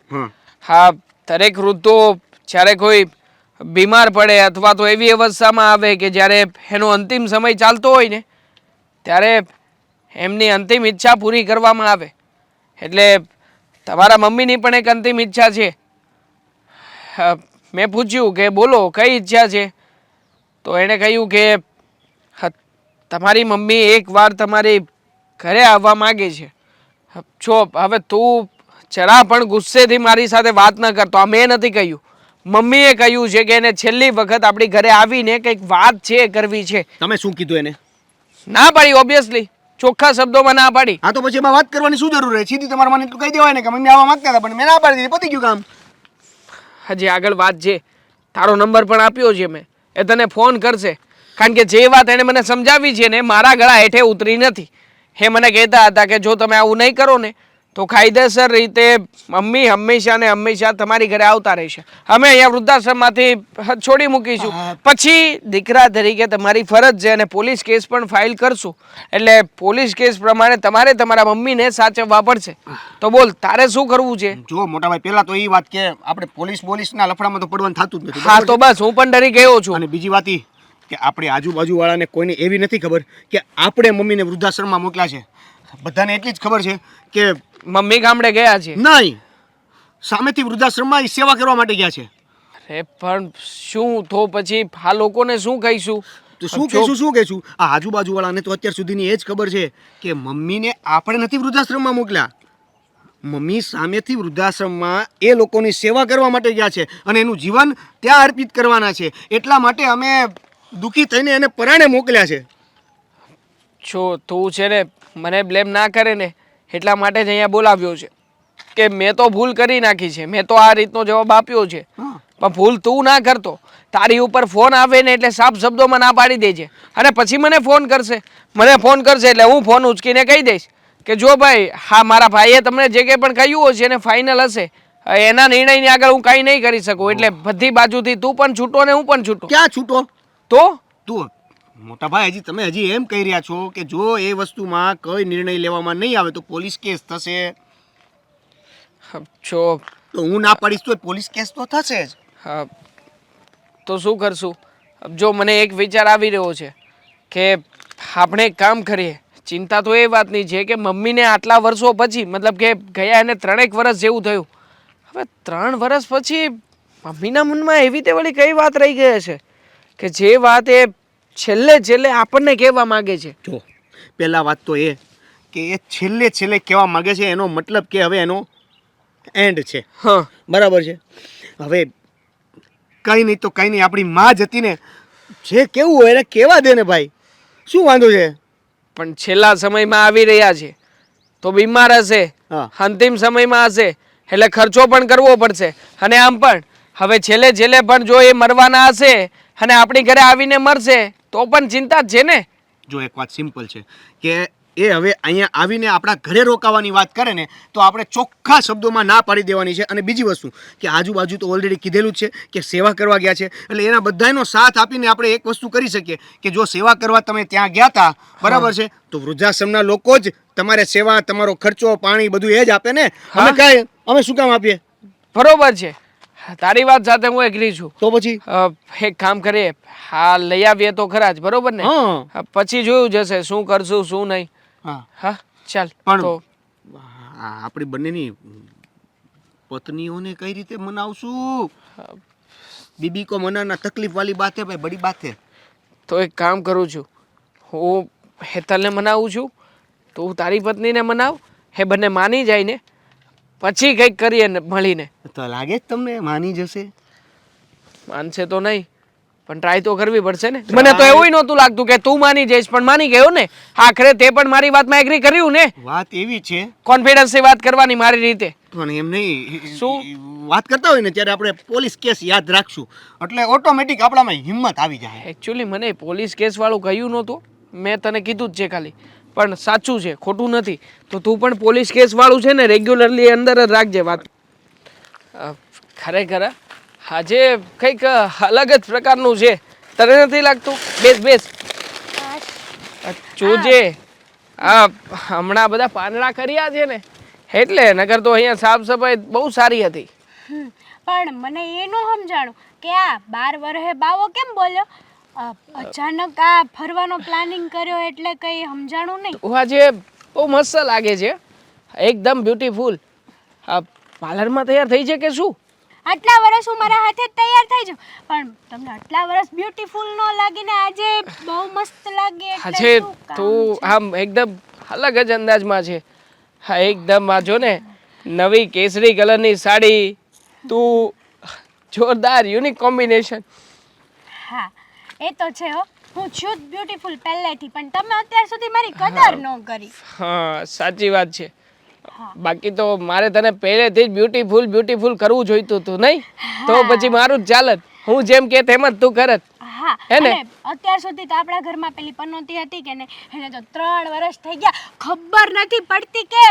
હા, દરેક વૃદ્ધો જ્યારે કોઈ બીમાર પડે અથવા તો એવી અવસ્થામાં આવે કે જ્યારે એનો અંતિમ સમય ચાલતો હોય ને ત્યારે એમની અંતિમ ઈચ્છા પૂરી કરવામાં આવે. એટલે તમારા મમ્મીની પણ એક અંતિમ ઈચ્છા છે. મેં પૂછ્યું કે બોલો કઈ ઈચ્છા છે? તો એણે કહ્યું કે તમારી મમ્મી એકવાર તમારી ઘરે આવવા માગે છે. જો હવે તું જરા પણ ગુસ્સેથી મારી સાથે વાત ન કરતો. આ મેં નથી કહ્યું, મમ્મીએ કહ્યું છે કે એને છેલ્લી વખત આપણી ઘરે આવીને કંઈક વાત છે કરવી છે. તમે શું કીધું એને? ના પાડી, ઓબ્વિયસલી ચોખ્ખા શબ્દોમાં ના પાડી. હા તો પછી એમાં વાત કરવાની શું જરૂર છે? સીધી તમારા મને એટલું કહી દેવાય ને કે મમ્મી આવવા માંગતા હતા પણ મેં ના પાડી દીધી, પતી ગયું કામ. હજી આગળ વાત છે. તારો નંબર પણ આપ્યો છે મેં, એ તને ફોન કરશે. કારણ કે જે વાત એણે મને સમજાવી છે ને મારા ગળા હેઠે ઉતરી નથી. એ મને કહેતા હતા કે જો તમે આવું નહીં કરો ને તો કાયદેસર રીતે મમ્મી હંમેશા ને હંમેશા તમારી ઘરે આવતા રહેશે. અમે અહીંયા વૃદ્ધાશ્રમમાંથી છોડી મૂકીશું. પછી દીકરા તરીકે તમારી ફરજ છે અને પોલીસ કેસ પણ ફાઇલ કરશું. એટલે પોલીસ કેસ પ્રમાણે તમારે તમારા મમ્મીને સાચવવા પડશે. તો બોલ તારે શું કરવું છે? જો મોટા ભાઈ પહેલા તો એ વાત કે આપણે પોલીસના લફડામાં તો પડવાનું થતું જ નથી. હા તો બસ હું પણ ડરી ગયો છું. અને બીજી વાત એ કે આપણી આજુબાજુવાળાને કોઈને એવી નથી ખબર કે આપણે મમ્મીને વૃદ્ધાશ્રમમાં મોકલ્યા છે. બધાને એટલી જ ખબર છે કે મમ્મી ગામડે ગયા છે. નહીં, સામેથી વૃદ્ધાશ્રમમાં એ સેવા કરવા માટે ગયા છે. અરે પણ શું તો પછી આ લોકોને શું કહીશું? તો શું કહેશું? આ આજુબાજુવાળાને તો અત્યાર સુધીની એ જ ખબર છે કે મમ્મીને આપણે નથી વૃદ્ધાશ્રમમાં મોકલ્યા. મમ્મી સામેથી વૃદ્ધાશ્રમમાં એ લોકોની સેવા કરવા માટે ગયા છે અને એનું જીવન ત્યાં અર્પિત કરવાના છે. એટલા માટે અમે દુઃખી થઈને એને પરાણે મોકલ્યા છે. જો તું છે ને મને બ્લેમ ના કરે ને એટલા માટે જ અહીંયા બોલાવ્યો છે કે મેં તો ભૂલ કરી નાખી છે. મેં તો આ રીતનો જવાબ આપ્યો છે પણ ભૂલ તું ના કરતો. તારી ઉપર ફોન આવે ને એટલે સાફ શબ્દોમાં ના પાડી દેજે અને પછી મને ફોન કરશે એટલે હું ફોન ઉચકીને કહી દઈશ કે જો ભાઈ હા મારા ભાઈએ તમને જે કંઈ પણ કહ્યું હશે એને ફાઇનલ હશે. એના નિર્ણયની આગળ હું કાંઈ નહીં કરી શકું. એટલે બધી બાજુથી તું પણ છૂટો ને હું પણ છૂટો. ક્યાં છૂટો? તો તું મોટા ભાઈ તમે હજી એમ કહી રહ્યા છો કે જો એ વસ્તુમાં કોઈ નિર્ણય લેવામાં નહીં આવે તો પોલીસ કેસ થશે. જો તો હું ના પાડીશ તો પોલીસ કેસ તો થશે જ. હા તો શું કરશું? જો મને એક વિચાર આવી રહ્યો છે કે આપણે એક કામ કરીએ. ચિંતા તો એ વાતની છે કે મમ્મીને આટલા વર્ષો પછી મતલબ કે ગયા એને 3 વર્ષ જેવું થયું. હવે 3 વર્ષ પછી મમ્મીના મનમાં એવી તે વળી કઈ વાત રહી ગઈ છે કે જે વાત એ છેલ્લે આપણને કહેવા માંગે છે? જો પહેલા વાત તો એ કે એ છેલ્લે કહેવા માંગે છે એનો મતલબ કે હવે એનો એન્ડ છે. હા બરાબર છે. હવે કંઈ નહીં તો કંઈ નહીં, આપણી માં જ હતી ને, જે કેવું હોય એને કહેવા દે ને ભાઈ, શું વાંધો છે? પણ છેલ્લા સમયમાં આવી રહ્યા છે તો બીમાર હશે, અંતિમ સમયમાં હશે એટલે ખર્ચો પણ કરવો પડશે. અને આમ પણ હવે છેલ્લે પણ જો એ મરવાના હશે અને આપણી ઘરે આવીને મરશે તો પણ ચિંતા જ છે ને. જો એક વાત સિમ્પલ છે કે એ હવે અહીંયા આવીને આપણા ઘરે રોકાવાની વાત કરે ને તો આપણે ચોખ્ખા શબ્દોમાં ના પાડી દેવાની છે. અને બીજી વસ્તુ કે આજુબાજુ તો ઓલરેડી કીધેલું જ છે કે સેવા કરવા ગયા છે એટલે એના બધાનો સાથ આપીને આપણે એક વસ્તુ કરી શકીએ કે જો સેવા કરવા તમે ત્યાં ગયા હતા બરાબર છે તો વૃદ્ધાશ્રમના લોકો જ તમારે સેવા, તમારો ખર્ચો, પાણી બધું એ જ આપે ને. અમે શું કામ આપીએ? બરોબર છે, તારી વાત સાથે હું એગ્રી છું. તો પછી એક કામ કરીએ, હા લઈ આવીએ તો ખરા જ, બરોબર ને? પછી જોયું જશે શું કરશું શું નહીં. હા ચાલ. પણ આપણી બંનેની પત્નીઓને કઈ રીતે મનાવશું? બીબી કો મનાના તકલીફ વાલી બાત હે ભાઈ, બડી બાત હે. તો એક કામ કરું છું, હું હેતલને મનાવું છું, તું તારી પત્નીને મનાવ, હે બંને માની જાય ને પછી કંઈક કરીએ મળીને. તો લાગે જ તમને માની જશે? માનશે તો નહીં પણ ટ્રાય તો કરવી પડશે ને. મને તો એવું નહોતું લાગતું કે તું માની જઈશ પણ માની ગયો ને. આખરે તે પણ મારી વાતમાં એગ્રી કર્યું ને. વાત એવી છે, કોન્ફિડન્સથી વાત કરવાની મારી રીતે. પણ એમ નહીં, શું વાત કરતા હોય ને ત્યારે આપણે પોલીસ કેસ યાદ રાખશું એટલે ઓટોમેટિક આપણામાં હિંમત આવી જાય. એકચ્યુઅલી મને પોલીસ કેસ વાળું કહ્યું નહોતું, મેં તને કીધું જ છે ખાલી. પણ સાચું છે, ખોટું નથી. તો તું પણ પોલીસ કેસ વાળું છે ને રેગ્યુલરલી અંદર જ રાખજે વાત. ખરેખર આજે કંઈક અલગ જ પ્રકારનું છે, તને નથી લાગતું? બેસ બેસ, જોજે. હમણાં બધા પાંદડા કર્યા છે ને એટલે, નકર તો અહીંયા સાફ સફાઈ બહુ સારી હતી. પણ મને એ ન સમજાણું કે આ 12 વર્ષે બાવો કેમ બોલ્યો? અચાનક આ ફરવાનો પ્લાનિંગ કર્યો એટલે કઈ સમજાણું નહીં. તું આજે બહુ મસ્ત લાગે છે, એકદમ બ્યુટીફુલ. પાર્લરમાં તૈયાર થઈ છે કે શું? આટલા વર્ષ હું મારા હાથે જ તૈયાર થઈ જાઉં, પણ તમને આટલા વર્ષ બ્યુટીફુલ ન લાગીને આજે બહુ મસ્ત લાગે એટલે આજે શું કામ તું છે? આમ એકદમ અલગ જ અંદાજમાં છે. હા, એકદમ આ જો ને નવી કેસરી કલરની સાડી, તું જોરદાર યુનિક કોમ્બિનેશન. હા એ તો છે હો, હું છું જ બ્યુટીફુલ પહેલેથી, પણ તમે અત્યાર સુધી મારી કદર ન કરી. હા, સાચી વાત છે. બાકી તો મારે તને પહેલેથી જ બ્યુટીફુલ બ્યુટીફુલ કરવું જોઈતું હતું નહીં? તો પછી મારું જ ચાલત, હું જેમ કે તેમ જ તું કરત. હા, હે ને? અને અત્યાર સુધી તો આપણા ઘરમાં પેલી પનોતી હતી કે ને, એને તો 3 વર્ષ થઈ ગયા, ખબર નથી પડતી કે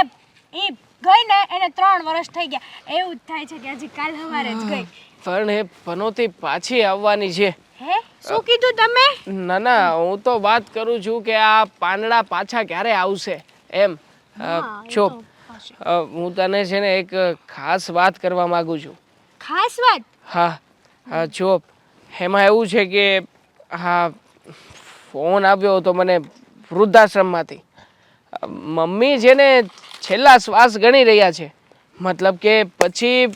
એ ગઈ ને એને 3 વર્ષ થઈ ગયા. એવું જ થાય છે કે હજી કાલ સવારે જ ગઈ. પણ એ પનોતી પાછી આવવાની છે. હે શું કીધું તમે? ના ના, હું તો વાત કરું છું કે આ પાંદડા પાછા ક્યારે આવશે એમ. જો હું તને છે ને એક ખાસ વાત કરવા માંગુ છું. ખાસ વાત? હા, જો એમાં એવું છે કે હા, ફોન આવ્યો હતો મને વૃદ્ધાશ્રમમાંથી. મમ્મી છે ને છેલ્લા શ્વાસ ગણી રહ્યા છે, મતલબ કે પછી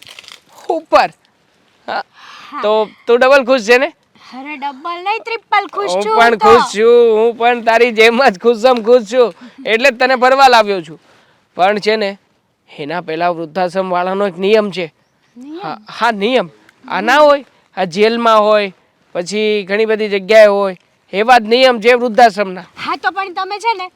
ઉપર. હા, તો તું ડબલ ખુશ છે ને? અરે ડબલ નહીં, ટ્રિપલ ખુશ હું છું. પણ ખુશ છું, હું પણ તારી જેમ જ ખુશ છું, એટલે જ તને ફરવા લાવ્યો છું. પણ છે ને એના પહેલા વૃદ્ધાશ્રમ વાળાનો એક નિયમ છે. હા, નિયમ આ ના હોય, આ જેલમાં હોય પછી ઘણી બધી જગ્યાએ હોય એવા જ નિયમ છે વૃદ્ધાશ્રમના. હા તો પણ તમે છે ને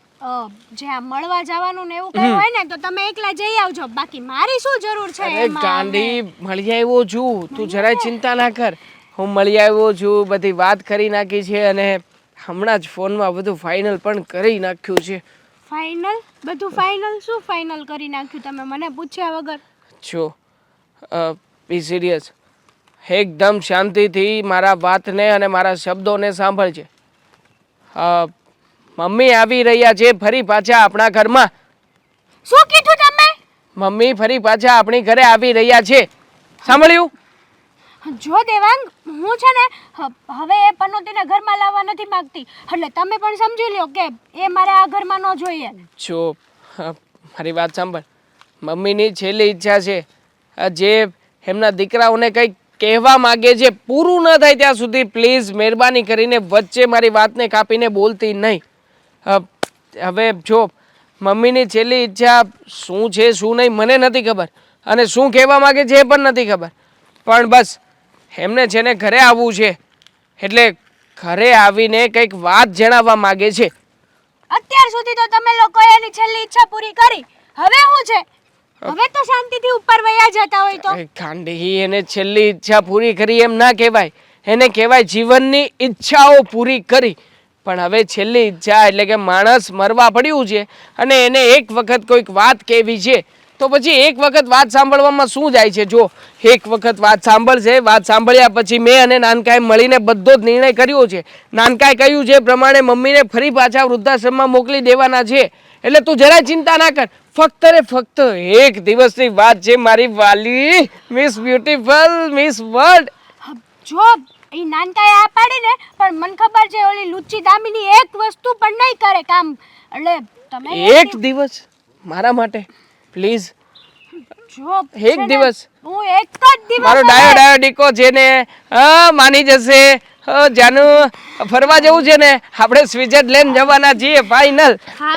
જે આ મળવા જવાનું ને એવું કઈ હોય ને તો તમે એકલા જઈ આવજો, બાકી મારી શું જરૂર છે અરે એમાં? ગાંડી, મળી આવ્યો છું, તું જરાય ચિંતા ના કર. હું મળી આવ્યો છું, બધી વાત કરી નાખી છે અને હમણાં જ ફોનમાં બધું ફાઇનલ પણ કરી નાખ્યું છે. ફાઇનલ? બધું ફાઇનલ? શું ફાઇનલ કરી નાખ્યું તમે મને પૂછ્યા વગર? જો બી સિરિયસ, એકદમ શાંતિથી મારા વાતને અને મારા શબ્દોને સાંભળજે. મમ્મી આવી રહ્યા છે ફરી પાછા આપણા ઘરમાં. શું કીધું તમે? મમ્મી ફરી પાછા આપણી ઘરે આવી રહ્યા છે, સાંભળ્યું? જો દેવાંગ, હું છે ને હવે એ પનોતીને ઘરમાં લાવવા નથી માંગતી, એટલે તમે પણ સમજી લ્યો કે એ મારે આ ઘરમાં ન જોઈએ. જો મારી વાત સાંભળ, મમ્મીની છેલ્લી ઈચ્છા છે, જે એમના દીકરાઓને કંઈક કહેવા માગે છે પૂરું ન થાય ત્યાં સુધી પ્લીઝ મહેરબાની કરીને વચ્ચે મારી વાતને કાપીને બોલતી નહીં. હવે જો મમ્મીની છેલ્લી ઈચ્છા શું છે શું નહીં મને નથી ખબર, અને શું કહેવા માગે છે એ પણ નથી ખબર, પણ બસ એમને છે ને ઘરે આવવું છે, એટલે ઘરે આવીને કંઈક વાત જણાવવા માગે છે. અત્યાર સુધી તો તમે લોકોએ એની છેલ્લી ઈચ્છા પૂરી કરી, હવે શું છે? હવે તો શાંતિથી ઉપર વયા જતા હોય તો. ગાંડી, એને છેલ્લી ઈચ્છા પૂરી કરી એમ ના કહેવાય, એને કહેવાય જીવનની ઈચ્છાઓ પૂરી કરી. પણ હવે છેલ્લી ઈચ્છા એટલે કે માણસ મરવા પડ્યું છે અને એને એક વખત કોઈક વાત કહેવી છે, તો પછી એક વખત વાત સાંભળવામાં શું જાય છે? જો એક વખત વાત સાંભળશે, વાત સાંભળ્યા પછી મેં અને નાનકાએ મળીને બધો જ નિર્ણય કર્યો છે. નાનકાએ કહ્યું છે પ્રમાણે મમ્મીને ફરી પાછા વૃદ્ધાશ્રમમાં મોકલી દેવાના છે, એટલે તું જરાય ચિંતા ના કર. ફક્ત ને ફક્ત એક દિવસની વાત છે મારી વાલી મિસ બ્યુટીફુલ, મિસ વર્લ્ડ. જો એ નાનકાએ આ પાડી ને, પણ મને ખબર છે ઓલી લુચ્ચી દામિની એક વસ્તુ પણ નહીં કરે કામ, એટલે તમે એક દિવસ મારા માટે પ્લીઝ, જો એક દિવસ હું એક જ દિવસ મારો ડાયો ડીકો છે ને માની જશે. જાનું ફરવા જવું છે ને, આપણે સ્વિટ્ઝરલેન્ડ જવાના છીએ ફાઇનલ.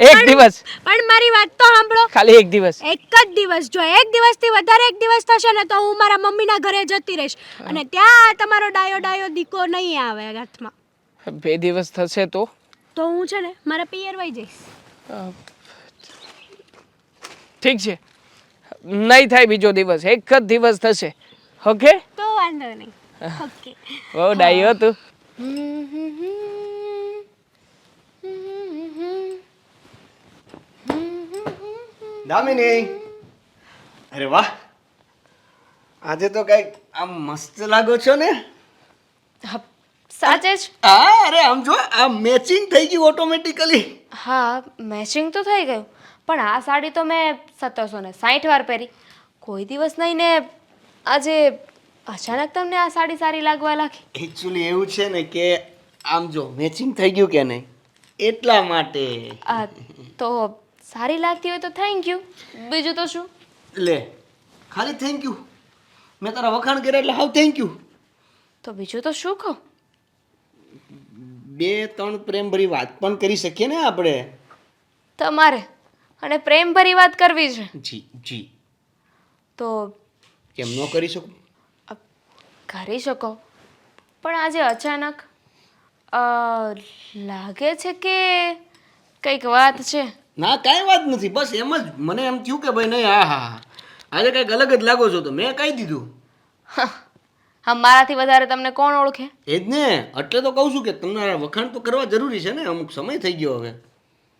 એક દિવસ પણ મારી વાત તો સાંભળો, ખાલી એક દિવસ. એક જ દિવસ. જો એક દિવસથી વધારે એક દિવસ થશે ને તો હું મારા મમ્મીના ઘરે જતી રહીશ, અને ત્યાં તમારો ડાયો દીકો નહીં આવે હાથમાં. 2 દિવસ થશે તો હું છે ને મારા પિયર વઈ જઈશ. ઠીક છે, નહીં થાય બીજો દિવસ, એક જ દિવસ થશે. ઓકે? તો વાંધો નહીં. ઓકે. બહુ ડાયો તું. દામિની, અરે વાહ, આજે તો કઈક આમ મસ્ત લાગો છો ને. હા, સાચે જ. હા, અરે આમ જો આ મેચિંગ થઈ ગયું ઓટોમેટિકલી. હા, મેચિંગ તો થઈ ગયું, પણ આ સાડી તો મેં 1760 વાર પહેરી. કોઈ દિવસ નહીં ને આજે અચાનક તમને આ સાડી સારી લાગવા લાગી. એકચ્યુઅલી એવું છે ને કે આમ જો મેચિંગ થઈ ગયું કે નહીં એટલા માટે. આ તો સારી લાગતી હોય તો થેન્ક યુ, બીજું તો શું. લે, ખાલી થેન્ક યુ? મેં તારા વખાણ કર્યા એટલે હાવ થેન્ક યુ? તો બીજું તો શું કહું. 2-3 પ્રેમભરી વાત પણ કરી શકીએ ને આપણે. તમારે અને પ્રેમભરી વાત કરવી છે જી જી. તો કેમ ન કરી શકું? કરી શકો, પણ આજે અચાનક લાગે છે કે કંઈક વાત છે. ના, કાંઈ વાત નથી, બસ એમ જ મને એમ થયું કે ભાઈ નહીં, હા હા હા, આજે કંઈક અલગ જ લાગો છો, તો મેં કહી દીધું. હા, મારાથી વધારે તમને કોણ ઓળખે. એ જ ને, એટલે તો કહું છું કે તમને વખાણ તો કરવા જરૂરી છે ને, અમુક સમય થઈ ગયો હવે.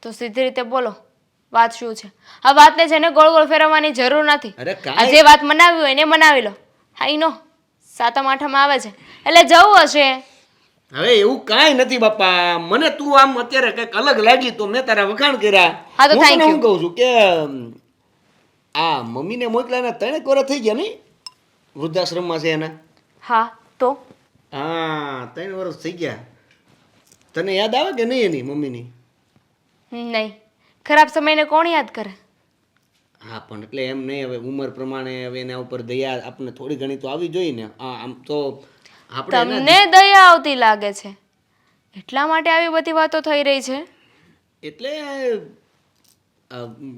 તો સીધી રીતે બોલો, વાત શું છે. આ વાતને છે ને ગોળ ગોળ ફેરવવાની જરૂર નથી. અરે આ કાંઈ જે વાત મનાવી હોય ને મનાવી લો. હા, ઈ નો 7મ 8મ આવે છે એટલે જવું હશે. હવે એવું કાંઈ નથી બાપા, મને તું આમ અત્યારે કંઈક અલગ લાગી તો મેં તારા વખાણ કર્યા. હા, તો હું thank તને you. શું કહું છું કે આ મમ્મીને મોકલાને 3 વર્ષ થઈ ગયા નહીં, વૃદ્ધાશ્રમમાં છે એના. હા, તો હા, 3 વર્ષ થઈ ગયા. તને યાદ આવે કે નહીં એની મમ્મીની? નહીં, ખરાબ સમયને કોણ યાદ કરે. હા, પણ એટલે એમ નહીં, હવે ઉંમર પ્રમાણે હવે એના ઉપર દયા આપણને થોડી ઘણી તો આવી જોઈએ ને. આમ તો આપણે તમને દયા આવતી લાગે છે એટલા માટે આવી બધી વાતો થઈ રહી છે. એટલે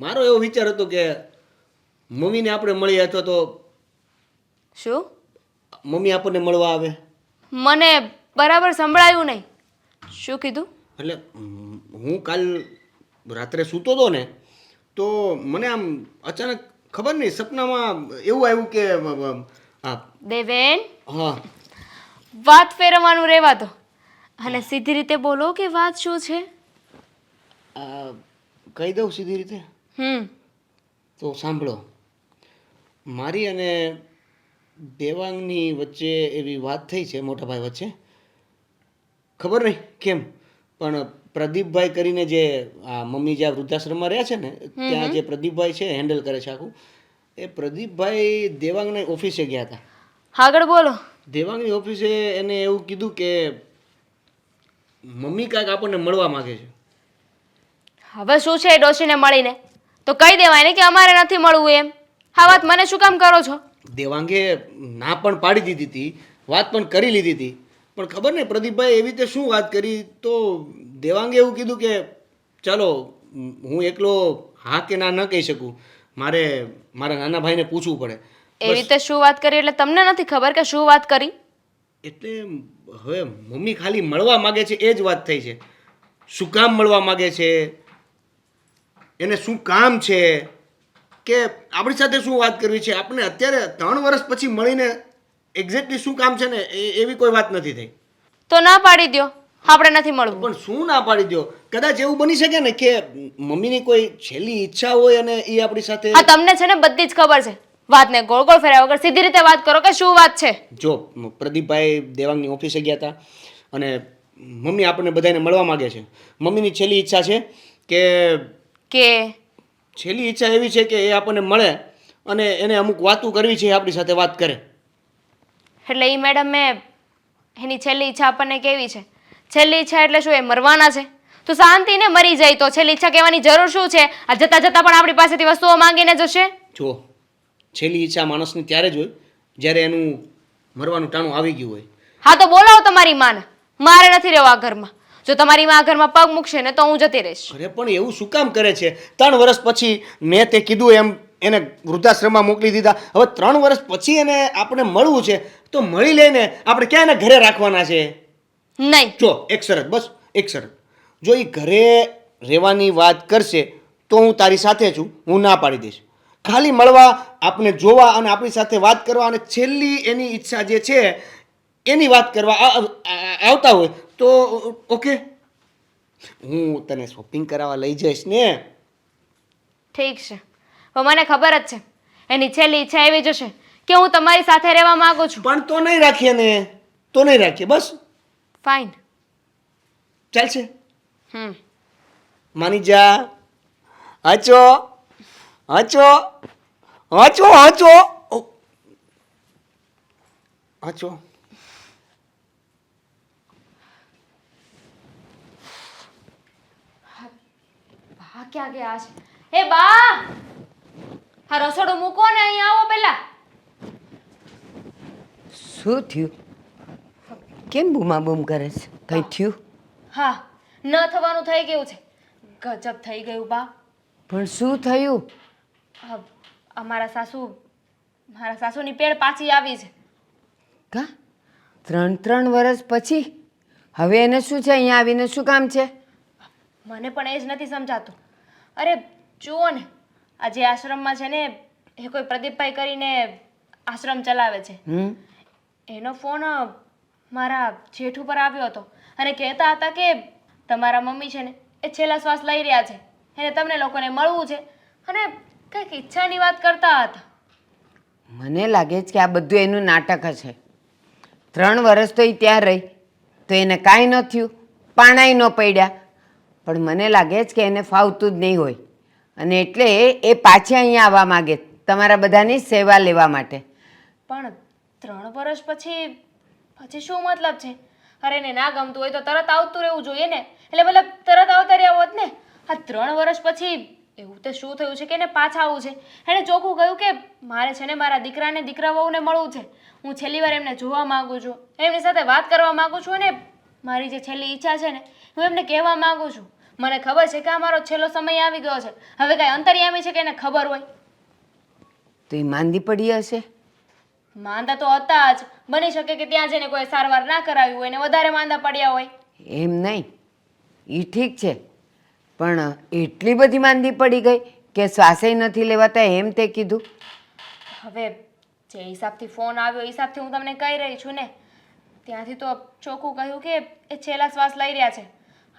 મારો એવો વિચાર હતો કે મમ્મીને આપણે મળીએ, અથવા તો શું? મમ્મી આપણને મળવા આવે. મને બરાબર સંભળાયું નહીં, શું કીધું? એટલે હું કાલ રાત્રે સૂતો હતો ને તો મને આમ અચાનક ખબર નહીં સપનામાં એવું આવ્યું કે હા દેવેન, હા વાત ફેરવવાનું રહેવા દો અને સીધી રીતે બોલો કે વાત શું છે. કહી દઉં સીધી રીતે? તો સાંભળો, મારી અને દેવાંગની વચ્ચે એવી વાત થઈ છે, મોટા ભાઈ વચ્ચે. ખબર નહીં કેમ, પણ પ્રદીપભાઈ કરીને જે આ મમ્મી જ્યાં વૃદ્ધાશ્રમમાં રહ્યા છે ને ત્યાં જે પ્રદીપભાઈ છે હેન્ડલ કરે છે આખું, એ પ્રદીપભાઈ દેવાંગની ઓફિસે ગયા હતા. આગળ બોલો. દેવાંગની ઓફિસે એને એવું કીધું કે મમ્મી કાંઈક આપણને મળવા માગે છે. હવે શું છે એ ડોશીને મળીને તો કહી દેવાય ને કે અમારે નથી મળવું એમ. હા, વાત મને શું કામ કરો છો? દેવાંગે ના પણ પાડી દીધી હતી, વાત પણ કરી લીધી હતી, પણ ખબર નહીં પ્રદીપભાઈ એવી રીતે શું વાત કરી તો દેવાંગે એવું કીધું કે ચાલો હું એકલો હા કે ના ન કહી શકું, મારે મારા નાના ભાઈને પૂછવું પડે. એવી રીતે શું વાત કરી એટલે તમને નથી ખબર કે શું વાત કરી? એટલે હવે મમ્મી ખાલી મળવા માગે છે એ જ વાત થઈ છે. શું કામ મળવા માગે છે, એને શું કામ છે, કે આપણી સાથે શું વાત કરવી છે, આપણે અત્યારે 3 વર્ષ પછી મળીને એક્ઝેક્ટલી શું કામ છે ને એવી કોઈ વાત નથી થઈ. તો ના પાડી દો, આપણે નથી મળવું. પણ શું ના પાડી દો? કદાચ એવું બની શકે ને કે મમ્મીની કોઈ છેલ્લી ઈચ્છા હોય અને એ આપણી સાથે. હા, તમને છે ને બધી જ ખબર છે. વાતને ગોળ ગોળ ફેરવ્યા વગર સીધી રીતે વાત કરો કે શું વાત છે. જો પ્રદીપભાઈ દેવાંગની ઓફિસે ગયા હતા અને મમ્મી આપણને બધાને મળવા માંગે છે. મમ્મીની છેલ્લી ઈચ્છા છે કે છેલ્લી ઈચ્છા એવી છે કે એ આપણને મળે અને એને અમુક વાતો કરવી છે, આપણી સાથે વાત કરે. એટલે એ મેડમ મેં એની છેલ્લી ઈચ્છા આપણને કેવી છે? છેલ્લી ઈચ્છા એટલે શું, એ મરવાના છે? તો શાંતિને મરી જાય તો છેલ્લી ઈચ્છા કહેવાની જરૂર શું છે? આ જતા જતા પણ આપણી પાસેથી વસ્તુઓ માંગીને જશે. જો છેલ્લી ઈચ્છા માણસની ત્યારે જ હોય જ્યારે એનું મરવાનું ટાણું આવી ગયું હોય. હા, તો બોલાવો તમારી માને. મારે નથી રહેવું આ ઘરમાં. જો તમારી માં આ ઘરમાં પગ મૂકશે ને તો હું જતી રહીશ. અરે પણ એવું શું કામ કરે છે? 3 વર્ષ પછી મેં તે કીધું એમ એને વૃદ્ધાશ્રમમાં મોકલી દીધા. હવે 3 વર્ષ પછી એને આપણે મળવું છે તો મળી લઈને આપણે ક્યાં એને ઘરે રાખવાના છે? નહીં. જો એક શરત, બસ એક શરત, જો એ ઘરે રહેવાની વાત કરશે તો હું તારી સાથે છું, હું ના પાડી દઈશ. ખાલી મળવા, આપણે જોવા અને આપણી સાથે વાત કરવા અને છેલ્લી એની ઈચ્છા જે છે એની વાત કરવા આવતા હોય તો ઓકે, હું તને શોપિંગ કરાવવા લઈ જઈશ ને. ઠીક છે, હવે મને ખબર જ છે એની છેલ્લી ઈચ્છા એવી જ હશે કે હું તમારી સાથે રહેવા માંગુ છું. પણ તો નહીં રાખીએ ને, તો નહીં રાખીએ, બસ ફાઇન. ચાલશે. માની હમ જા. હચો હચો હચો હચો હચો. બા ક્યાં ગયા છે? એ બા, આ રસોડું મૂકો ને અહીંયા આવો પેલા. શું થયું? કેમ બૂમા બૂમ કરે છે? કંઈ થયું? હા, ન થવાનું થઈ ગયું છે. ગજબ થઈ ગયું બા. પણ શું થયું? મારા સાસુની પેડ પાછી આવી છે. કા 3 વર્ષ પછી? હવે એને શું છે? અહીંયા આવીને શું કામ છે? મને પણ એ જ નથી સમજાતું. અરે જુઓ ને, આ જે આશ્રમમાં છે ને એ કોઈ પ્રદીપભાઈ કરીને આશ્રમ ચલાવે છે. એનો ફોન મારા જેઠ ઉપર આવ્યો હતો અને કહેતા હતા કે તમારા મમ્મી છે ને એ છેલ્લા શ્વાસ લઈ રહ્યા છે, એને તમને લોકોને મળવું છે અને કંઈક ઈચ્છાની વાત કરતા હતા. મને લાગે છે કે આ બધું એનું નાટક હશે. 3 વર્ષ તો એ ત્યાં રહી તો એને કાંઈ ન થયું, પાણાઈ ન પડ્યા. પણ મને લાગે છે કે એને ફાવતું જ નહીં હોય અને એટલે એ પાછી અહીંયા આવવા માગે તમારા બધાની સેવા લેવા માટે. પણ 3 વર્ષ પછી શું મતલબ છે? અરે એને ના ગમતું હોય તો તરત આવતું રહેવું જોઈએ ને, એટલે મતલબ તરત આવતા રહ્યા હોત ને. આ 3 વર્ષ પછી એવું તે શું થયું છે કે એને પાછા આવવું છે? એણે ચોખ્ખું કહ્યું કે મારે છે ને મારા દીકરાને દીકરા વહુને મળવું છે. હું છેલ્લી વાર એમને જોવા માગું છું, એમની સાથે વાત કરવા માગું છું અને મારી જે છેલ્લી ઈચ્છા છે ને હું એમને કહેવા માગું છું. મને ખબર છે કે આ મારો છેલ્લો સમય આવી ગયો છે. હવે કાંઈ અંતર્યામી છે કે એને ખબર હોય? તો એ માંદી પડી હશે. માંદા તો હતા જ. બની શકે કે ત્યાં જઈને કોઈ સારવાર ના કરાવી હોય ને વધારે માંદા પડ્યા હોય. એમ નહીં, એ ઠીક છે, પણ એટલી બધી માંદી પડી ગઈ કે શ્વાસે નથી લેવાતા એમ તે કીધું. હવે જે હિસાબથી ફોન આવ્યો એ હિસાબથી હું તમને કહી રહી છું ને, ત્યાંથી તો ચોખ્ખું કહ્યું કે એ છેલ્લા શ્વાસ લઈ રહ્યા છે.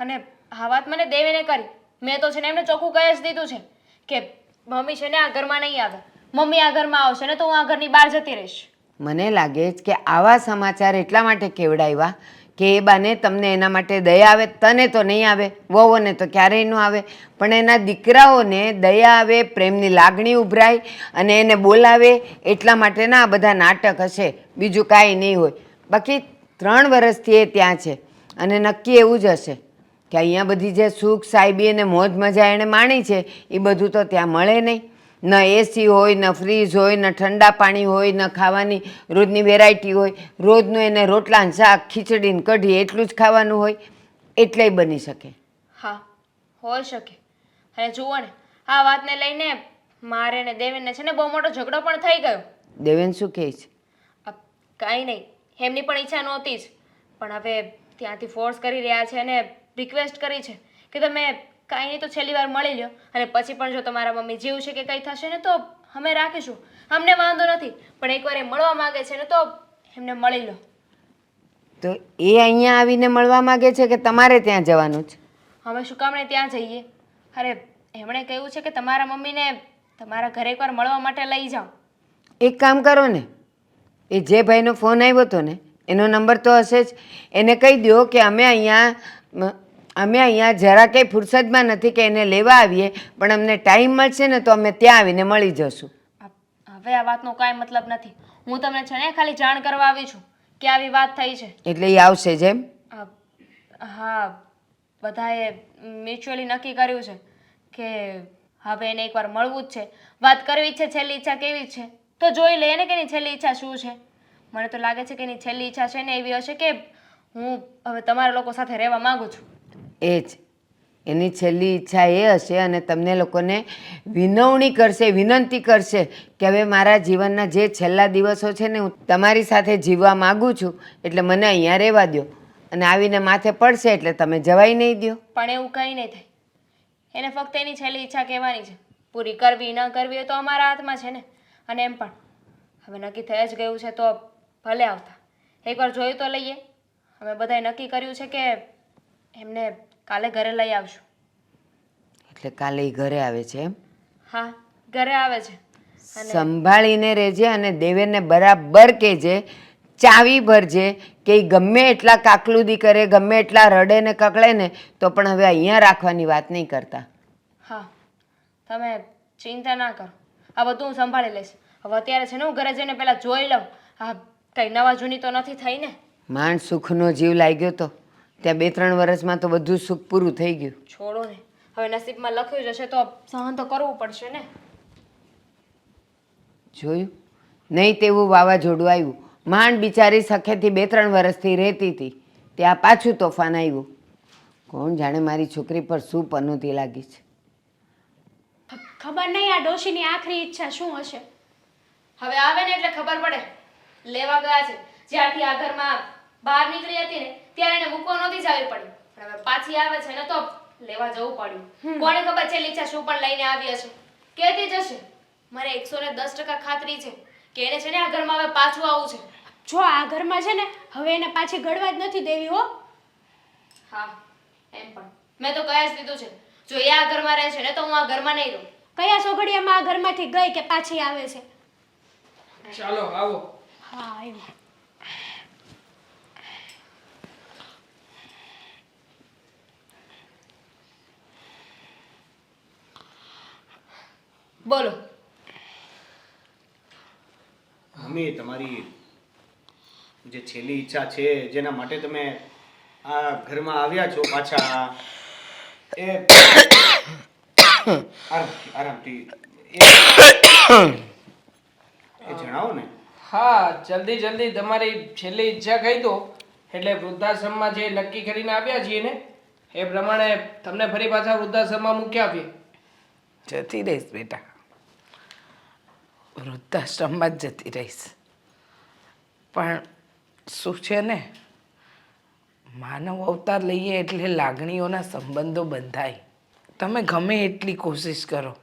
અને આ વાત મને દેવીને કરી. મેં તો છે ને એમને ચોખ્ખું કહી જ દીધું છે કે મમ્મી છે ને આ ઘરમાં નહીં આવે, મમ્મી આ ઘરમાં આવશે ને તો હું આ ઘરની બહાર જતી રહીશ. મને લાગે છે કે આવા સમાચાર એટલા માટે કેવડાવ્યા કે એ બાને તમને એના માટે દયા આવે. તને તો નહીં આવે, વહુઓને તો ક્યારેય ન આવે, પણ એના દીકરાઓને દયા આવે, પ્રેમની લાગણી ઉભરાય અને એને બોલાવે. એટલા માટેના આ બધા નાટક હશે, બીજું કાંઈ નહીં હોય. બાકી 3 વર્ષથી એ ત્યાં છે અને નક્કી એવું જ હશે કે અહીંયા બધી જે સુખ સાહેબી અને મોજ મજા એણે માણી છે એ બધું તો ત્યાં મળે નહીં. ન એસી હોય, ન ફ્રીજ હોય, ન ઠંડા પાણી હોય, ન ખાવાની રોજની વેરાયટી હોય. રોજનું એને રોટલા ને શાક, ખીચડી ને કઢી એટલું જ ખાવાનું હોય. એટલેય બની શકે. હા, હોઈ શકે. અને જુઓ ને આ વાતને લઈને મારે ને દેવેનને છે ને બહુ મોટો ઝઘડો પણ થઈ ગયો. દેવેન શું કહે છે? કાંઈ નહીં, એમની પણ ઈચ્છા નહોતી જ, પણ હવે ત્યાંથી ફોર્સ કરી રહ્યા છે અને રિક્વેસ્ટ કરી છે કે તમે કાંઈ નહીં તો છેલ્લી વાર મળી લો અને પછી પણ જો તમારા મમ્મી જીવ છે કે કંઈ થશે ને તો અમે રાખીશું, અમને વાંધો નથી. પણ એકવાર એ મળવા માગે છે ને તો એમને મળી લો. તો એ અહીંયા આવીને મળવા માગે છે કે તમારે ત્યાં જવાનું છે? અમે શું કામને ત્યાં જઈએ? અરે એમણે કહ્યું છે કે તમારા મમ્મીને તમારા ઘરે એકવાર મળવા માટે લઈ જાઓ. એક કામ કરો ને, એ જે ભાઈનો ફોન આવ્યો હતો ને એનો નંબર તો હશે જ, એને કહી દો કે અમે અહીંયા જરા કંઈ ફુરસદમાં નથી કે એને લેવા આવીએ, પણ અમને ટાઈમ મળશે ને તો અમે ત્યાં આવીને મળી જશું. હવે આ વાતનો કાંઈ મતલબ નથી. હું તમને છે ને ખાલી જાણ કરવા આવી છું કે આવી વાત થઈ છે. એટલે એ આવશે જેમ? હા, બધાએ મ્યુચ્યુઅલી નક્કી કર્યું છે કે હવે એને એકવાર મળવું જ છે, વાત કરવી જ છે. છેલ્લી ઈચ્છા કેવી છે તો જોઈ લે ને કે એની છેલ્લી ઈચ્છા શું છે. મને તો લાગે છે કે એની છેલ્લી ઈચ્છા છે ને એવી હશે કે હું હવે તમારા લોકો સાથે રહેવા માંગુ છું. એ જ એની છેલ્લી ઈચ્છા એ હશે અને તમને લોકોને વિનવણી કરશે, વિનંતી કરશે કે હવે મારા જીવનના જે છેલ્લા દિવસો છે ને હું તમારી સાથે જીવવા માગું છું, એટલે મને અહીંયા રહેવા દો. અને આવીને માથે પડશે એટલે તમે જવાય નહીં દો. પણ એવું કંઈ નહીં થાય. એને ફક્ત એની છેલ્લી ઈચ્છા કહેવાની છે, પૂરી કરવી ન કરવી એ તો અમારા હાથમાં છે ને. અને એમ પણ હવે નક્કી થઈ જ ગયું છે તો ભલે આવતા, એકવાર જોઈ તો લઈએ. અમે બધાએ નક્કી કર્યું છે કે એમને કાલે ઘરે લઈ આવશું. એટલે કાલે એ ઘરે આવે છે એમ? હા, ઘરે આવે છે. સંભાળીને રહેજે અને દેવેરને બરાબર કહેજે, ચાવી ભરજે કે ઈ ગમે એટલા કાકલુદી કરે, ગમે એટલા રડે ને કકળે ને તો પણ હવે અહીંયા રાખવાની વાત નહીં કરતા. હા, તમે ચિંતા ના કરો, આ બધું હું સંભાળી લઈશ. હવે અત્યારે છે ને હું ઘરે જઈને પહેલાં જોઈ લઉં, હા કંઈ નવા જૂની તો નથી થઈ ને. માંડ સુખનો જીવ લાગ્યો તો ત્યાં 2-3 વર્ષમાં તો બધું સુખ પૂરું થઈ ગયું. છોડો ને, હવે નસીબમાં લખ્યું જ હશે તો સહન તો કરવું પડશે ને. જોયું નહીં તેવું વાવાઝોડું આવ્યું. માંડ બિચારી સખેથી 2-3 વર્ષથી રહેતી હતી, ત્યાં પાછું તોફાન આવ્યું. કોણ જાણે મારી છોકરી પર શું પનોતી લાગી છે. ખબર નહીં આ ડોશીની આખરી ઈચ્છા શું હશે. હવે આવે ને એટલે ખબર પડે. લેવા ગયા છે, જ્યારથી આ ઘરમાં બહાર નીકળી હતી ને ત્યારે એને મૂકવા નહોતી જવી પડી, પણ હવે પાછી આવે છે ને તો લેવા જવું પડ્યું. કોને ખબર છે લીચા શું પણ લઈને આવી હશે. કહેતી જ હશે. મારે 110% ખાતરી છે કે એને છે ને આ ઘરમાં હવે પાછું આવવું છે. જો આ ઘરમાં છે ને હવે એને પાછી ગળવા જ નથી દેવી હો. હા એમ પણ મેં તો કહી જ દીધું છે, જો એ આ ઘરમાં રહે છે ને તો હું આ ઘરમાં નહીં રહું. કયા સોઘડિયામાં આ ઘરમાંથી ગઈ કે પાછી આવે છે? ચાલો આવો. હા આવ્યું. બોલો. મમ્મી, તમારી જે છેલ્લી ઈચ્છા છે જેના માટે તમે આ ઘરમાં આવ્યા છો પાછા, એ આરામથી એ જણાવો ને. હા, જલ્દી તમારી છેલ્લી ઈચ્છા કહી દો એટલે વૃદ્ધાશ્રમમાં જે નક્કી કરીને આવ્યા છીએ ને એ પ્રમાણે તમને ફરી પાછા વૃદ્ધાશ્રમમાં મૂકી આપીએ. જતી રહીશ બેટા, વૃદ્ધાશ્રમમાં જ જતી રહીશ. પણ શું છે ને, માનવ અવતાર લઈએ એટલે લાગણીઓના સંબંધો બંધાય. તમે ગમે એટલી કોશિશ કરો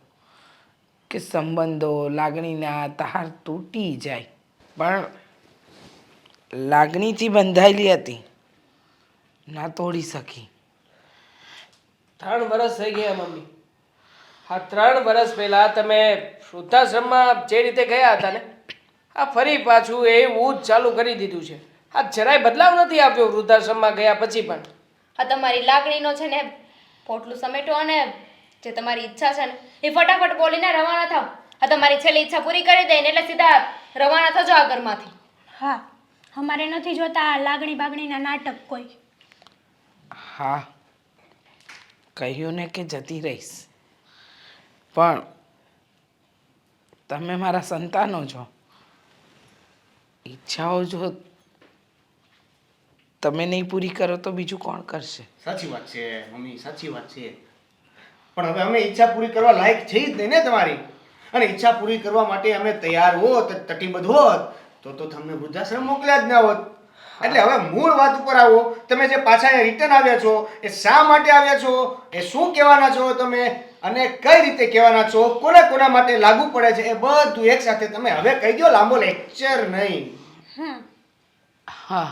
કે સંબંધો લાગણીના તાર તૂટી જાય, પણ લાગણીથી બંધાયેલી હતી, ના તોડી શકી. 3 વર્ષ થઈ ગયા મમ્મી. હા, 3 વર્ષ પહેલા તમે વૃદ્ધાશ્રમમાં જે રીતે ગયા હતા ને આ ફરી પાછું એવું જ ચાલુ કરી દીધું છે. આ જરાય બદલાવ નથી આવ્યો વૃદ્ધાશ્રમમાં ગયા પછી પણ. આ તમારી લાગણીનો છે ને પોટલું સમેટો અને જે તમારી ઈચ્છા છે ને એ ફટાફટ બોલીને રવાના થાવ. આ તમારી છેલ્લી ઈચ્છા પૂરી કરી દે ને એટલે સીધા રવાના થજો આ ઘરમાંથી. હા, અમારે નથી જોતા આ લાગણી બાગણીના નાટક કોઈ. હા, કહ્યું ને કે જતી રહીશ, પણ તમે મારા સંતાનો છો. ઈચ્છાઓ જો તમે નહીં પૂરી કરો તો બીજું કોણ કરશે? સાચી વાત છે મમ્મી, સાચી વાત છે. પણ હવે અમે ઈચ્છા પૂરી કરવા લાયક છે જ નહીં ને તમારી. અને ઈચ્છા પૂરી કરવા માટે અમે તૈયાર હોત, તટીબદ્ધ હોત તો તમને વૃદ્ધાશ્રમ મોકલ્યા જ ના હોત. એટલે હવે મૂળ વાત ઉપર આવો. તમે જે પાછા રિટર્ન આવ્યા છો એ શા માટે આવ્યા છો, એ શું કહેવાના છો તમે, અને કઈ રીતે કહેવાના છો, કોના માટે લાગુ પડે છે, એ બધું એક સાથે તમે હવે કહી દો. લાંબો લેક્ચર નહીં. હા,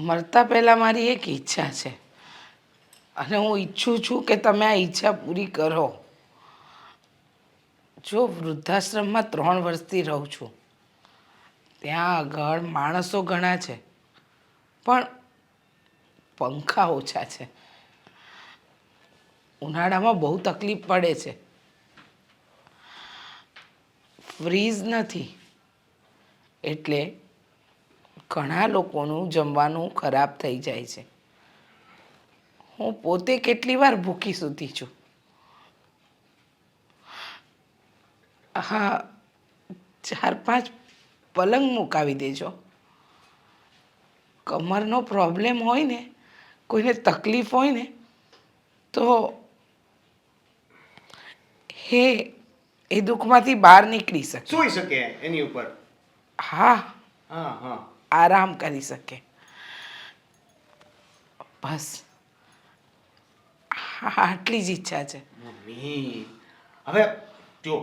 મરતા પહેલાં મારી એક ઈચ્છા છે અને હું ઈચ્છું છું કે તમે આ ઈચ્છા પૂરી કરો. જો વૃદ્ધાશ્રમમાં 3 વર્ષથી રહું છું, ત્યાં આગળ માણસો ઘણા છે પણ પંખા ઓછા છે. ઉનાળામાં બહુ તકલીફ પડે છે. ફ્રીજ નથી એટલે ઘણા લોકોનું જમવાનું ખરાબ થઈ જાય છે. હું પોતે કેટલી વાર ભૂખી સૂતી છું. હા, 4-5 પલંગ મુકાવી દેજો. કમરનો પ્રોબ્લેમ હોય ને, કોઈને તકલીફ હોય ને તો એ દુઃખમાંથી બહાર નીકળી શકે, સૂઈ શકે એની ઉપર. હા, હા, આરામ કરી શકે. બસ આટલી જ ઈચ્છા છે મમ્મી. હવે જો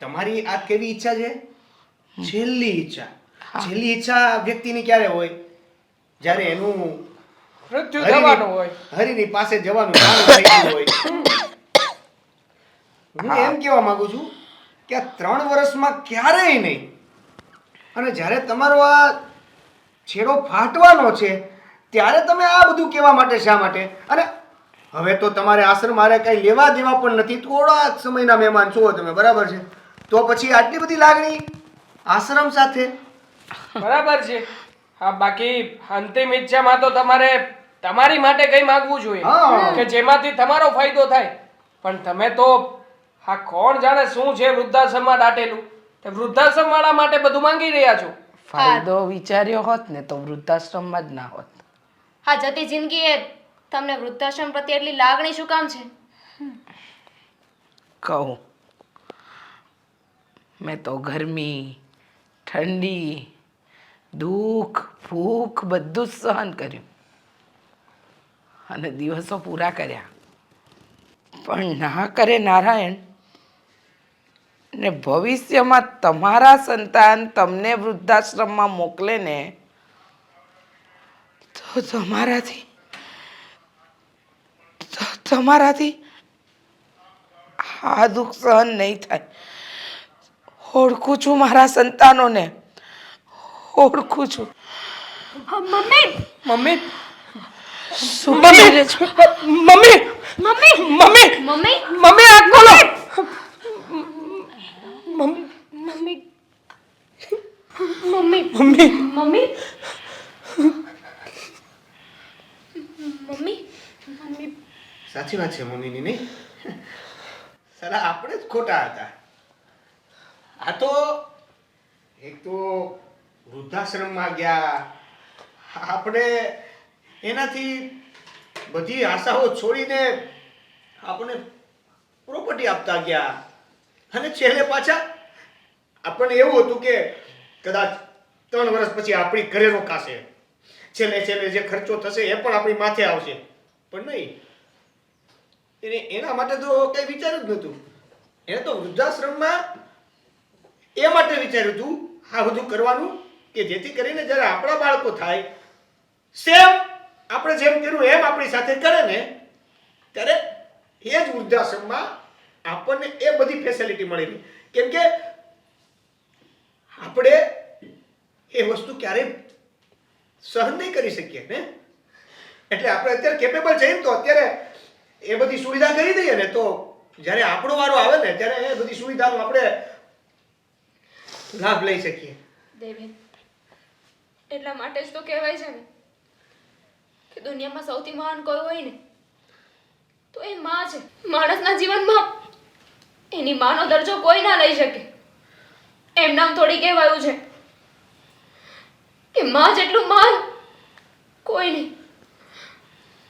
તમારી આ કેવી ઈચ્છા છે? છેલ્લી ઈચ્છા. છેલ્લી ઈચ્છા વ્યક્તિની ક્યારે હોય? જ્યારે એનું મૃત્યુ થવાનું હોય, હરિની પાસે જવાનું કામ થઈ ગયું હોય. હું એમ કહેવા માંગુ છું કે આ 3 વર્ષમાં ક્યારેય નહીં. અને જ્યારે તમારો આ છેડો ફાટવાનો છે ત્યારે તમે આ બધું કહેવા માટે શા માટે? અને હવે તો તમારે આશ્રમ મારે કઈ લેવા દેવા પણ નથી, થોડા જ સમયના મહેમાન છો તમે, બરાબર છે? તો પછી આટલી બધી લાગણી આશ્રમ સાથે? બરાબર છે. હા, બાકી અંતિમ ઈચ્છામાં તો તમારે તમારી માટે કંઈ માંગવું જોઈએ હા. કે જેમાંથી તમારો ફાયદો થાય. પણ તમે તો હા કોણ જાણે શું છે વૃદ્ધાશ્રમમાં દાટેલું, તે વૃદ્ધાશ્રમ વાળા માટે બધું માંગી રહ્યા છો. ફાયદો વિચાર્યો હોત ને તો વૃદ્ધાશ્રમમાં જ ના હોત. હા, જતી જિંદગીએ તમને વૃદ્ધાશ્રમ પ્રત્યે એટલી લાગણી શું કામ છે? કહું, મેં તો ગરમી, ઠંડી, દુઃખ, ભૂખ બધું જ સહન કર્યું અને દિવસો પૂરા કર્યા. પણ ના કરે નારાયણ, ને ભવિષ્યમાં તમારા સંતાન તમને વૃદ્ધાશ્રમમાં મોકલે ને તો તમારાથી આ દુઃખ સહન નહીં થાય. ઓળખું છું મારા સંતાનોને, ઓળખું છું. મમ્મી મમ્મી શું કરી રહી છો? Mummy mummy mummy mummy mummy આ ખોલો. Mummy mummy mummy mummy mummy સાચી વાત છે મમ્મીની, નહીં? સાલા આપણે જ ખોટા હતા. આ તો એક તો વૃદ્ધાશ્રમમાં ગયા, આપણે એનાથી બધી આશાઓ છોડીને આપણે પ્રોપર્ટી આપતા ગયા, અને છેલ્લે પાછા આપણને એવું હતું કે કદાચ 3 વર્ષ પછી આપણી ઘરે રોકાશે, છેલ્લે જે ખર્ચો થશે એ પણ આપણી માથે આવશે. પણ નહીં, એના માટે તો કંઈ વિચાર્યું જ નહોતું. એને તો વૃદ્ધાશ્રમમાં એ માટે વિચાર્યું હતું આ બધું કરવાનું કે જેથી કરીને જ્યારે આપણા બાળકો થાય સેમ આપણે જેમ કર્યું એમ આપણી સાથે કરે ને, ત્યારે એ જ વૃદ્ધાશ્રમમાં આપણને એ બધી ફેસિલિટી મળેલી. કેમ કે આપણે એ વસ્તુ ક્યારેય સહન નહીં કરી શકીએ ને, એટલે આપણે અત્યારે કેપેબલ છીએ તો અત્યારે એ બધી સુવિધા કરી દઈએ ને, તો જ્યારે આપણો વારો આવે ને ત્યારે એ બધી સુવિધાનો આપણે લાભ લઈ શકીએ. દેવેન, એટલા માટે જ તો કહેવાય છે ને કે દુનિયામાં સૌથી મહાન કોઈ હોય ને તો એ માં છે. માણસના જીવનમાં એની માનો દરજ્જો કોઈ ના લઈ શકે. એમ નામ થોડી કહેવાયું છે કે માં જેટલું મહાન કોઈ નહીં.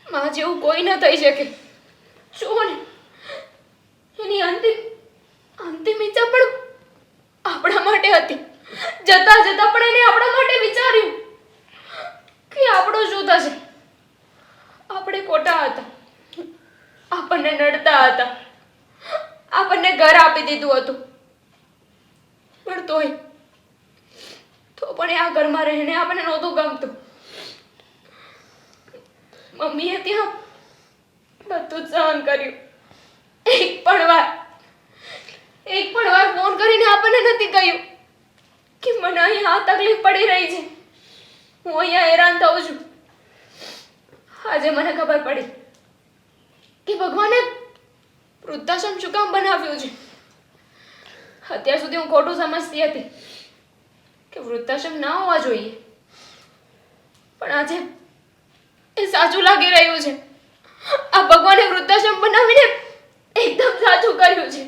માં જેવું કોઈ ન થઈ શકે. જુઓ ને, એની અંતિમ ઈચ્છા પણ આપણા માટે હતી. જતા જતા પણ એને આપણા માટે વિચાર્યું કે આપણું શું થશે. આપણે ખોટા હતા, આપણને નડતા હતા, આપણને ઘર આપી દીધું હતું, પણ તો પણ આ ઘરમાં રહીને આપણને નહોતું ગમતું. મમ્મીએ ત્યાં બધું જ સહન કર્યું. એક પણ વાર ફોન કરીને આપણને નથી કહ્યું કે મને અહીંયા આ તકલીફ પડી રહી છે, હું અહીંયા હેરાન થાઉં છું. આજે મને ખબર પડી કે ભગવાને વૃદ્ધાશ્રમ શું કામ બનાવ્યું છે. અત્યાર સુધી હું ખોટું સમજતી હતી કે વૃદ્ધાશ્રમ ના હોવા જોઈએ, પણ આજે એ સાચું લાગી રહ્યું છે. આ ભગવાને વૃદ્ધાશ્રમ બનાવીને એકદમ સાચું કર્યું છે.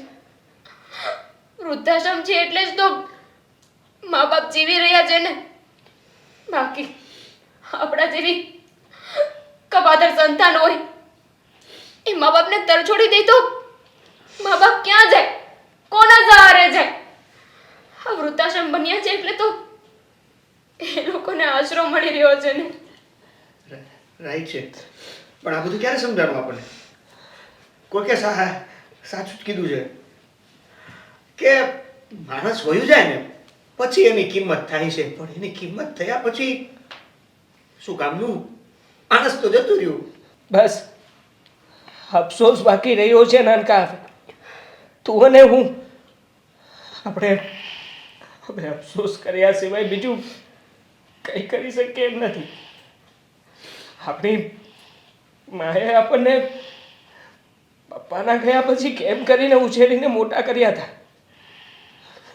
વૃદ્ધાશ્રમ છે એટલે જ તો મા બાપ જીવી રહ્યા છે ને. બાકી આપણા જેવી કપાતર સંતાન હોય એ મા બાપને તરછોડી દે તો મા બાપ ક્યાં જાય, કોના સહારે જાય? આ વૃદ્ધાશ્રમ બન્યા છે એટલે તો એ લોકોને આશરો મળી રહ્યો છે ને. રાઈટ છે, પણ આ બધું ક્યારે સમજાણું આપણને? કોઈ કે સાચું જ કીધું છે કે માણસ વયું જાય ને પછી એની કિંમત થાય છે, પણ એની કિંમત થયા પછી શું કામનું? માણસ તો જતું રહ્યું. બસ અફસોસ બાકી રહ્યો છે નાનકા. તું અને હું આપણે હવે અફસોસ કર્યા સિવાય બીજું કંઈ કરી શકીએ એમ નથી. આપણી માએ આપણને પપ્પાના ગયા પછી કેમ કરીને ઉછેરીને મોટા કર્યા હતા.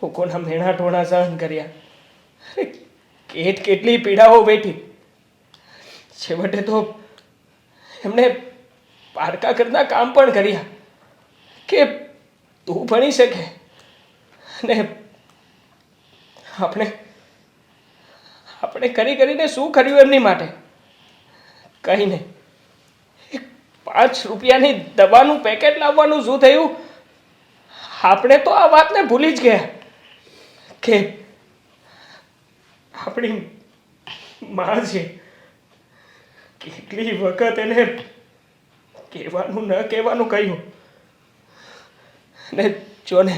લોકોના મેણા ટોણા સહન કર્યા. કેટલી પીડાઓ વેઠી. છેવટે તો એમણે પારકા કરતા કામ પણ કર્યા કે તું ભણી શકે. અને આપણે કરીને શું કર્યું એમની માટે? કંઈ નહીં. 5 રૂપિયાની દવાનું પેકેટ લાવવાનું શું થયું? આપણે તો આ વાતને ભૂલી જ ગયા કે આપણી માં છે. કેટલી વખત એને કહેવાનું ન કહેવાનું કહ્યું. ને જો ને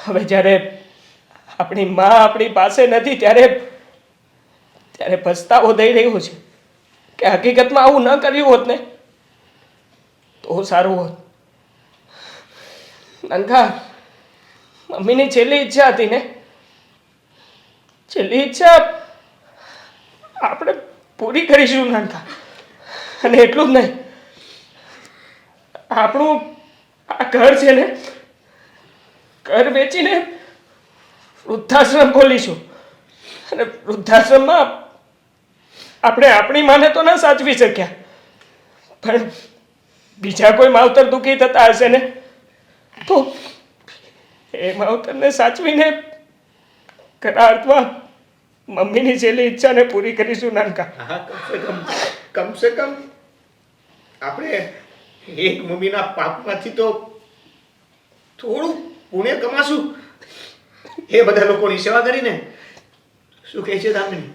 હવે જ્યારે આપણી માં આપણી પાસે નથી ત્યારે પસ્તાવો થઈ રહ્યો છે કે હકીકતમાં આવું ન કર્યું હોત ને તો સારું હોત. નંદા, મમ્મીની છેલ્લી ઈચ્છા હતી ને, છેલ્લી ઈચ્છા આપણે પૂરી કરીશું નંદા. અને એટલું જ નહીં, આપણું આ ઘર છે ને, ઘર વેચીને વૃદ્ધાશ્રમ ખોલીશું. અને વૃદ્ધાશ્રમમાં આપણે આપણી માને તો ન સાચવી શક્યા, પણ બીજા કોઈ માવતર દુઃખી થતા હશે ને તો એ માવતરને સાચવીને ખરા અર્થમાં મમ્મીની છેલ્લી ઈચ્છાને પૂરી કરીશું નાનકા. હા, કમ સે કમ આપણે એક મમ્મીના પાપમાંથી તો થોડું પુણ્ય કમાશું. એ બધા લોકોની સેવા કરીને. શું કહે છે દામિની?